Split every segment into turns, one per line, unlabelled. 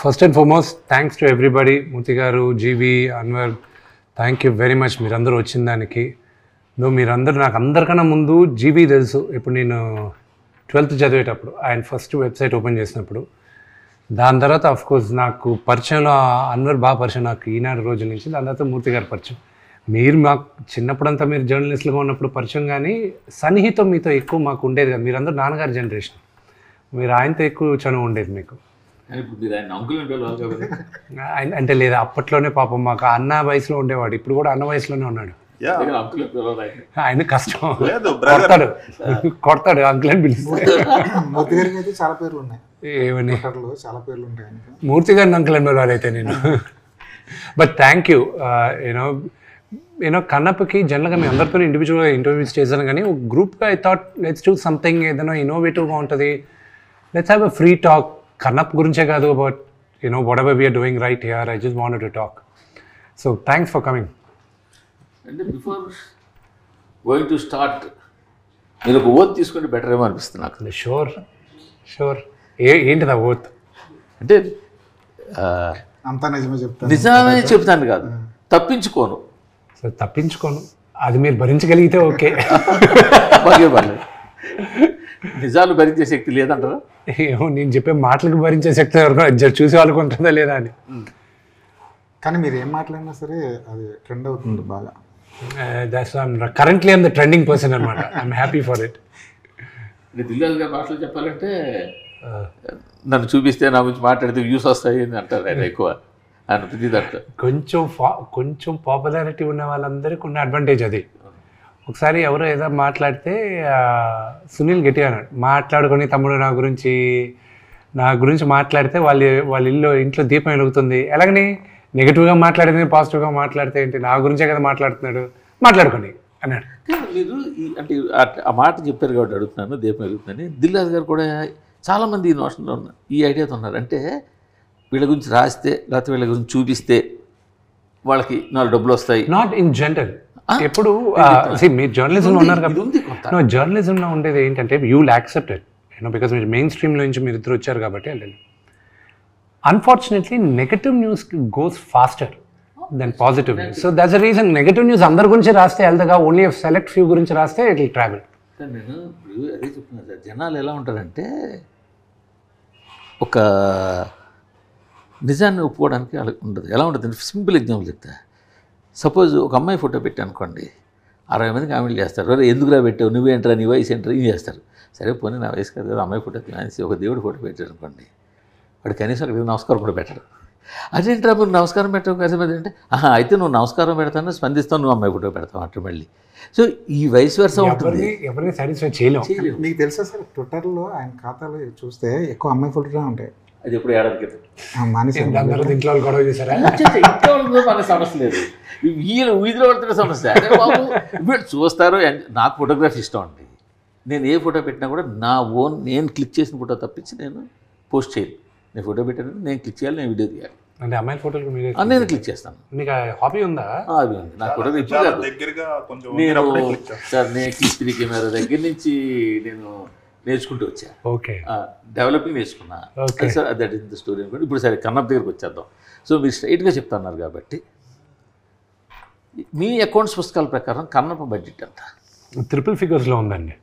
First and foremost thanks to everybody, Murthy garu, Jeevi, Anwar, thank you very much మీరందరూ వచ్చిన దానికి. మీరందరూ నాకు అందరికన్నా ముందు జీవి తెలుసు. ఇప్పుడు నేను 12th చదివేటప్పుడు ఆయన ఫస్ట్ వెబ్సైట్ ఓపెన్ చేసినప్పుడు, దాని తర్వాత అఫ్కోర్స్ నాకు పరిచయంలో అన్వర్ బాగా పరిచయం నాకు ఈనాడు రోజుల నుంచి. దాని తర్వాత మూర్తి గారు పరిచయం. మీరు మాకు చిన్నప్పుడంతా మీరు జర్నలిస్టులుగా ఉన్నప్పుడు పరిచయం, కానీ సన్నిహితం మీతో ఎక్కువ మాకు ఉండేది కదా. మీరందరూ నాన్నగారి జనరేషన్, మీరు ఆయనతో ఎక్కువ చనువు ఉండేది మీకు. ఆయన అంటే లేదా అప్పట్లోనే పాపం మాకు అన్న వయసులో ఉండేవాడు, ఇప్పుడు కూడా అన్న వయసులోనే ఉన్నాడు. ఆయన కష్టం, కొడతాడు అంకుల్ అని పిలుస్తాడు.
చాలా పేర్లు ఉన్నాయి,
ఏమని
చాలా పేర్లు ఉంటాయి.
మూర్తి గారిని అంకుల్ అని అయితే నేను. But thank you. యూనో కన్నప్పకి జనరల్గా మీ అందరితో ఇండివిజువల్గా ఇంటర్వ్యూస్ చేశాను, కానీ ఒక గ్రూప్గా I thought let's do something ఏదైనా ఇన్నోవేటివ్గా ఉంటుంది, let's have a free talk. Kannappa గురించే కాదు, but you know whatever we are doing right here, I just wanted to talk. So thanks for coming.
అంటే బిఫోర్ గోయింగ్ టు స్టార్ట్ మీరు ఒక oath తీసుకుంటే better ఏమో అనిపిస్తుంది నాకు.
Sure sure. ఏంటిది ఆ ఓత్?
అంటే
అంతా నిజమే చెప్తాను,
నిజమే చెప్తాను కాదు, తప్పించుకోను.
సో తప్పించుకోను, అది మీరు భరించగలిగితే ఓకే.
బాగా పర్లేదు. నిజాలు భరించే శక్తి లేదంటారా?
ఏమో నేను చెప్పే మాటలకు భరించే శక్తి ఎవరికో చూసే వాళ్ళకు ఉంటుందా లేదా అని.
కానీ మీరు ఏం మాట్లాడినా సరే అది ట్రెండ్ అవుతుంది బాగా.
Currently I'm the trending person అనమాట. I'm happy for it.
Dil Raju గారి భాషలో చెప్పాలంటే నన్ను చూపిస్తే నా గురించి మాట్లాడితే వ్యూస్ వస్తాయి అని అంటారు ఆయన ఎక్కువ. ఆయన ప్రతి దాంట్లో
కొంచెం పాపులారిటీ ఉన్న వాళ్ళందరికీ ఉన్న అడ్వాంటేజ్ అది. ఒకసారి ఎవరో ఏదో మాట్లాడితే సునీల్ గట్టిగా అన్నాడు, మాట్లాడుకొని తమ్ముడు నా గురించి మాట్లాడితే వాళ్ళ ఇంట్లో దీపం వెలుగుతుంది. ఎలాగని నెగిటివ్గా మాట్లాడితే పాజిటివ్గా మాట్లాడితే ఏంటి, నా గురించే కదా మాట్లాడుతున్నాడు, మాట్లాడుకొని అన్నాడు.
మీరు అంటే ఆ మాట చెప్పారు కాబట్టి అడుగుతున్నాను, దీపం వెలుగుతుందని. దిల్రాజు గారు కూడా చాలామంది ఈ నోషన్లో ఉన్నారు, ఈ ఐడియాతో ఉన్నారు. అంటే వీళ్ళ గురించి రాస్తే లేకపోతే వీళ్ళ గురించి చూపిస్తే వాళ్ళకి 4 డబ్బులు వస్తాయి.
Not in general. ఎప్పుడు మీరు జర్నలిజంలో ఉన్నారు కాబట్టి, జర్నలిజంలో ఉండేది ఏంటంటే you will accept it, because మీరు మెయిన్ స్ట్రీమ్లో నుంచి మీరు ఇద్దరు వచ్చారు కాబట్టి. అంటే unfortunately negative news goes faster than positive news. So that's the reason negative news అందరి గురించి రాస్తే వెళ్తగా, ఓన్లీ సెలెక్ట్ ఫ్యూ గురించి రాస్తే ఇట్ విల్ ట్రావెల్.
నేను అదే చెప్తున్నాను సార్, జనాలు ఎలా ఉంటారంటే ఒక నిజాన్ని ఒప్పుకోవడానికి వాళ్ళకి ఉండదు. ఎలా ఉంటుంది, సింపుల్ ఎగ్జాంపుల్ చెప్తా. సపోజ్ ఒక అమ్మాయి ఫోటో పెట్టి అనుకోండి, 60 మంది కామెంట్లు చేస్తారు, అరే ఎందుకురా పెట్టావు, నువ్వేంట్రా, నీ వయసు ఏంట్రా, ఇవి చేస్తారు. సరే పోనీ నా వయసు కాదు కదా, అమ్మాయి ఫోటో తీసి ఒక దేవుడి ఫోటో పెట్టారు అనుకోండి, వాడు కనీసం అక్కడ నమస్కారం కూడా పెట్టాడు. అదేంట్రా మీరు నమస్కారం పెట్టావు కదా అంటే, అయితే నువ్వు నమస్కారం పెడతాను స్పందిస్తావు, నువ్వు అమ్మాయి ఫోటో పెడతావు అంటే మళ్ళీ. సో ఈ వయసు వరుస ఉంటుంది,
ఎవరిని సాటిస్ఫై చేయలేము.
మీకు తెలుసా సార్, ట్విట్టర్లో ఆయన ఖాతాలో చూస్తే ఎక్కువ అమ్మాయి ఫోటోనే ఉంటాయి.
అది ఎప్పుడు ఏడాది క్రితం
ఇంట్లో గొడవ చేశారా?
ఇంట్లో మనకు సమస్య లేదు, వీళ్ళు వీధిలో పడుతున్న సమస్య. వీళ్ళు చూస్తారు. నాకు ఫోటోగ్రఫీ ఇష్టం అండి. నేను ఏ ఫోటో పెట్టినా కూడా నా ఓన్ నేను క్లిక్ చేసిన ఫోటో తప్పించి నేను పోస్ట్ చేయను. నేను ఫోటో పెట్టాను, నేను క్లిక్ చేయాలి, నేను వీడియో తీయాలి.
అంటే అమ్మాయి ఫోటోలు
నేను క్లిక్ చేస్తాను.
మీకు హాబీ ఉందా?
అది ఉంది నాకు. ఫోటో నేను సార్ నేను క్లిక్ కెమెరా దగ్గర నుంచి నేను నేర్చుకుంటూ వచ్చా.
ఓకే,
డెవలపింగ్ నేర్చుకున్నా sir. That is the story అనుకోండి. ఇప్పుడు సరే కన్నప్ప దగ్గరికి వచ్చేద్దాం. సో మీరు స్ట్రైట్గా చెప్తున్నారు కాబట్టి, మీ అకౌంట్స్ పుస్తకాల ప్రకారం కన్నప్ప బడ్జెట్ ఎంత?
ట్రిపుల్ ఫిగర్స్లో ఉందండి.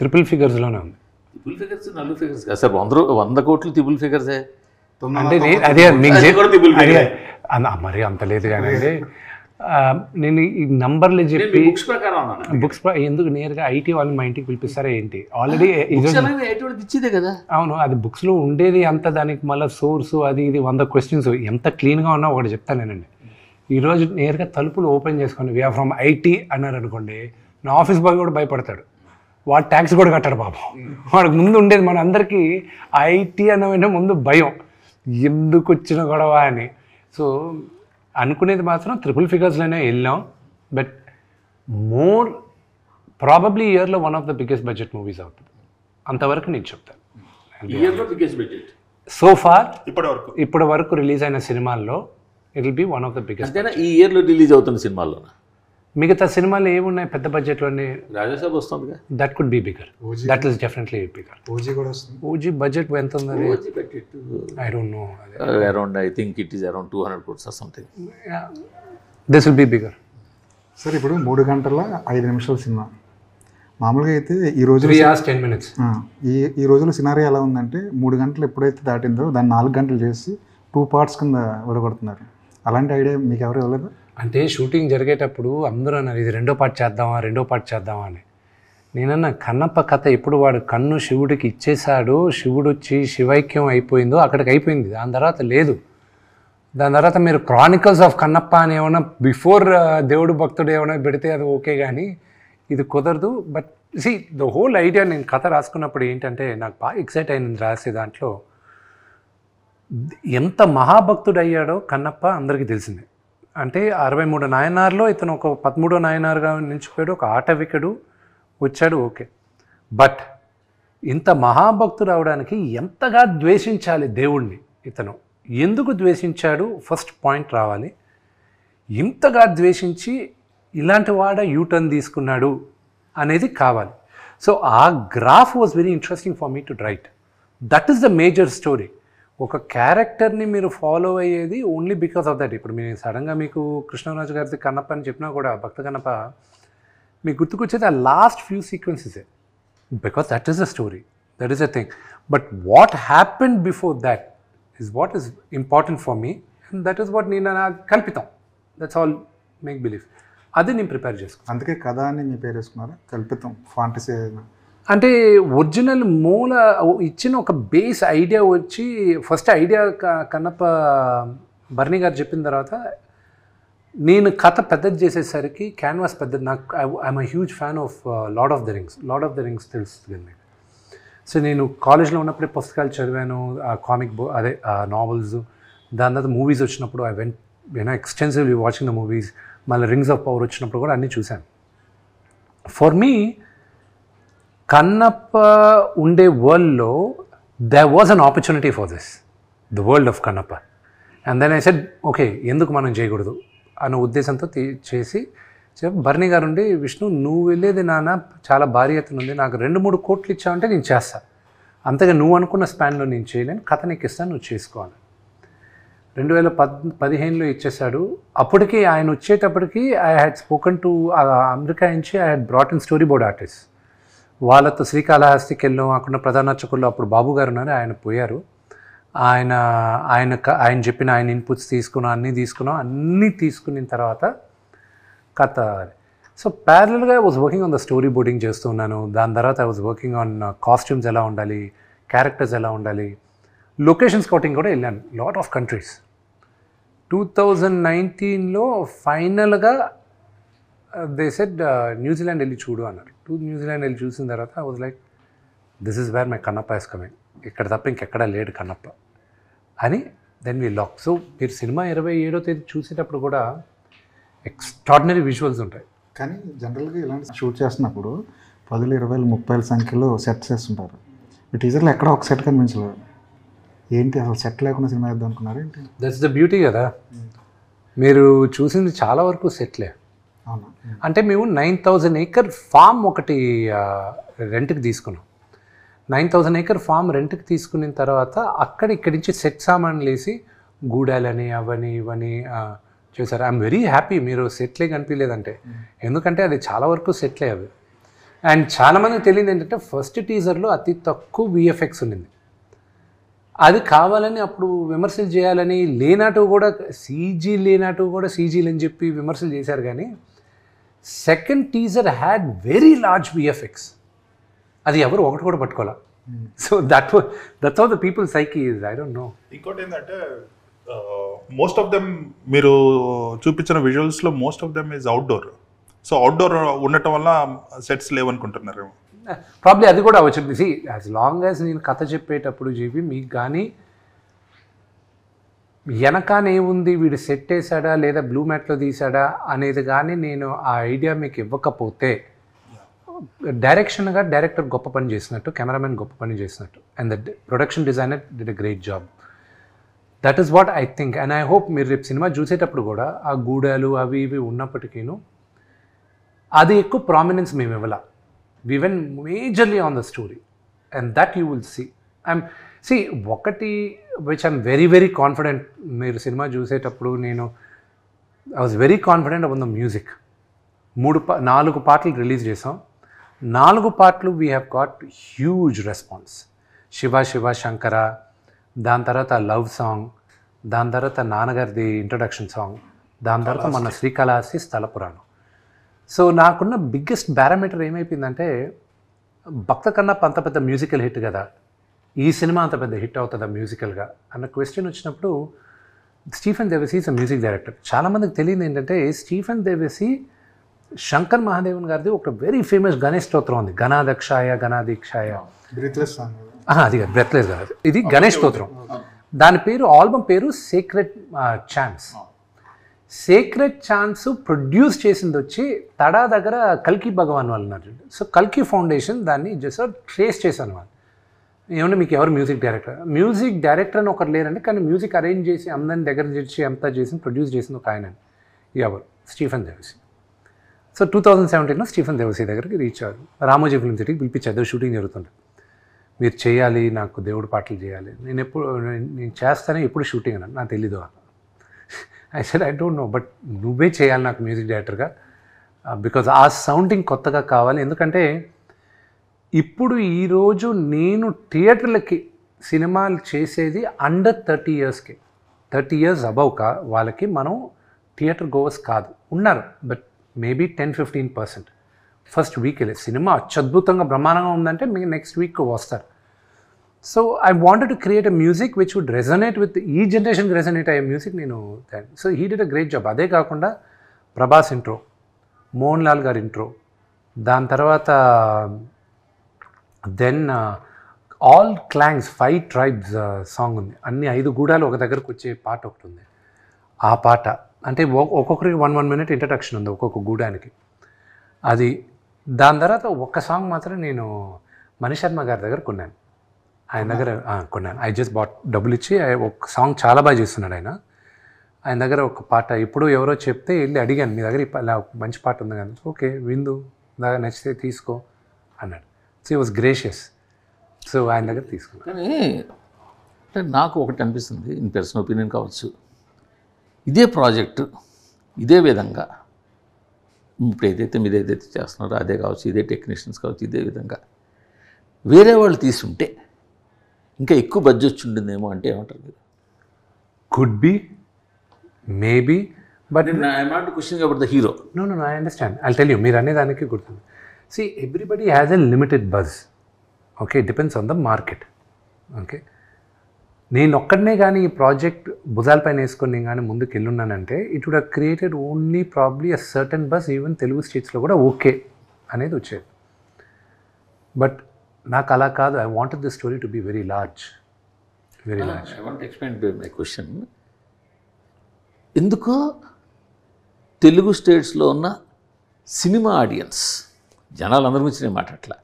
ట్రిపుల్ ఫిగర్స్లోనే ఉంది.
ట్రిపుల్ ఫిగర్స్ 4 ఫిగర్స్ కాదు సార్, 100 కోట్లు ట్రిపుల్ ఫిగర్సే.
అంటే అదే మరి అంత లేదు కానీ అండి. నేను ఈ నంబర్లు చెప్పి బుక్స్ ఎందుకు నేరుగా ఐటీ వాళ్ళు మా ఇంటికి పిలిపిస్తారా ఏంటి? ఆల్రెడీ
ఇచ్చేదే కదా.
అవును, అది బుక్స్లో ఉండేది అంత, దానికి మళ్ళీ సోర్సు అది ఇది 100 క్వశ్చన్స్ ఎంత క్లీన్గా ఉన్నా ఒకటి చెప్తాను నేనండి. ఈరోజు నేరుగా తలుపులు ఓపెన్ చేసుకోండి, వీఆర్ ఫ్రమ్ ఐటీ అన్నారు అనుకోండి, నా ఆఫీస్ బాయ్ కూడా భయపడతాడు. వాడు ట్యాక్స్ కూడా కట్టాడు పాపం. వాడికి ముందు ఉండేది మన అందరికీ ఐటీ అన్న ముందు భయం, ఎందుకు వచ్చిన గొడవ అని. సో అనుకునేది మాత్రం ట్రిపుల్ ఫిగర్స్లోనే వెళ్ళాం. బట్ మోర్ ప్రాబబ్లీ ఇయర్లో one of the biggest budget movies అవుతుంది, అంతవరకు నేను చెప్తాను. సో ఫార్ ఇప్పటి వరకు రిలీజ్ అయిన సినిమాల్లో it will be one of the biggest.
ఈ ఇయర్లో రిలీజ్ అవుతున్న సినిమాల్లో
మిగతా సినిమాలు ఏమున్నాయి పెద్ద బడ్జెట్లోనే?
రాజాసాబ్ వస్తుందిగా,
that could be bigger,
OG
that is definitely bigger.
OG కూడా వస్తుంది.
ఓజీ బడ్జెట్ ఎంత ఉంది? I don't know.
Around I think it is around 200 crores or something.
This will be bigger.
Sir ఇప్పుడు 3 గంటల 5 నిమిషాల సినిమా మామూలుగా అయితే ఈ రోజు
3 hours 10 minutes.
ఈ రోజులో సినారియో ఎలా ఉందంటే 3 గంటలు ఎప్పుడైతే దాటిందో దాన్ని 4 గంటలు చేసి 2 parts కింద విడగొడుతున్నారు. అలాంటి ఐడియా మీకు ఎవరు ఇవ్వలేదు?
అంటే షూటింగ్ జరిగేటప్పుడు అందరూ అన్నారు ఇది 2వ పార్ట్ చేద్దామా అని. నేనన్నా కన్నప్ప కథ ఎప్పుడు వాడు కన్ను శివుడికి ఇచ్చేశాడు, శివుడు వచ్చి శివైక్యం అయిపోయిందో అక్కడికి అయిపోయింది. దాని తర్వాత లేదు. దాని తర్వాత మీరు క్రానికల్స్ ఆఫ్ కన్నప్ప అని ఏమైనా బిఫోర్ దేవుడు భక్తుడు ఏమైనా పెడితే అది ఓకే, కానీ ఇది కుదరదు. But see the whole idea, నేను కథ రాసుకున్నప్పుడు ఏంటంటే నాకు బాగా ఎక్సైట్ అయింది రాసే దాంట్లో. ఎంత మహాభక్తుడు అయ్యాడో కన్నప్ప అందరికీ తెలిసిందే. అంటే 63 నాయనార్లో ఇతను ఒక 13వ నాయనార్గా నిలిచిపోయాడు, ఒక ఆటవికుడు వచ్చాడు, ఓకే. బట్ ఇంత మహాభక్తుడు అవడానికి ఎంతగా ద్వేషించాలి దేవుణ్ణి ఇతను, ఎందుకు ద్వేషించాడు ఫస్ట్ పాయింట్ రావాలి. ఇంతగా ద్వేషించి ఇలాంటి వాడ యూటర్న్ తీసుకున్నాడు అనేది కావాలి. సో ఆ graph was very interesting for me to right. That is the major story. ఒక క్యారెక్టర్ని మీరు ఫాలో అయ్యేది ఓన్లీ బికాస్ ఆఫ్ దట్. ఇప్పుడు మీరు సడన్గా మీకు కృష్ణరాజు గారిది కన్నప్ప అని చెప్పినా కూడా, భక్త కన్నప్ప, మీకు గుర్తుకొచ్చేది ఆ లాస్ట్ ఫ్యూ సీక్వెన్సెసే, because that is the story, that is the thing. But what happen before that is what is important for me, and that is what నేను కల్పితం, దట్స్ ఆల్ మేక్ బిలీవ్. అది నేను ప్రిపేర్ చేసుకున్నాను.
అందుకే కథ అని మీ పేరు వేసుకున్నారా? కల్పితం, ఫాంటసీ.
అంటే ఒరిజినల్ మూల ఇచ్చిన ఒక బేస్ ఐడియా వచ్చి, ఫస్ట్ ఐడియా కన్నప్ప బర్నీ గారు చెప్పిన తర్వాత నేను కథ పెద్దది చేసేసరికి క్యాన్వాస్ పెద్దది. నాకు I'm a huge fan of lord of the rings తెలుస్తుంది మీకు. సో నేను కాలేజ్లో ఉన్నప్పుడే పుస్తకాలు చదివాను, కామిక్ అదే నావెల్స్. దాని తర్వాత మూవీస్ వచ్చినప్పుడు I went extensively watching the movies. మళ్ళీ రింగ్స్ ఆఫ్ పవర్ వచ్చినప్పుడు కూడా అన్నీ చూశాను. ఫర్ మీ కన్నప్ప ఉండే వరల్డ్లో there was an opportunity for this, the world of Kannappa. And then I said okay, ఎందుకు మనం చేయకూడదు అనే ఉద్దేశంతో చేసి బర్నీ గారు ఉండి, విష్ణు నువ్వు వెళ్ళేది నాన్న చాలా భారీ ఎత్తున ఉంది, నాకు 2-3 కోట్లు ఇచ్చావంటే నేను చేస్తాను, అంతగా నువ్వు అనుకున్న స్పాన్లో నేను చేయలేను, కథ నీకు ఇస్తాను, నువ్వు చేసుకోవాలి. 2015లో ఇచ్చేశాడు. అప్పటికి ఆయన వచ్చేటప్పటికి I had spoken to America నుంచి I had brought in story board artist. వాళ్ళతో శ్రీకాళహస్తికి వెళ్ళాం. అక్కడ ప్రధాన అర్చకుల్లో అప్పుడు బాబు గారు ఉన్నారు, ఆయన పోయారు. ఆయన చెప్పిన ఆయన ఇన్పుట్స్ అన్నీ తీసుకున్న తర్వాత కథ. సో ప్యారల్గా I was working on the story boarding చేస్తూ ఉన్నాను. దాని తర్వాత I was working on costumes ఎలా ఉండాలి, క్యారెక్టర్స్ ఎలా ఉండాలి, లొకేషన్ స్కౌటింగ్ కూడా వెళ్ళాను లాట్ ఆఫ్ కంట్రీస్. 2019లో ఫైనల్గా దే సెడ్ న్యూజిలాండ్ వెళ్ళి చూడు అన్నారు. న్యూజిలాండ్ వెళ్ళి చూసిన తర్వాత I was like this is where my Kannappa is coming, ఇక్కడ తప్ప ఇంకెక్కడా లేడు కన్నప్ప అని. Then we lock. సో మీరు సినిమా 27వ తేదీ చూసేటప్పుడు కూడా ఎక్స్ట్రాడినరీ విజువల్స్ ఉంటాయి.
కానీ జనరల్గా ఇలాంటి షూట్ చేస్తున్నప్పుడు 10, 20, 30 సంఖ్యలో సెట్స్ వేస్తుంటారు. ఈ టీజర్లో ఎక్కడ ఒక సెట్ కనిపించలేదు. ఏంటి అసలు సెట్ లేకుండా సినిమా వేద్దాం అనుకున్నారు ఏంటి?
దట్స్ ద బ్యూటీ కదా. మీరు చూసింది చాలా వరకు సెట్లే.
అవునా?
అంటే మేము 9,000 acre ఫామ్ ఒకటి రెంట్కి తీసుకున్నాం. 9,000 acre ఫామ్ రెంట్కి తీసుకున్న తర్వాత ఇక్కడి నుంచి సెట్ సామాన్లు వేసి గూడాలని అవని ఇవని చేశారు. I'm very happy. మీరు సెట్లే కనిపించలేదంటే, ఎందుకంటే అది చాలా వరకు సెట్లే అవి. అండ్ చాలామందికి తెలియదు ఏంటంటే ఫస్ట్ టీజర్లో అతి తక్కువ విఎఫ్ఎక్స్ ఉండింది. అది కావాలని అప్పుడు విమర్శలు చేయాలని లేనట్టు కూడా సీజీలు అని చెప్పి విమర్శలు చేశారు. కానీ second teaser had very large VFX. అది ఎవరు ఒకటి కూడా పట్టుకోవాలా. So that's how the people psyche is. I don't know.
ఇంకోటి ఏంటంటే మోస్ట్ ఆఫ్ దెమ్ మీరు చూపించిన విజువల్స్లో most of them is outdoor. So outdoor ఉండటం వల్ల సెట్స్ లేవనుకుంటున్నారు.
ప్రాబ్లీ అది కూడా వచ్చింది. సి యాజ్ లాంగ్ యాజ్ నేను కథ చెప్పేటప్పుడు చెప్పి మీకు కానీ వెనకానేముంది, వీడు సెట్ వేసాడా లేదా బ్లూ మ్యాట్లో తీసాడా అనేది కానీ నేను ఆ ఐడియా మీకు ఇవ్వకపోతే, డైరెక్టర్ గొప్ప పని చేసినట్టు, కెమెరామెన్ గొప్ప పని చేసినట్టు, and the production designer did a great job. That is what I think. And I hope మీరు రేపు సినిమా చూసేటప్పుడు కూడా ఆ గూడాలు అవి ఇవి ఉన్నప్పటికీను అది ఎక్కువ ప్రామినెన్స్ మేము ఇవ్వాల. We when majorly on the story and that you will see. సి ఒకటి which I'm very very confident, మీరు సినిమా చూసేటప్పుడు I was very confident on the music. 4 పాటలు రిలీజ్ చేసాం. 4 పాటలు we have got huge response. Shiva Shiva Shankara, దాని తర్వాత లవ్ సాంగ్, దాని తర్వాత నాన్నగారిది ఇంట్రడక్షన్ సాంగ్, దాని తర్వాత మన శ్రీకాళహస్తి స్థల పురాణం. సో నాకున్న బిగ్గెస్ట్ పారామీటర్ ఏమైపోయిందంటే, భక్త కన్నా అంత పెద్ద మ్యూజికల్ హిట్ కదా, ఈ సినిమా అంత పెద్ద హిట్ అవుతుందా మ్యూజికల్గా అన్న క్వశ్చన్ వచ్చినప్పుడు, Stephen Devassy is a music director. చాలామందికి తెలియదు ఏంటంటే, స్టీఫెన్ దేవసి శంకర్ మహాదేవన్ గారిది ఒక వెరీ ఫేమస్ గణేష్ స్తోత్రం ఉంది, గణాదక్షాయ గణాదీక్షాయ. అది కాదు, బ్రెత్లెస్ కాదు, ఇది గణేష్ స్తోత్రం. దాని పేరు, ఆల్బమ్ పేరు sacred chance. Sacred chance produce చేసింది వచ్చి తడా దగ్గర కల్కి భగవాన్ వాళ్ళు ఉన్నారు. సో కల్కి ఫౌండేషన్ దాన్ని జస్ట్ ట్రేస్ చేశాను వాళ్ళు. ఏమంటే మీకు ఎవరు మ్యూజిక్ డైరెక్టర్ అని ఒకరు లేరండి, కానీ మ్యూజిక్ అరేంజ్ చేసి అందరిని దగ్గర చేసి అంతా చేసి ప్రొడ్యూస్ చేసింది ఒక ఆయన. ఎవరు? స్టీఫెన్ దేవసి. సో 2017లో స్టీఫెన్ దేవసి దగ్గరికి రీచ్ అయ్యారు. రామోజీ ఫిల్మ్ సిటీకి పిలిపించారు, షూటింగ్ జరుగుతుండే. మీరు చేయాలి, నాకు దేవుడు పాటలు చేయాలి. నేను చేస్తానే, ఎప్పుడు షూటింగ్ అన్నాను, నాకు తెలీదు. I said I don't no, but నువ్వే చేయాలి నాకు మ్యూజిక్ డైరెక్టర్గా, బికాజ్ ఆ సౌండింగ్ కొత్తగా కావాలి. ఎందుకంటే ఇప్పుడు ఈరోజు నేను థియేటర్లకి సినిమాలు చేసేది అండర్ 30 yearsకి, 30 years అబవ్ వాళ్ళకి మనం థియేటర్ గోవర్స్ కాదు, ఉన్నారు, బట్ మేబీ 10-15%. ఫస్ట్ వీక్ వెళ్ళి సినిమా అత్యద్భుతంగా బ్రహ్మాండంగా ఉందంటే మీకు నెక్స్ట్ వీక్ వస్తారు. So I wanted to create a music which would resonate with ఈ జనరేషన్కి రెజనేట్ అయ్యే మ్యూజిక్ నేను. So he did a great job. అదే కాకుండా ప్రభాస్ ఇంట్రో, మోహన్ లాల్ గారి ఇంట్రో, దాని తర్వాత దెన్ ఆల్ క్లాంగ్స్ 5 tribes సాంగ్ ఉంది. అన్ని 5 గూడాలు ఒక దగ్గరకు వచ్చే పాట ఒకటి ఉంది. ఆ పాట అంటే ఒక్కొక్కరికి 1 minute ఇంట్రడక్షన్ ఉంది ఒక్కొక్క గూడానికి. అది దాని తర్వాత ఒక్క సాంగ్ మాత్రం నేను మణిశర్మ గారి దగ్గర కొన్నాను, ఆయన దగ్గర కొన్నాను. ఐ జస్ట్ బాట్, డబ్బులు ఇచ్చి. ఒక సాంగ్ చాలా బాగా చేస్తున్నాడు ఆయన దగ్గర ఒక పాట. ఇప్పుడు ఎవరో చెప్తే వెళ్ళి అడిగాను, మీ దగ్గర ఇలా మంచి పాట ఉంది కదా, ఓకే విందు, దాకా నచ్చితే తీసుకో అన్నాడు. సో ఈ వాజ్ గ్రేషియస్. సో ఆయన దగ్గర తీసుకున్నాను.
కానీ అంటే నాకు ఒకటి అనిపిస్తుంది, ఇన్ పర్సనల్ ఒపీనియన్ కావచ్చు, ఇదే ప్రాజెక్టు ఇదే విధంగా ఇప్పుడు మీరు ఏదైతే చేస్తున్నారో అదే కావచ్చు, ఇదే టెక్నీషియన్స్ కావచ్చు, ఇదే విధంగా వేరే వాళ్ళు తీసుంటే ఇంకా ఎక్కువ బడ్జెట్ వచ్చి ఉండిందేమో అంటే ఏమంటారు మీరు?
Could be, maybe, but
I'm not questioning about the hero.
No I understand. I'll tell you, మీరు అనేదానికి గుర్తుంది. See everybody has a limited buzz. Okay, depends on the market. Okay, నేను ఒక్కడనే కానీ ఈ ప్రాజెక్ట్ భుజాలపైన వేసుకొని నేను కానీ ముందుకు వెళ్ళున్నానంటే it would have created only probably a certain buzz, even Telugu స్టేట్స్లో కూడా ఓకే అనేది వచ్చేది. బట్ నాకు అలా కాదు. I wanted the story to be very large.
I want explain my question. ఎందుకో తెలుగు స్టేట్స్లో ఉన్న సినిమా ఆడియన్స్, జనాలందరి గురించి నేను మాట్లాడట్లా,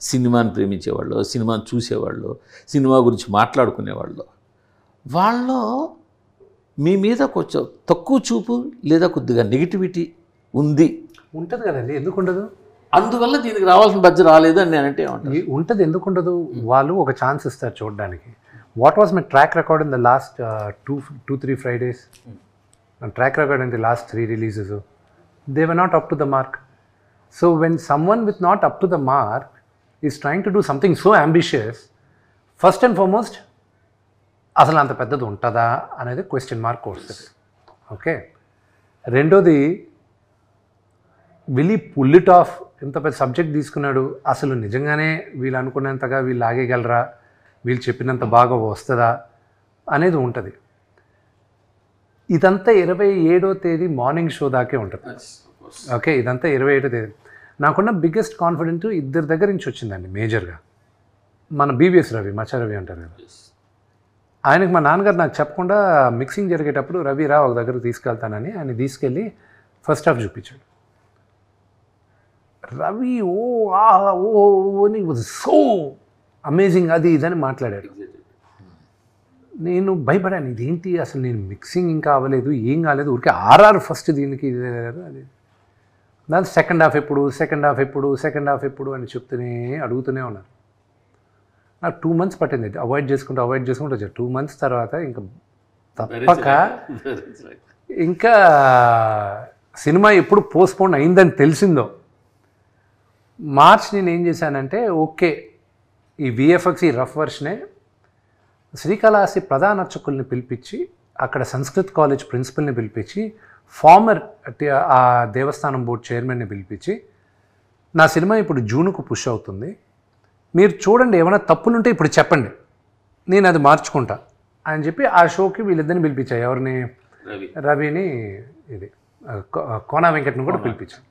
సినిమాని ప్రేమించేవాళ్ళు, సినిమాని చూసేవాళ్ళు, సినిమా గురించి మాట్లాడుకునేవాళ్ళు, వాళ్ళు మీ మీద కొంచెం తక్కువ చూపు లేదా కొద్దిగా నెగిటివిటీ
ఉంటుంది కదండి, ఎందుకు ఉండదు?
అందువల్ల దీనికి రావాల్సిన బడ్జెట్ రాలేదు అని నేనంటే
ఉంటుంది. ఎందుకు ఉండదు? వాళ్ళు ఒక ఛాన్స్ ఇస్తారు చూడడానికి. What was my track record in the last 2-3 Fridays? Track record అంటే last 3 releases, they were not up to the mark. So when someone with not up to the mark is trying to do something so ambitious, first and foremost అసలు అంత పెద్దది ఉంటుందా అనేది question mark వస్తుంది. Okay, రెండోది will he pull it off? ఇంత పెద్ద subject తీసుకున్నాడు, అసలు నిజంగానే వీళ్ళు అనుకున్నంతగా వీళ్ళు ఆగేయగలరా, వీళ్ళు చెప్పినంత బాగా వస్తుందా అనేది ఉంటుంది. ఇదంతా 27వ తేదీ మార్నింగ్ షో దాకే ఉంటుంది. ఓకే, ఇదంతా 27వ తేదీ. నాకున్న బిగ్గెస్ట్ కాన్ఫిడెంట్ ఇద్దరి దగ్గర నుంచి వచ్చిందండి మేజర్గా. మన బీవీఎస్ రవి, మచ్చ రవి అంటారు కదా, ఆయనకు మా నాన్నగారు నాకు చెప్పకుండా మిక్సింగ్ జరిగేటప్పుడు రవి రా ఒక దగ్గరకు తీసుకెళ్తానని ఆయన తీసుకెళ్ళి ఫస్ట్ హాఫ్ చూపించాడు. రవి అని వాజ్ సో అమేజింగ్, అది ఇదని మాట్లాడాడు. నేను భయపడాను, ఇదేంటి అసలు నేను మిక్సింగ్ ఇంకా అవ్వలేదు, ఏం కాలేదు, ఊరికే ఆర్ఆర్ ఫస్ట్ దీనికి అది. దాని సెకండ్ హాఫ్ ఎప్పుడు అని అడుగుతూనే ఉన్నారు. నాకు 2 months పట్టింది అవాయిడ్ చేసుకుంటూ వచ్చాను. 2 months తర్వాత ఇంకా తప్పక ఇంకా సినిమా ఎప్పుడు పోస్ట్పోన్ అయిందని తెలిసిందో మార్చ్ నేను ఏం చేశానంటే ఓకే ఈ విఎఫ్ఎక్స్ ఈ రఫ్ వర్షనే శ్రీకాళహస్తి ప్రధాన అర్చకుల్ని పిలిపించి అక్కడ సంస్కృత్ కాలేజ్ ప్రిన్సిపల్ని పిలిపించి ఫార్మర్ ఆ దేవస్థానం బోర్డు చైర్మన్ని పిలిపించి నా సినిమా ఇప్పుడు జూన్కు పుష్ అవుతుంది, మీరు చూడండి ఏమైనా తప్పులుంటే ఇప్పుడు చెప్పండి, నేను అది మార్చుకుంటా అని చెప్పి ఆ షోకి వీళ్ళిద్దరిని పిలిపించాయి. ఎవరిని? రవిని, ఇది కోనా వెంకట్ని కూడా పిలిపించాను.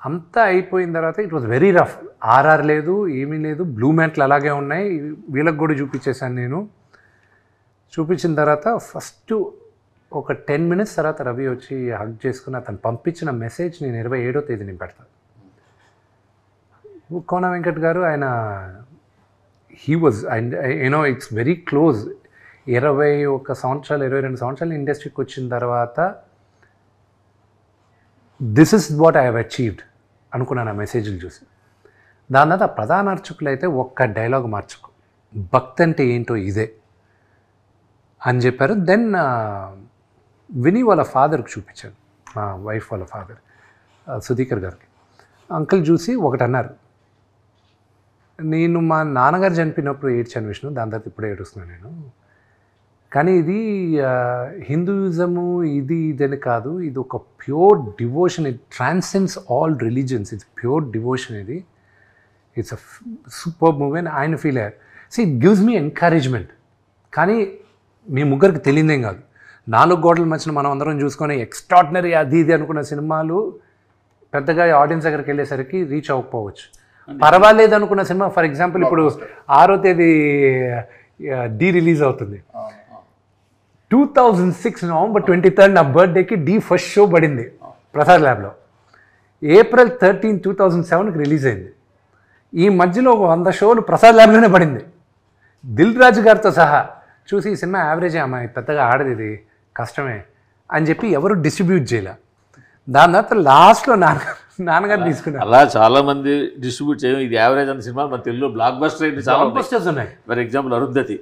అంతా అయిపోయిన తర్వాత it was very rough. RR లేదు, ఏమీ లేదు, బ్లూ మ్యాట్లు అలాగే ఉన్నాయి. వీళ్ళకి కూడా చూపించేశాను నేను. చూపించిన తర్వాత ఫస్ట్ ఒక 10 minutes తర్వాత రవి వచ్చి హగ్ చేసుకుని అతను పంపించిన మెసేజ్ నేను 27వ తేదీని పెడతాను. కోనా వెంకట్ గారు ఆయన he was and you know it's very close. 21 సంవత్సరాలు 22 సంవత్సరాలు ఇండస్ట్రీకి వచ్చిన తర్వాత this is what I have achieved అనుకున్నాను ఆ మెసేజ్లు చూసి. దాని తర్వాత ప్రధాన అర్చకులు అయితే ఒక్క డైలాగ్ మార్చుకో, భక్తి అంటే ఏంటో ఇదే అని చెప్పారు. దెన్ విని వాళ్ళ ఫాదర్కి చూపించాను, మా వైఫ్ వాళ్ళ ఫాదర్ సుధీకర్ గారికి. అంకుల్ చూసి ఒకటి అన్నారు, నేను మా నాన్నగారు చనిపోయినప్పుడు ఏడ్చాను విష్ణు, దాని తర్వాత ఇప్పుడే ఏడుస్తున్నాను నేను, కానీ ఇది హిందూయిజము ఇదని కాదు, ఇది ఒక pure devotion, it transcends all religions, it's pure devotion, ఇది ఇట్స్ అ సూపర్ మూవీ అని ఆయన ఫీల్ అయ్యారు. So it gives me encouragement. కానీ మీ ముగ్గురికి తెలియదేం కాదు, 4 గోడల మధ్యన మనం అందరం చూసుకొని ఎక్స్ట్రాడినరీ అది ఇది అనుకున్న సినిమాలు పెద్దగా ఆడియన్స్ దగ్గరికి వెళ్ళేసరికి రీచ్ అవ్వకపోవచ్చు. పర్వాలేదు అనుకున్న సినిమా, ఫర్ ఎగ్జాంపుల్ ఇప్పుడు 6వ తేదీ డి రిలీజ్ అవుతుంది. 2006 November 23rd నా బర్త్డేకి డి ఫస్ట్ షో పడింది ప్రసాద్ ల్యాబ్లో. April 13, 2007కి రిలీజ్ అయింది. ఈ మధ్యలో 100 షోలు ప్రసాద్ ల్యాబ్లోనే పడింది, దిల్ రాజు గారితో సహా. చూసి ఈ సినిమా యావరేజే అమ్మాయి, పెద్దగా ఆడది, ఇది కష్టమే అని చెప్పి ఎవరు డిస్ట్రిబ్యూట్ చేయలే. దాని తర్వాత లాస్ట్లో నాన్నగారు తీసుకున్నారు.
అలా చాలామంది డిస్ట్రిబ్యూట్ చేయడం, ఇది యావరేజ్ అన్న సినిమా మన తెలుగులో బ్లాక్ బస్టర్ అయితే చాలా
బస్టర్స్ ఉన్నాయి.
ఫర్ ఎగ్జాంపుల్ అరుంధతి,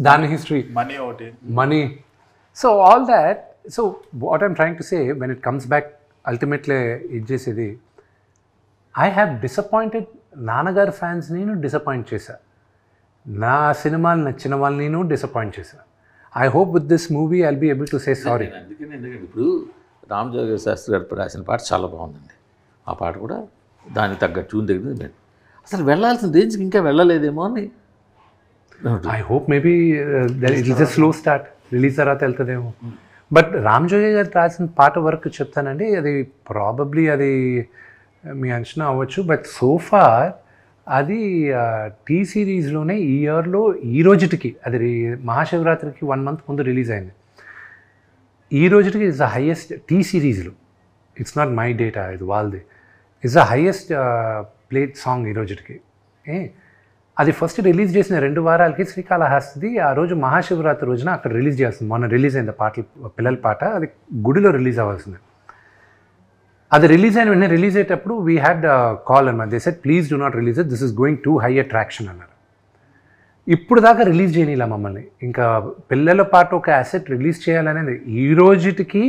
దాని history, money. So all that. So what I'm trying to say, when it comes back ultimately ఇది చేసేది, ఐ హ్యావ్ డిసప్పాయింటెడ్ నాన్నగారు ఫ్యాన్స్, నేను డిసప్పాయింట్ చేశా. నా సినిమాలు నచ్చిన వాళ్ళని నేను డిసప్పాయింట్ చేశా. I hope with this movie I'll be able to say sorry.
అందుకని ఎందుకంటే ఇప్పుడు రామ్ జోగేశ్వర శాస్త్రి గారు రాసిన పాట చాలా బాగుందండి. ఆ పాట కూడా దానికి తగ్గ ట్యూన్ దగ్గర అసలు వెళ్ళాల్సిన రేంజ్కి ఇంకా వెళ్ళలేదేమో అని.
I hope maybe it is a slow start, release తర్వాత వెళ్తుందేమో. బట్ రామ్ జోగి గారు రాసిన పాట వరకు చెప్తానండి, అది ప్రాబబ్లీ అది మీ అంచనా అవ్వచ్చు, బట్ సోఫార్ అది టీ సిరీస్లోనే ఈ ఇయర్లో ఈ రోజుటికి, అది మహాశివరాత్రికి 1 month ముందు రిలీజ్ అయింది. ఈ రోజుటికి ఇట్స్ ద హైయెస్ట్ టీ సిరీస్లో, ఇట్స్ నాట్ మై డేటా, ఇది వాళ్ళది, it's the highest played song ఈ రోజుటికి. అది ఫస్ట్ రిలీజ్ చేసిన 2 వారాలకి శ్రీకాళహస్తి ఆ రోజు మహాశివరాత్రి రోజున అక్కడ రిలీజ్ చేస్తుంది. మొన్న రిలీజ్ అయింది పాటలు, పిల్లల పాట, అది గుడిలో రిలీజ్ అవ్వాల్సింది. అది రిలీజ్ అయిన వెంటనే రిలీజ్ అయ్యేటప్పుడు వీ హ్యాడ్ కాల్ అన్నమాట. They said please do not release it, this is going to high attraction అన్నారు. ఇప్పుడు దాకా రిలీజ్ చేయనిలా మమ్మల్ని. ఇంకా పిల్లల పాట ఒక అసెట్ రిలీజ్ చేయాలనేది ఈ రోజుటికి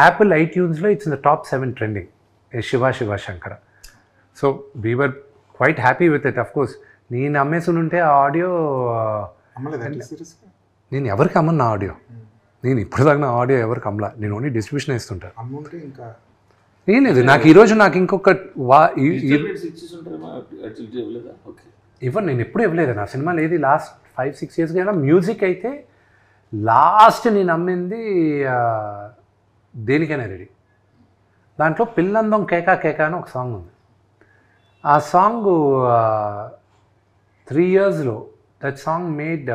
యాపిల్ ఐట్యూన్స్లో it's in the top 7 trending, Shiva Shankara. So we were quite happy with it. Of course నేను అమ్మేసి ఉంటే ఆ ఆడియో నేను ఎవరికి అమ్మను, నా ఆడియో నేను ఇప్పుడు దాకా నా ఆడియో ఎవరికి అమ్మలా, నేను ఓన్లీ డిస్ట్రిబ్యూషన్ ఇస్తుంటాను. ఏం లేదు, నాకు ఈరోజు నాకు ఇంకొక ఇవ్వను, నేను ఎప్పుడు ఇవ్వలేదు. నా సినిమాలు ఏది లాస్ట్ 5-6 yearsగా అయినా మ్యూజిక్ అయితే లాస్ట్ నేను అమ్మింది దేనికైనా రెడీ. దాంట్లో పిల్లందం కేకా కేకా అని ఒక సాంగ్ ఉంది. ఆ సాంగ్ 3 yearsలో that song made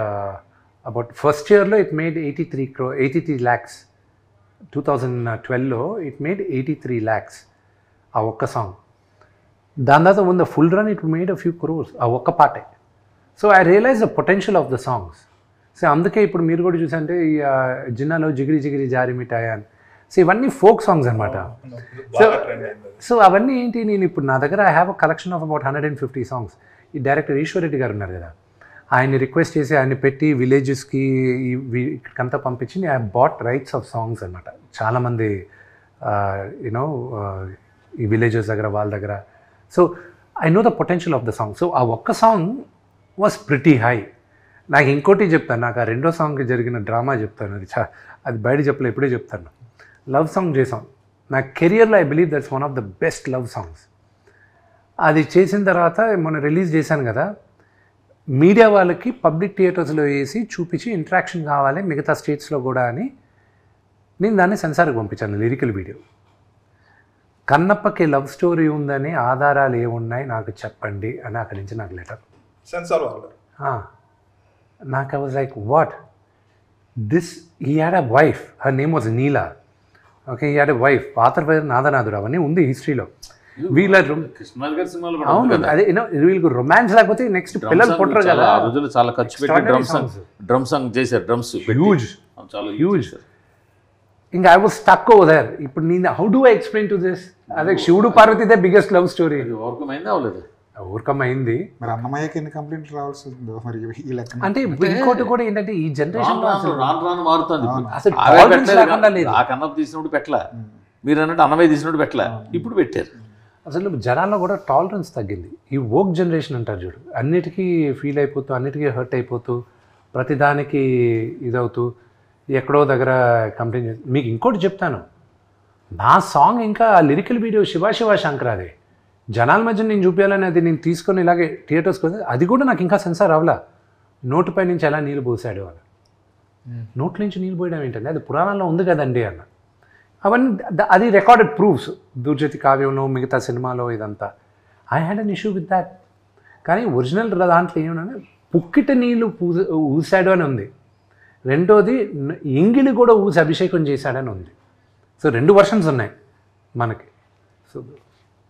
about first ఇయర్లో ఇట్ మేడ్ 83 lakhs. 2012లో ఇట్ మేడ్ 83 lakhs ఆ ఒక్క సాంగ్. దాని తర్వాత ఉన్న full run it made a few crores ఆ ఒక్క పాటే. So I realise the potential of the songs. So అందుకే ఇప్పుడు మీరు కూడా చూసంటే జిన్నాలో జిగిరి జిగిరి జారి మిఠాయి అని. సో ఇవన్నీ ఫోక్ సాంగ్స్ అనమాట.
బాగా ట్రెండ్ అయింది అది.
సో అవన్నీ ఏంటి, నేను ఇప్పుడు నా దగ్గర I have a collection of about 150 songs. ఈ డైరెక్టర్ ఈశ్వర్ రెడ్డి గారు ఉన్నారు కదా, ఆయన్ని రిక్వెస్ట్ చేసి ఆయన్ని పెట్టి విలేజెస్కి ఇక్కడికంతా పంపించి I bought rights of songs అనమాట. చాలామంది యూనో ఈ విలేజెస్ దగ్గర వాళ్ళ దగ్గర. So I know the potential of the song. So ఆ ఒక్క సాంగ్ వాజ్ ప్రిటీ హై. నాకు ఇంకోటి చెప్తాను, నాకు ఆ రెండో సాంగ్కి జరిగిన డ్రామా చెప్తాను. అది బయట చెప్పలే, ఇప్పుడే చెప్తాను. లవ్ సాంగ్ చేసాం. నా కెరియర్లో I believe that's one of the best love songs. అది చేసిన తర్వాత మొన్న రిలీజ్ చేశాను కదా, మీడియా వాళ్ళకి పబ్లిక్ థియేటర్స్లో వేసి చూపించి ఇంటరాక్షన్ కావాలి మిగతా స్టేట్స్లో కూడా అని నేను దాన్ని సెన్సార్కి పంపించాను, లిరికల్ వీడియో. కన్నప్పకి లవ్ స్టోరీ ఉందని ఆధారాలు ఏమున్నాయి నాకు చెప్పండి అని అక్కడి నుంచి నాకు లెటర్.
సెన్సార్ వాళ్ళు
నాకు I was like what this, he had a wife, her name was Neela. Okay, he had a wife, పాత్ర పేరు నాదనాథుడు, అవన్నీ ఉంది హిస్టరీలో. వీళ్ళ
కృష్ణరాజు గారి సినిమాలో
అవును, అదే వీళ్ళకి రొమాన్స్ లేకపోతే నెక్స్ట్ పిల్లలు పుట్టరు కదా.
ఆ రోజులు చాలా ఖర్చు పెట్టి డ్రమ్ సాంగ్ చేశారు, డ్రమ్స్
హ్యూజ్
చాలా
హ్యూజ్. ఇంకా I was stuck over there. ఇప్పుడు నేను how do I explain to this? అదే శివుడు Parvati they biggest love story.
Overcome అయిందా అవ్వలేదు?
ఓవర్కమ్ అయింది.
మరి అన్నమయ్యకి ఎన్ని కంప్లైంట్లు రావాల్సి ఉందో మరి ఈ లెక్క.
అంటే ఇంకోటి కూడా ఏంటంటే ఈ జనరేషన్
రాను మారుతుంది.
అసలు
ఆ కన్నప్ప తీసినప్పుడు పెట్టలా, మీరు అన్నట్టు అన్నమయ్య తీసినప్పుడు పెట్టలా, ఇప్పుడు పెట్టారు.
అసలు జనాల్లో కూడా టాలరెన్స్ తగ్గింది. ఈ వోక్ జనరేషన్ అంటారు చూడు, అన్నిటికీ ఫీల్ అయిపోతూ, అన్నిటికీ హర్ట్ అయిపోతూ, ప్రతిదానికి ఇదవుతూ, ఎక్కడో దగ్గర కంప్లైంట్ చేసి. మీకు ఇంకోటి చెప్తాను, నా సాంగ్ ఇంకా లిరికల్ వీడియో శివ శంకరాదే జనాల మధ్య నేను చూపించాలని అది నేను తీసుకొని ఇలాగే థియేటర్స్కి వస్తే అది కూడా నాకు ఇంకా సెన్సార్ అవ్వలా. నోటుపై నుంచి ఎలా నీళ్ళు పోసాడు అని, నోట్ల నుంచి నీళ్ళు పోయడం ఏంటంటే అది పురాణాల్లో ఉంది కదండి అన్న. అవన్నీ అది రికార్డెడ్ ప్రూఫ్స్, దుర్జతి కావ్యంలో మిగతా సినిమాలో ఇదంతా. I had an issue with that. కానీ ఒరిజినల్ దాంట్లో ఏమన్నా పుక్కిట నీళ్ళు ఊసాడు అని ఉంది. రెండోది ఎంగిలి కూడా ఊసి అభిషేకం చేశాడని ఉంది. సో 2 వర్షన్స్ ఉన్నాయి మనకి. So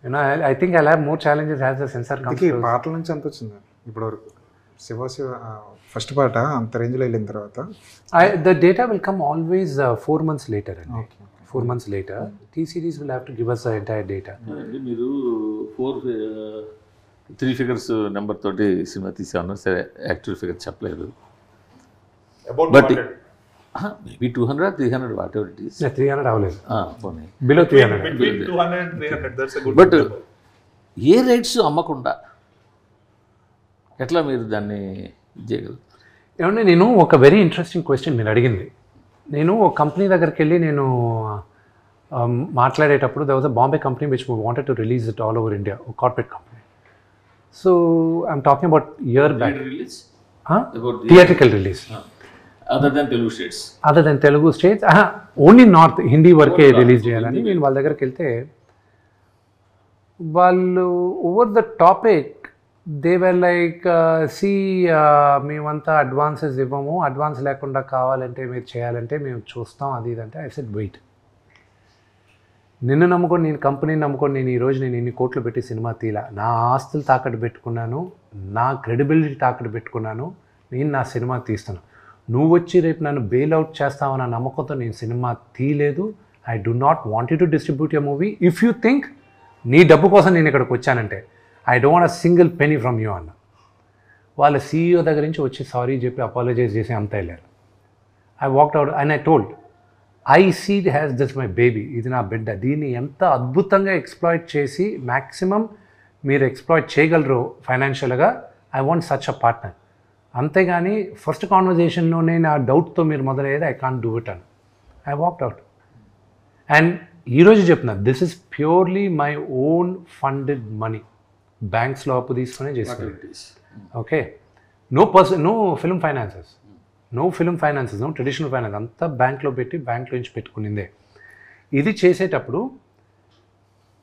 you know I think I have more challenges has the censor
అందుకే పాటల నుంచి ఎంత వచ్చింది ఇప్పటివరకు? శివ ఫస్ట్ పాట అంత రేంజ్లో వెళ్ళిన తర్వాత
the data will come always 4 months later అండి. 4 months later T series will have to give us the entire data.
మీరు 3 figures నెంబర్ తోటి సినిమా తీసాను, సరే యాక్చువల్ ఫిగర్ చెప్పలేదు.
About
but maybe 200 or 300 what ever it is.
300 అవ్వలేదు,
పోనీ
below 300.
between 200 and 300, that's a good
but
number.
A rights అమ్మకుండా ఎట్లా మీరు దాన్ని చేయగలరు?
ఏమంటే నేను ఒక వెరీ ఇంట్రెస్టింగ్ క్వశ్చన్ మీరు అడిగింది. నేను ఒక కంపెనీ దగ్గరికి వెళ్ళి నేను మాట్లాడేటప్పుడు there was a Bombay company which wanted to release it all over India, a corporate company. So I'm talking about year back.
Release
Theatrical release.
Other than Telugu states.
Other than Telugu states, only north Hindi వరకే release చేయాలని నేను వాళ్ళ దగ్గరికి వెళ్తే వాళ్ళు over the topic they were like see మేమంతా advances ఇవ్వము, advance లేకుండా కావాలంటే మీరు చేయాలంటే మేము చూస్తాం అది ఇదంటే. ఐ సెడ్ వెయిట్, నిన్ను నమ్ముకొని నేను కంపెనీని నమ్ముకొని నేను ఈరోజు నేను ఇన్ని కోట్లు పెట్టి సినిమా తీలా, నా ఆస్తులు తాకట్టు పెట్టుకున్నాను, నా క్రెడిబిలిటీ తాకట్టు పెట్టుకున్నాను, నేను నా సినిమా తీస్తాను. నువ్వు వచ్చి రేపు నన్ను బెయిల్ అవుట్ చేస్తావన్న నమ్మకంతో నేను సినిమా తీయలేదు. I do not want you to distribute your movie if you think నీ డబ్బు కోసం నేను ఇక్కడికి వచ్చానంటే I don't want a single penny from you అన్న. వాళ్ళ CEO దగ్గర నుంచి వచ్చి సారీ చెప్పి అపాలజైజ్ చేసి అంతా వెళ్ళారు. I walked out and I told I see has this my baby, ఇది నా బిడ్డ, దీన్ని ఎంత అద్భుతంగా ఎక్స్ప్లాయిట్ చేసి మ్యాక్సిమం మీరు ఎక్స్ప్లాయిట్ చేయగలరు ఫైనాన్షియల్గా, I want such a partner. అంతేగాని ఫస్ట్ కాన్వర్జేషన్లోనే నా డౌట్తో మీరు మొదలయ్యేది ఐ కాంట్ డూ ఇట్ అని. I walked out. అండ్ ఈరోజు చెప్తున్నా this is purely my own funded money, బ్యాంక్స్లో అప్పు తీసుకునే చేస్తున్నాను. Okay, no film finances, no traditional finance, అంతా బ్యాంక్లో పెట్టి బ్యాంక్లో నుంచి పెట్టుకునిందే. ఇది చేసేటప్పుడు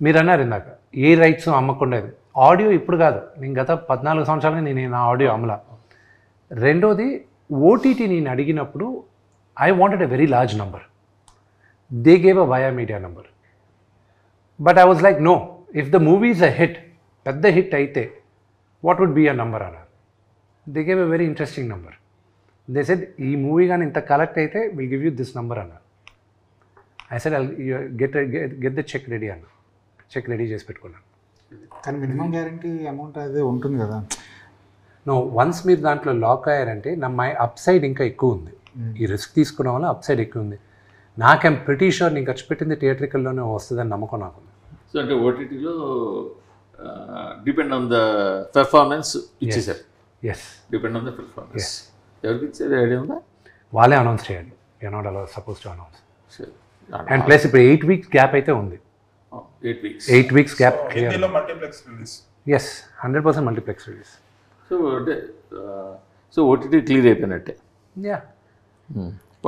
మీరు అన్నారు ఇందాక ఏ రైట్స్ అమ్మకుండా, ఆడియో ఇప్పుడు కాదు, నేను గత 14 సంవత్సరాలుగా నేను నా ఆడియో అమ్మలా. రెండోది ఓటీటీ నేను అడిగినప్పుడు I wanted a very large number, they gave a via media number. But I was like no, if the movie is a hit, పెద్ద హిట్ అయితే what would be a number అన్నారు. They gave a very interesting number. They said ఈ movie కానీ ఇంత collect అయితే will give you this number అన్నారు. I said get the cheque ready అన్న. Cheque ready చేసి పెట్టుకున్నాను.
కానీ మినిమం గ్యారంటీ అమౌంట్ అదే ఉంటుంది కదా.
నో, వన్స్ మీరు దాంట్లో లాక్ అయ్యారంటే మై అప్ సైడ్ ఇంకా ఎక్కువ ఉంది. ఈ రిస్క్ తీసుకున్న వల్ల అప్ సైడ్ ఎక్కువ ఉంది. నాకేం ప్రిటీ షూర్ నేను ఖర్చు పెట్టింది థియేట్రికల్లోనే వస్తుందని నమ్మకం నాకు.
సో అంటే ఓటీటీలో డిపెండ్ ఆన్ ద పెర్ఫార్మెన్స్ ఇచ్చేసారు.
Yes,
depend on the performance. ఎవరికి ఇచ్చేది ఐడియా ఉందా?
వాళ్ళే అనౌన్స్ చేయాలి. You not allowed suppose to announce. And plus ఇప్పుడు 8 weeks గ్యాప్ అయితే ఉంది.
8 weeks.
8 weeks gap.
హిందీలో multiplex release.
Yes, 100% multiplex release.
So అంటే సో ఓటీటీ క్లియర్ అయిపోయినట్టే.
యా,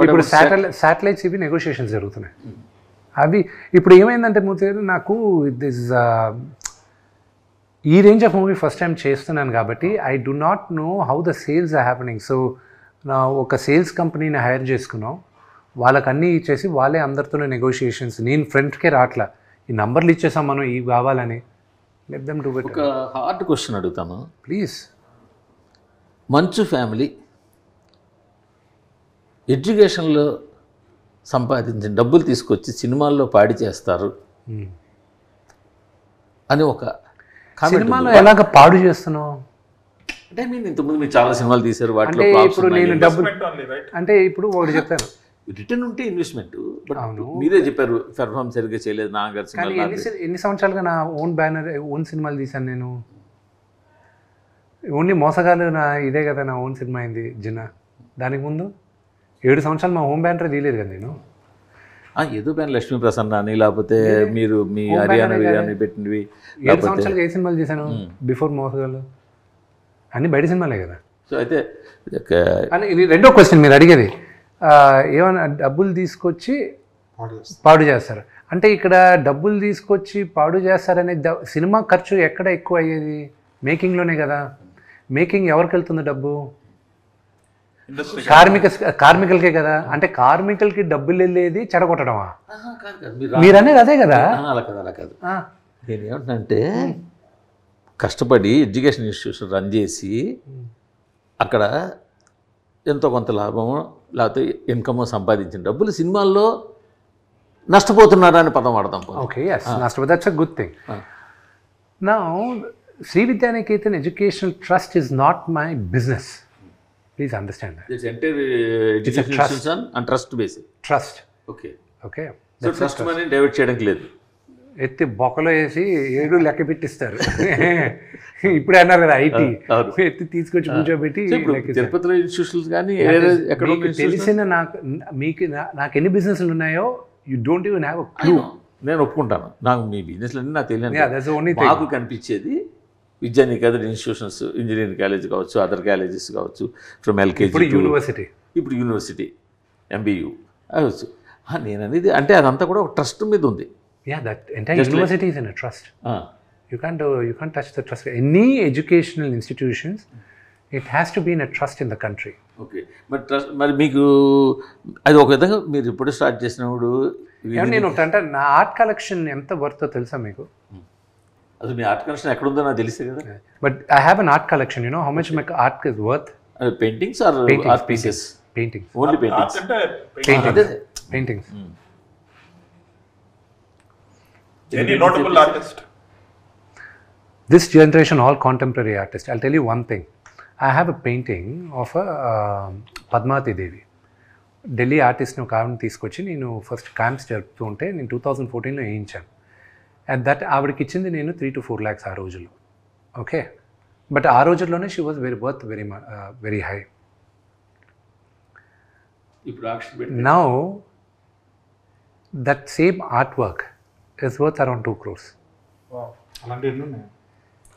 ఇప్పుడు శాటిలైట్స్ ఇవి నెగోషియేషన్స్ జరుగుతున్నాయి. అవి ఇప్పుడు ఏమైందంటే మూర్తి గారు, నాకు దిస్ ఈ range of movie first time చేస్తున్నాను కాబట్టి I do not know how the sales are happening. So నా ఒక సేల్స్ కంపెనీని హైర్ చేసుకున్నాం, వాళ్ళకి అన్నీ ఇచ్చేసి వాళ్ళే అందరితోనే నెగోషియేషన్స్. నేను ఫ్రెండ్కే రాట్లా, ఈ నంబర్లు ఇచ్చేసాం మనం ఇవి కావాలని. Let them do it.
ఒక హార్డ్ క్వశ్చన్ అడుగుతాను
ప్లీజ్.
మంచు ఫ్యామిలీ ఎడ్యుకేషన్లో సంపాదించిన డబ్బులు తీసుకొచ్చి సినిమాల్లో పాడి చేస్తారు అని ఒక
సినిమాలో ఎలాగ పాడు చేస్తున్నావు
అంటే మీరు ఇంతకుముందు మీరు చాలా సినిమాలు తీశారు, వాటిలో
అంటే ఇప్పుడు నేను డబ్బులు
ఓన్లీ రైట్.
అంటే ఇప్పుడు ఒకటి చెప్తాను,
రిటర్న్ ఉంటే ఇన్వెస్ట్మెంట్. బట్
అవును.
మీరే చెప్పారు పెర్ఫార్మ్ సరిగ్గా చేయలేదు నాన్నగారు
కానీ
సినిమా.
ఎన్ని సంవత్సరాలుగా నా ఓన్ బ్యానర్ ఓన్ సినిమాలు తీశాను నేను. ఓన్లీ మోసగాలు నా ఇదే కదా నా ఓన్ సినిమా అయింది జిన్నా. దానికి ముందు 7 సంవత్సరాలు మా హోమ్ బ్యానర్ తీయలేదు కదా నేను.
ఏదో పైన లక్ష్మీ ప్రసన్న అని లేకపోతే మీరు మీ హర్యానా బిర్యానీ పెట్టినవి
7 సంవత్సరాలుగా ఏ సినిమాలు చేశాను బిఫోర్ మోసగాలు? అన్నీ బయట సినిమాలే కదా.
సో అయితే
అని ఇది రెండో క్వశ్చన్ మీరు అడిగేది, ఏమైనా డబ్బులు తీసుకొచ్చి పాడు చేస్తారు అంటే ఇక్కడ డబ్బులు తీసుకొచ్చి పాడు చేస్తారనే సినిమా ఖర్చు ఎక్కడ ఎక్కువ అయ్యేది? మేకింగ్లోనే కదా. మేకింగ్ ఎవరికి వెళ్తుంది డబ్బు? కార్మికులకే కదా. అంటే కార్మికులకి డబ్బులు వెళ్ళేది చెడగొట్టడమా? మీరు అనేది అదే కదా.
అలా కాదు, అలా కాదు. నేను ఏమంటున్నానంటే కష్టపడి ఎడ్యుకేషన్ ఇన్స్టిట్యూషన్ రన్ చేసి అక్కడ ఎంతో కొంత లాభమో లేకపోతే ఇన్కమో సంపాదించిన డబ్బులు సినిమాల్లో నష్టపోతున్నారా అని పదం వాడతాం.
ఓకే, ఎస్, నష్టపోతే that's a good thing. Now Shri Vidyanikethan educational trust is not my business. Please understand that.
It's entire education institution and trust based.
Trust.
Okay.
Okay.
So trust money divert చేయడానికి లేదు.
ఎత్తి బొక్కలో వేసి 7 లెక్క పెట్టిస్తారు. ఇప్పుడే అన్నారు కదా ఐటీ, ఎత్తి తీసుకొచ్చి కూర్చోబెట్టి
తిరుపతిలో ఇన్స్టిట్యూషన్స్ కానీ ఎక్కడ
తెలిసిన నాకు ఎన్ని బిజినెస్లు ఉన్నాయో you don't even have a clue.
నేను ఒప్పుకుంటాను, నాకు మీ బిజినెస్లు అన్నీ నాకు తెలియదు. నాకు కనిపించేది విద్యానికేతన్ ఇన్స్టిట్యూషన్స్, ఇంజనీరింగ్ కాలేజ్ కావచ్చు, అదర్ కాలేజెస్ కావచ్చు, ఫ్రమ్ ఎల్కేజీ ఇప్పుడు యూనివర్సిటీ ఎంబీయూ అవచ్చు. నేను అనేది అంటే అదంతా కూడా ఒక ట్రస్ట్ మీద ఉంది.
University is in a trust. You can't touch the trust. Any educational institutions, it has to be in a trust in the country.
Okay, మరి ట్రస్ట్ మరి మీకు అది ఒక విధంగా మీరు ఇప్పుడు స్టార్ట్ చేసినప్పుడు
నేను ఒకటంటే నా ఆర్ట్ కలెక్షన్ ఎంత వర్తో తెలుసా మీకు?
అసలు మీ ఆర్ట్ కలెక్షన్ ఎక్కడ ఉందో నాకు తెలిసే కదా.
But I have an art collection. You know how much my art is worth?
Paintings or art pieces?
Paintings.
Only paintings.
Paintings.
Any notable artist?
This generation, all contemporary artists. I'll tell you one thing. I have a painting of a Padmavati Devi. Delhi ఆర్టిస్ట్ని ఒక ఆవిడని తీసుకొచ్చి నేను first camps జరుపుతూ ఉంటే నేను 2014లో వేయించాను. At that ఆవిడకి ఇచ్చింది నేను 3 to 4 lakhs ఆ రోజుల్లో. ఓకే, బట్ ఆ రోజుల్లోనే she was very high. Now that same art work is worth around 2 crores.
Wow. అలాంటి ఎన్ని ఉన్నాయి?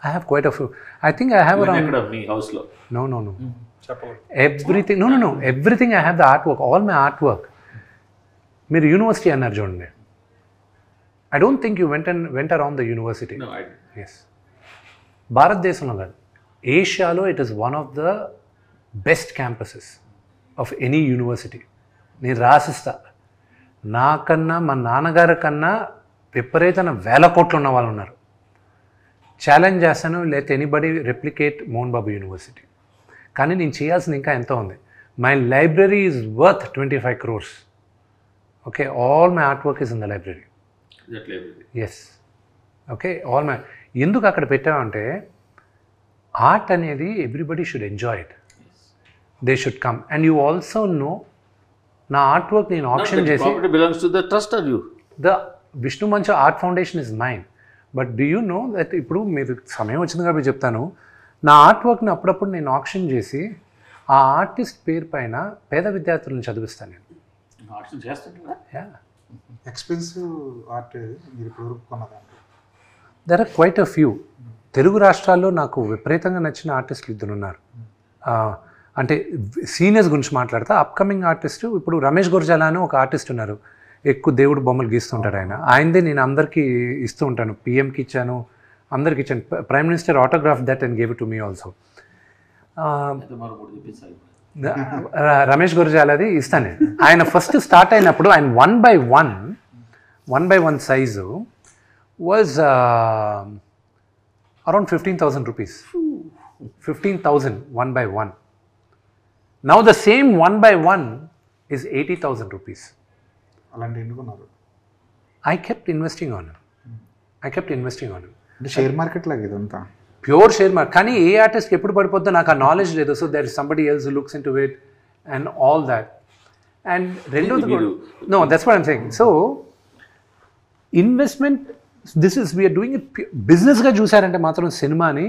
I have quite a few. I think I have around...
ఎక్కడ మీ హౌస్లో?
No. Everything. No. Everything I have the artwork. All my artwork. మీరు university అన్నారు చూడండి. I don't think you went around the university.
No, I didn't.
Yes. భారతదేశంలో కాదు, ఏషియాలో it is one of the best campuses of any university. నేను రాసిస్తా, నాకన్నా మా నాన్నగారి కన్నా విపరీతమైన 1000 కోట్లు ఉన్న వాళ్ళు ఉన్నారు. ఛాలెంజ్ చేస్తాను, లేకపోతే anybody replicate Mohan Babu university. కానీ నేను చేయాల్సింది ఇంకా ఎంతో ఉంది. My library is worth 25 crores. Okay, all my artwork is in the library. Yes okay all my ఎందుకు అక్కడ పెట్టామంటే ఆర్ట్ అనేది everybody should enjoy it, they should come. And you also know నా ఆర్ట్ వర్క్ నేను option చేసి
belongs to the trust or you
the Vishnu Manchu art foundation is mine. But do you know that ఇప్పుడు మీరు సమయం వచ్చింది కాబట్టి చెప్తాను, నా ఆర్ట్ వర్క్ని అప్పుడప్పుడు నేను ఆప్షన్ చేసి ఆ ఆర్టిస్ట్ పేరు పైన పేద విద్యార్థులను చదివిస్తాను నేను. యా,
ఎక్స్పెన్సివ్ ఆర్ట్ మీరు ఇప్పుడు కొన్నదాంట్లో
there are quite a few. Telugu రాష్ట్రాల్లో నాకు విపరీతంగా నచ్చిన ఆర్టిస్టులు ఇద్దరు ఉన్నారు. అంటే సీనియర్స్ గురించి మాట్లాడతా, అప్కమింగ్ ఆర్టిస్టు ఇప్పుడు రమేష్ గురజాల అని ఒక ఆర్టిస్ట్ ఉన్నారు, ఎక్కువ దేవుడు బొమ్మలు గీస్తుంటారు ఆయన. ఆయనదే నేను అందరికీ ఇస్తూ ఉంటాను, పిఎంకి ఇచ్చాను, అందరికి ఇచ్చాను. Prime minister autograph that and gave it to me also. Ramesh గురజాలది ఇస్తాను నేను. ఆయన ఫస్ట్ స్టార్ట్ అయినప్పుడు ఆయన 1 by 1 size was around 15,000 rupees. 15,000 1 by 1. Now the same 1 by 1 is 80,000 rupees.
అలాంటి ఎన్నుకున్నారు.
I kept investing on him.
అంటే షేర్ మార్కెట్ లాగా ఇదంతా
ప్యూర్ షేర్ మార్కెట్. కానీ ఏ ఆర్టిస్ట్కి ఎప్పుడు పడిపోద్దో నాకు ఆ నాలెడ్జ్ లేదు. So there is somebody else looks in to it and all that. And రెండోది no, that's what I'm saying. So investment this is we are doing it బిజినెస్గా చూసారంటే మాత్రం సినిమాని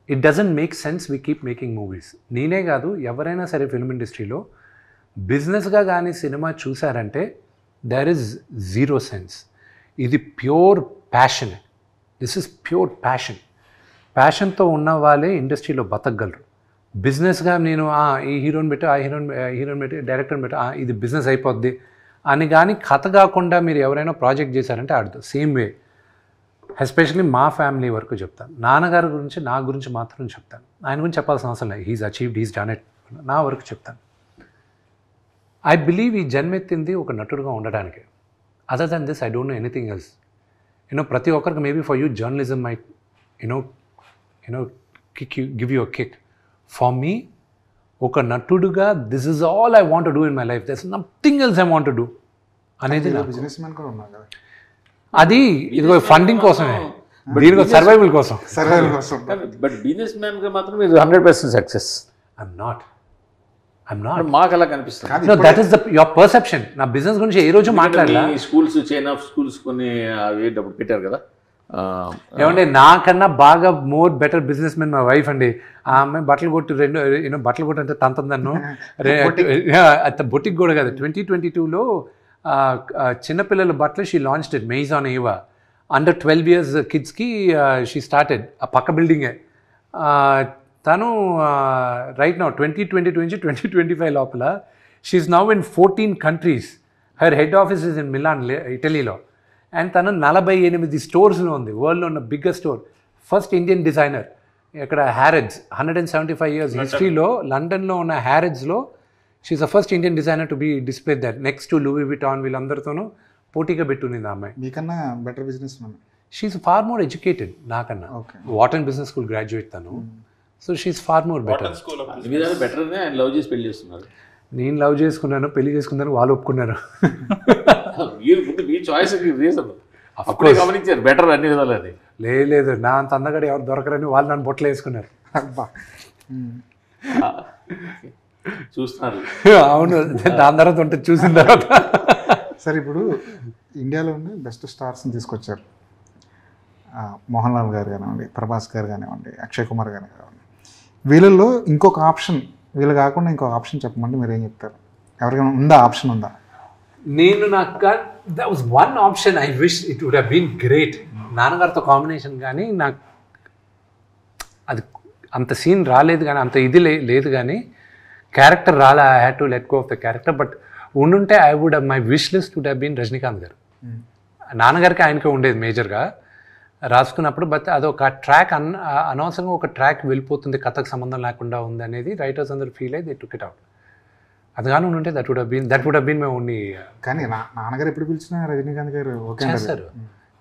it doesn't make sense we keep making movies. నేనే కాదు ఎవరైనా సరే film ఇండస్ట్రీలో బిజినెస్గా కానీ సినిమా చూసారంటే దెర్ ఇస్ జీరో సెన్స్. ఇది pure passion. This is pure passion. ప్యాషన్తో ఉన్న వాళ్ళే ఇండస్ట్రీలో బతకగలరు. బిజినెస్గా నేను ఈ హీరోని పెట్టి ఆ హీరోని పెట్టి డైరెక్టర్ని పెట్టి ఇది బిజినెస్ అయిపోద్ది అని కానీ కథ కాకుండా మీరు ఎవరైనా ప్రాజెక్ట్ చేశారంటే ఆడదు. సేమ్ వే ఎస్పెషల్లీ మా ఫ్యామిలీ వరకు చెప్తాను. నాన్నగారి గురించి నా గురించి మాత్రం చెప్తాను, ఆయన గురించి చెప్పాల్సిన అవసరం లేదు. He's achieved, he's done it. నా వరకు చెప్తాను. ఐ బిలీవ్ ఈ జన్మెత్తింది ఒక నటుడుగా ఉండడానికి. Other than this I don't know anything else. ప్రతి ఒక్కరికి maybe for you journalism my give you a kick. For me ఒక నటుడుగా this is all I want to do in my life, there is nothing else I want to do అనేది.
Business man కూడా ఉన్నారు కదా,
అది ఇదిగో funding కోసమే, దీనికో సర్వైవల్ కోసం.
బట్ బిజినెస్ మ్యాన్గా మాత్రం మీరు 100% సక్సెస్.
I'm not.
మాకు అలా కనిపిస్తుంది.
No, that is your perception. నా బిజినెస్ గురించి ఏ రోజు మాట్లాడలా.
స్కూల్స్, చైన్ ఆఫ్ స్కూల్స్ కొన్ని అవి డబ్బులు పెట్టారు కదా.
ఏమంటే నాకన్నా బాగా మోర్ బెటర్ బిజినెస్ మెన్ మా వైఫ్ అండి. ఆ అమ్మాయి బట్టలు కొట్టి బట్టలు కొట్టి అంటే తంతను బొటిక్ కూడా కదా. 2022లో చిన్నపిల్లల బట్టలు she launched it maize on ఏవా అండర్ 12 years కిడ్స్కి షీ స్టార్టెడ్. ఆ పక్క బిల్డింగే. తను రైట్ నౌ 2022 నుంచి 2025 లోపల she's now in 14 countries. Her head office is in Milan, ఇటలీలో. అండ్ తను 48 స్టోర్స్లో ఉంది, వరల్డ్లో ఉన్న biggest store. First Indian designer. ఇక్కడ హ్యారెడ్స్ 175 years హిస్టరీలో లండన్లో ఉన్న హ్యారెడ్స్లో she's the first Indian designer to be display that next to Louis Vuitton. వీళ్ళందరితోనూ పోటీగా పెట్టునింది ఆ అమ్మాయి.
మీకన్నా better business man.
She's far more educated నాకన్నా. వాటన్ బిజినెస్ స్కూల్ గ్రాడ్యుయేట్ తను. So she is far more better.
Better ఆయన లవ్ చేసి పెళ్లి చేస్తున్నారు.
నేను లవ్ చేసుకున్నాను, పెళ్లి చేసుకున్నాను, వాళ్ళు ఒప్పుకున్నారు.
మీ చాయిస్ రీజన్ అప్పుడే గమనించారు బెటర్ అన్ని విధాలు. అది
లేదు, నా అంత అందగాడు ఎవరు దొరకరని వాళ్ళు నన్ను బొట్టలు వేసుకున్నారు.
చూస్తున్నారు.
అవును, దాని తర్వాత ఉంటుంది చూసిన తర్వాత.
సరే, ఇప్పుడు ఇండియాలో ఉండే బెస్ట్ స్టార్స్ని తీసుకొచ్చారు. మోహన్ లాల్ గారు కానివ్వండి, ప్రభాస్ గారు కానివ్వండి, అక్షయ్ కుమార్ గారు కానివ్వండి. వీళ్ళల్లో ఇంకొక ఆప్షన్, వీళ్ళు కాకుండా ఇంకొక ఆప్షన్ చెప్పమంటే మీరు ఏం చెప్తారు? ఎవరికైనా ఉందా ఆప్షన్? ఉందా?
నేను నాకు that was one option. I wish it would have been great. నాన్నగారితో కాంబినేషన్, కానీ నాకు అది అంత సీన్ రాలేదు, కానీ అంత ఇది లేదు, కానీ క్యారెక్టర్ రాలే. I had to let go of the character. But ఉండుంటే I would my wish list would have been Rajinikanth garu. నాన్నగారికి ఆయనకే ఉండేది మేజర్గా రాసుకున్నప్పుడు. బట్ అదొక ట్రాక్ అనవసరంగా ఒక ట్రాక్ వెళ్ళిపోతుంది, కథకు సంబంధం లేకుండా ఉంది అనేది రైటర్స్ అందరూ ఫీల్ అయ్యి దే టుక్ ఇట్ అవుట్. అది కానీ ఉంటే that would have been my only.
కానీ నాన్నగారు ఎప్పుడు పిలిచినా రజనీకాంత్ గారు ఓకే
చేస్తారు,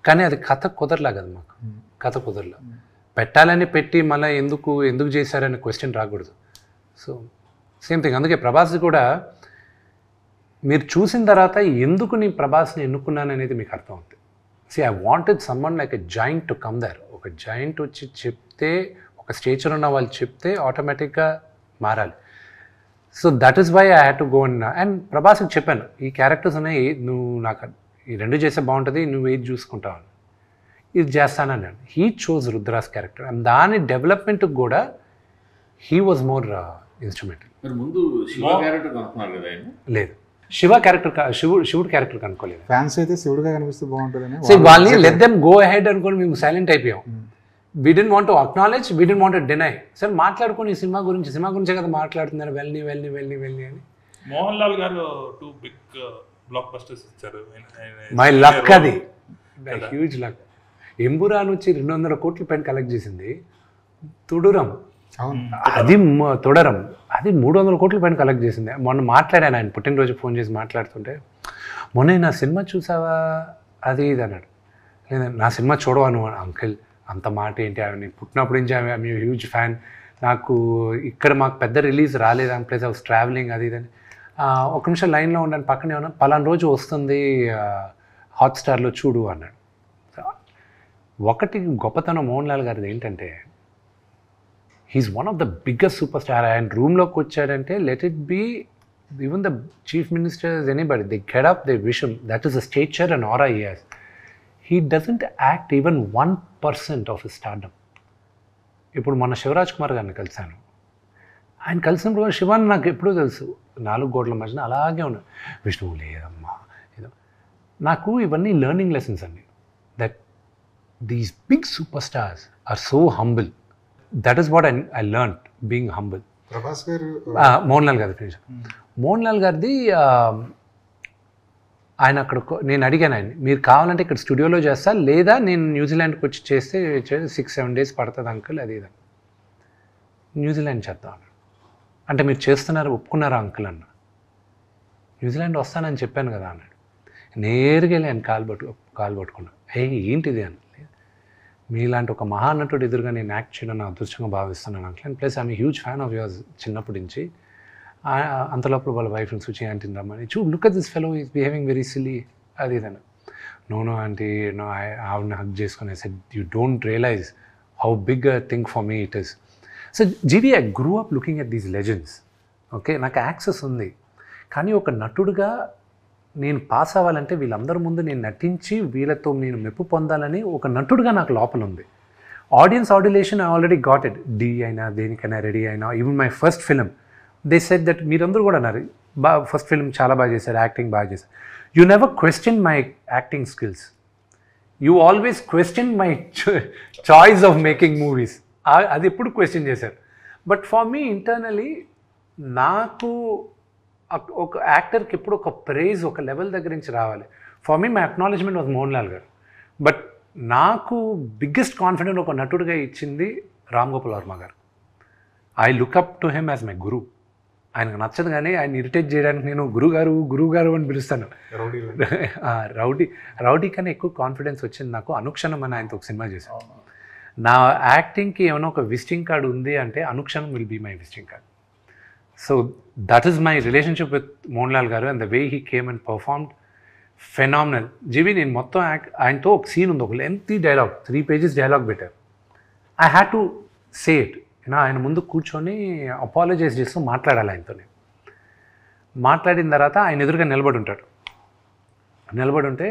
కానీ అది కథ కుదరలా కదా మాకు. కథ కుదరలా. పెట్టాలని పెట్టి మళ్ళీ ఎందుకు చేశారనే క్వశ్చన్ రాకూడదు. So same thing. అందుకే ప్రభాస్ కూడా మీరు చూసిన తర్వాత ఎందుకు నేను ప్రభాస్ని ఎన్నుకున్నాను అనేది మీకు అర్థం అవుతుంది. I wanted someone like a giant to come there. ఒక జాయింట్ వచ్చి చెప్తే, ఒక స్టేచర్ ఉన్న వాళ్ళు చెప్తే ఆటోమేటిక్గా మారాలి. So that is why I had to go and ప్రభాస్కి చెప్పాను, ఈ క్యారెక్టర్స్ ఉన్నాయి, నువ్వు నాకు ఈ రెండు చేస్తే బాగుంటుంది, నువ్వు ఏది చూసుకుంటావు, ఇది చేస్తానని. He chose Rudras character and దాని డెవలప్మెంట్కి కూడా హీ వాజ్ మోర్ ఇన్స్ట్రుమెంటల్.
మరి ముందు శివ క్యారెక్టర్ అనుకున్నారు కదా ఆయన?
లేదు, శివ క్యారెక్టర్ శివుడు క్యారెక్టర్ కనుక్కోలేదు.
ఫ్యాన్స్ అయితే శివుడుగా కనిపిస్తే బాగుంటుందని
సో వాళ్ళని లెట్ దెమ్ గో అహెడ్ అనుకొని మేము సైలెంట్ అయిపోయాం. We didn't want to acknowledge, we didn't want to deny. Sir మాట్లాడుకొని ఈ సినిమా గురించే కదా మాట్లాడుతున్నారు, వెళ్ళి అని.
మోహన్ లాల్ గారు 2 బిగ్ బ్లాక్ బస్టర్స్ ఇచ్చారు.
మై లక్, అది హ్యూజ్ లక్. ఎంబురాన్ వచ్చి 200 కోట్ల పైన కలెక్ట్ చేసింది. తుడురం అది తొడరం అది 300 కోట్ల పైన కలెక్ట్ చేసింది. మొన్న మాట్లాడాను, ఆయన పుట్టినరోజు ఫోన్ చేసి మాట్లాడుతుంటే, మొన్న నా సినిమా చూసావా అది ఇది అన్నాడు. లేదా నా సినిమా చూడవా నువ్వు? అంకిల్ అంత మాట ఏంటి, ఆమె పుట్టినప్పటి నుంచి ఆమె మీ హ్యూజ్ ఫ్యాన్, నాకు ఇక్కడ మాకు పెద్ద రిలీజ్ రాలేదు, ఆమె ప్లేస్ హౌస్ ట్రావెలింగ్ అది ఇదని. ఒక నిమిషం లైన్లో ఉండండి, పక్కనే ఉన్నా, పలానా రోజు వస్తుంది హాట్స్టార్లో చూడు అన్నాడు. ఒకటి గొప్పతనం మోహన్ లాల్ గారిది ఏంటంటే, he's one of the biggest super star. ఆయన రూమ్లోకి వచ్చాడంటే let it be even the chief ministers, anybody, they get up, they wish, that is the stature and aura he has. He doesn't act even 1% of his stardom. ఇప్పుడు మొన్న శివరాజ్ కుమార్ గారిని కలిశాను. ఆయన కలిసినప్పుడు కూడా శివాన్ని నాకు ఎప్పుడూ తెలుసు, 4 గోడల మధ్యన అలాగే ఉన్నాడు. విష్ణువు లేదమ్మా ఏదో. నాకు ఇవన్నీ లెర్నింగ్ లెసన్స్ అండి. That these big super stars are so humble. That is what I learn, being humble.
Prabhas garu
Mohan Lal గారి ఫినిష్. మోహన్ లాల్ గారిది ఆయన అక్కడ నేను అడిగాను ఆయన, మీరు కావాలంటే ఇక్కడ స్టూడియోలో చేస్తా, లేదా నేను న్యూజిలాండ్కి వచ్చి చేస్తే 6-7 డేస్ పడుతుంది అంకుల్ అది ఇది. న్యూజిలాండ్ చేద్దాం అన్నాడు. అంటే మీరు చేస్తున్నారు, ఒప్పుకున్నారా అంకుల్ అన్న. న్యూజిలాండ్ వస్తానని చెప్పాను కదా అన్నాడు. నేరుగా వెళ్ళి ఆయన కాలు పట్టుకున్నాను. ఏంటిది అని. మీలాంటి ఒక మహానటుడు ఎదురుగా నేను యాక్ట్ చేయడం నా అదృష్టంగా భావిస్తున్నాను uncle. And plus I'm huge fan of yours చిన్నప్పటి నుంచి. అంతలోపల వాళ్ళ వైఫ్ని చూచి ఆంటీని రమ్మని, look at this fellow is behaving very silly అది ఇదని. నో ఆంటీ, నో ఆవిడని హక్ చేసుకుని said you don't realise how big a thing for me it is. So GV I grew up looking at these legends. Okay, నాకు access ఉంది, కానీ ఒక నటుడుగా నేను పాస్ అవ్వాలంటే వీళ్ళందరి ముందు నేను నటించి వీళ్ళతో నేను మెప్పు పొందాలని ఒక నటుడుగా నాకు లోపల ఉంది. Audience adulation I already got it. డీ అయినా దేనికైనా రెడీ అయినా, even my first film they said that, మీరందరూ కూడా అన్నారు ఫస్ట్ ఫిలిం చాలా బాగా చేశారు, యాక్టింగ్ బాగా చేశారు. You never question my acting skills, you always question my choice of making movies. అది ఎప్పుడు క్వశ్చన్ చేశారు. బట్ ఫర్ మీ ఇంటర్నలీ నాకు ఒక యాక్టర్కి ఎప్పుడు ఒక ప్రైజ్ ఒక లెవెల్ దగ్గర నుంచి రావాలి. For me my acknowledgement was Mohan Lal గారు. బట్ నాకు బిగ్గెస్ట్ కాన్ఫిడెంట్ ఒక నటుడిగా ఇచ్చింది Ram Gopal Varma garu. I look up to him as my guru. ఆయనకు నచ్చదు కానీ ఆయన ఇరిటేట్ చేయడానికి నేను గురుగారు అని పిలుస్తాను. రౌడీ కన్నా ఎక్కువ కాన్ఫిడెన్స్ వచ్చింది నాకు అనుక్షణం అని ఆయనతో ఒక సినిమా చేశాను. నా యాక్టింగ్కి ఏమైనా ఒక విజిటింగ్ కార్డు ఉంది అంటే అనుక్షణం will be my visiting card. So that is my relationship with Mohan Lal garu and the way he came and performed phenomenal. Jeevi నేను మొత్తం ఆయనతో ఒక సీన్ ఉంది, ఒక లెంతీ డైలాగ్, 3 pages డైలాగ్ పెట్టారు. I had to say it. ఆయన ముందు కూర్చొని అపాలజైజ్ చేస్తూ మాట్లాడాలి ఆయనతో. మాట్లాడిన తర్వాత ఆయన ఎదురుగా నిలబడి ఉంటాడు. నిలబడి ఉంటే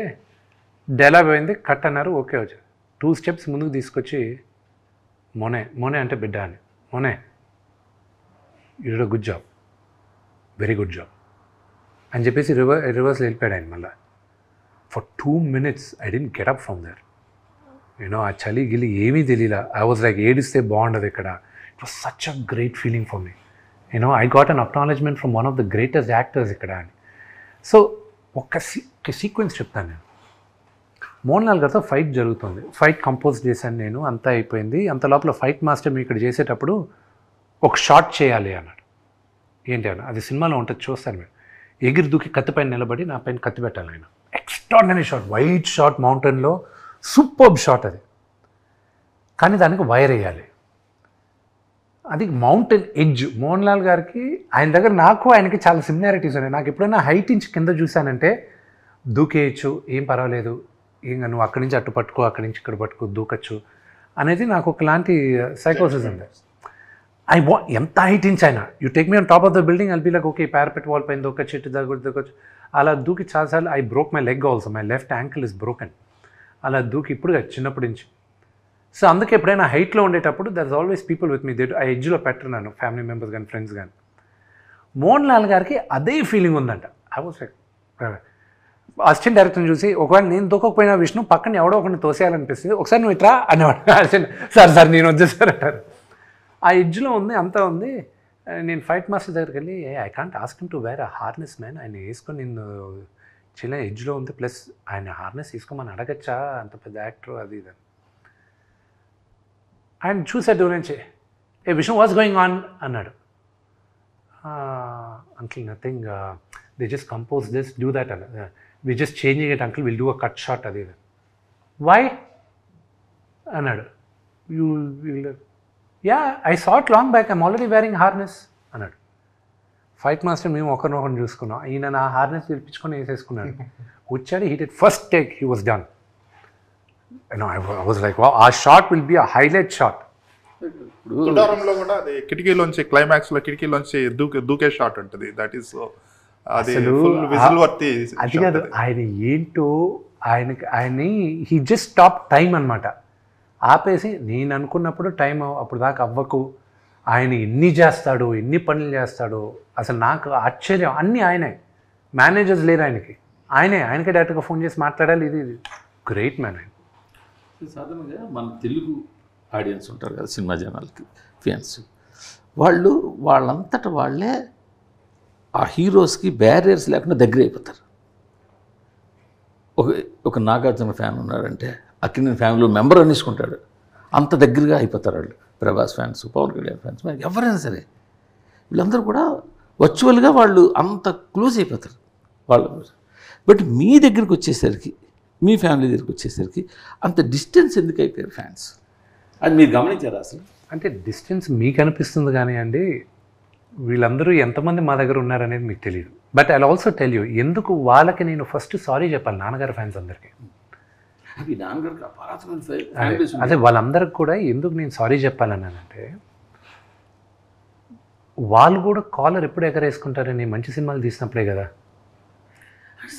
డైలాగ్ అయింది, కట్ అన్నారు, ఓకే వచ్చారు. 2 steps ముందుకు తీసుకొచ్చి మోనే అంటే బిడ్డ అని, మోనే you did a good job, very good job అని చెప్పేసి రివర్స్లో వెళ్ళిపోయాడు ఆయన. మళ్ళీ for 2 minutes I didn't get up from there. ఆ చలి గిలి ఏమీ తెలియలా. ఐ వాజ్ లైక్ ఏడిస్తే బాగుండదు ఇక్కడ. It was such a great feeling for me. I got an acknowledgement from one of the greatest actors ఇక్కడ అని. సో ఒక సీక్వెన్స్ చెప్తాను నేను. మోహన్ లాల్ గారితో ఫైట్ జరుగుతుంది, ఫైట్ కంపోజ్ చేశాను నేను, అంతా అయిపోయింది. అంత లోపల ఫైట్ మాస్టర్ మీ ఇక్కడ చేసేటప్పుడు ఒక షాట్ చేయాలి అన్నాడు. ఏంటి అన్న, అది సినిమాలో ఉంటుంది చూస్తాను మీరు. ఎగిరి దూకి కత్తి పైన నిలబడి నా పైన కత్తి పెట్టాలి ఆయన. ఎక్స్ట్రాడినరీ షాట్, వైట్ షాట్, మౌంటైన్లో సూపర్బ్ షాట్ అది. కానీ దానికి వైర్ వేయాలి. అది మౌంటైన్ ఎడ్జ్. మోహన్ లాల్ గారికి ఆయన దగ్గర నాకు ఆయనకి చాలా సిమిలారిటీస్ ఉన్నాయి. నాకు ఎప్పుడైనా హైట్ నుంచి కింద చూశానంటే దూకేయచ్చు, ఏం పర్వాలేదు, ఇంకా నువ్వు అక్కడి నుంచి అటు పట్టుకో, అక్కడి నుంచి ఇక్కడ పట్టుకో, దూకచ్చు అనేది నాకు ఒకలాంటి సైకోసిస్ ఉంది. ఎంత హైట్ నుంచి అయినా you take me on top of the building, I'll be like okay parapet wall పైన దూకచ్చు, ఇటు దూకొచ్చు. అలా దూకి చాలాసార్లు I broke my leg also, my left ankle is broken. అలా దూకి ఇప్పుడు చిన్నప్పటి నుంచి. సో అందుకే ఎప్పుడైనా హైట్లో ఉండేటప్పుడు there is always people with me they ఆ ఎడ్జ్లో పెట్టరు నన్ను, ఫ్యామిలీ మెంబర్స్ కానీ ఫ్రెండ్స్ కానీ. మోహన్ లాల్ గారికి అదే ఫీలింగ్ ఉందంట. ఐ వాస్ లైక్ అసిస్టెంట్ డైరెక్టర్ని చూసి ఒకవేళ నేను దూకపోయినా విష్ణు పక్కన ఎవడో ఒకరిని తోసేయాలనిపిస్తుంది, ఒకసారి నువ్వు ఇట్రా అనేవాడు. అసిస్టెంట్ సార్ నేను వచ్చేసారు అంటారు. ఆ ఎడ్జ్లో ఉంది, అంతా ఉంది. నేను ఫైట్ మాస్టర్ దగ్గరికి వెళ్ళి I can't ask him to wear a harness man, ఆయన వేసుకొని నేను చిన్న ఎడ్జ్లో ఉంది, ప్లస్ ఆయన హార్నెస్ తీసుకోమని అడగచ్చా, అంత పెద్ద యాక్టర్ అది ఇది. ఆయన చూసే దూరం నుంచి ఏ విష్ణు వాట్స్ గోయింగ్ ఆన్ అన్నాడు. Uncle nothing, they just compose this do that అన్న, we just changing it uncle, will do a cut shot అది ఇది. వై అన్నాడు. You will yeah I sat long back, I'm already wearing harness అన్నాడు. Fight master మేము ఒకరినొకరిని చూసుకున్నాం. ఈయన నా హార్నెస్ పిలిపించుకొని వేసేసుకున్నాడు. వచ్చాడు, he did first take, he was done. I was like, wow, our shot will be a highlight shot.
తుడారంలో కూడా అది కిటికీలోంచి క్లైమాక్స్ లో కిటికీలోంచి దూకే షాట్ ఉంటుంది. దట్ ఈస్ అది ఫుల్ విజిల్ వర్తి.
అది కాదు, ఆయన ఏంటో ఆయన్ని హీ జస్ట్ స్టాప్ టైం అనమాట. ఆపేసి నేను అనుకున్నప్పుడు టైం అప్పుడు దాకా అవ్వకు, ఆయన ఎన్ని చేస్తాడు, ఎన్ని పనులు చేస్తాడు, అసలు నాకు ఆశ్చర్యం. అన్నీ ఆయనే, మేనేజర్స్ లేరు ఆయనకి, ఆయనకే డైరెక్ట్గా ఫోన్ చేసి మాట్లాడాలి. ఇది గ్రేట్ మ్యాన్. ఆయన
సాధారణంగా మన తెలుగు ఆడియన్స్ ఉంటారు కదా, సినిమా జనాలకి ఫ్యాన్స్, వాళ్ళంతటా వాళ్ళే ఆ హీరోస్కి బ్యారియర్స్ లేకుండా దగ్గర అయిపోతారు. ఒక నాగార్జున ఫ్యాన్ ఉన్నాడంటే అక్కినేని ఫ్యామిలీ మెంబర్ అనేసుకుంటాడు, అంత దగ్గరగా అయిపోతారు వాళ్ళు. ప్రభాస్ ఫ్యాన్స్, పవన్ కళ్యాణ్ ఫ్యాన్స్, ఎవరైనా సరే వీళ్ళందరూ కూడా వర్చువల్గా వాళ్ళు అంత క్లోజ్ అయిపోతారు వాళ్ళు. బట్ మీ దగ్గరికి వచ్చేసరికి, మీ ఫ్యామిలీ దగ్గరికి వచ్చేసరికి అంత డిస్టెన్స్ ఎందుకు అయిపోయారు ఫ్యాన్స్? అది మీరు గమనించారా అసలు?
అంటే డిస్టెన్స్ మీకు అనిపిస్తుంది కానీ అండి, వీళ్ళందరూ ఎంతమంది మా దగ్గర ఉన్నారనేది మీకు తెలియదు. But I also tell you, ఎందుకు వాళ్ళకి నేను ఫస్ట్ సారీ చెప్పాలి నాన్నగారి ఫ్యాన్స్ అందరికీ. అదే వాళ్ళందరికి కూడా ఎందుకు నేను సారీ చెప్పాలన్నానంటే, వాళ్ళు కూడా కాలర్ ఎప్పుడు ఎగరేసుకుంటారని మంచి సినిమాలు తీసినప్పుడే కదా.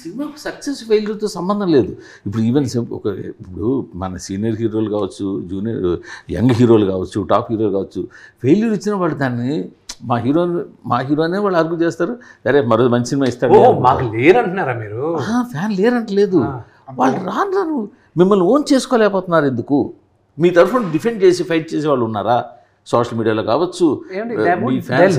సినిమా సక్సెస్ ఫెయిల్యూర్తో సంబంధం లేదు. ఇప్పుడు ఈవెన్ ఇప్పుడు మన సీనియర్ హీరోలు కావచ్చు, జూనియర్ యంగ్ హీరోలు కావచ్చు, టాప్ హీరోలు కావచ్చు, ఫెయిల్యూర్ ఇచ్చిన వాళ్ళు దాన్ని మా హీరోనే వాళ్ళు ఆర్గ్యూ చేస్తారు. సరే మరో మంచి సినిమా ఇస్తాడు,
మాకు లేరంటున్నారా మీరు?
ఫ్యాన్ లేరంటలేదు, వాళ్ళు రాను మిమ్మల్ని ఓన్ చేసుకోలేకపోతున్నారు. ఎందుకు? మీ తరఫున డిఫెండ్ చేసి ఫైట్ చేసే వాళ్ళు ఉన్నారా? సోషల్ మీడియాలో కావచ్చు,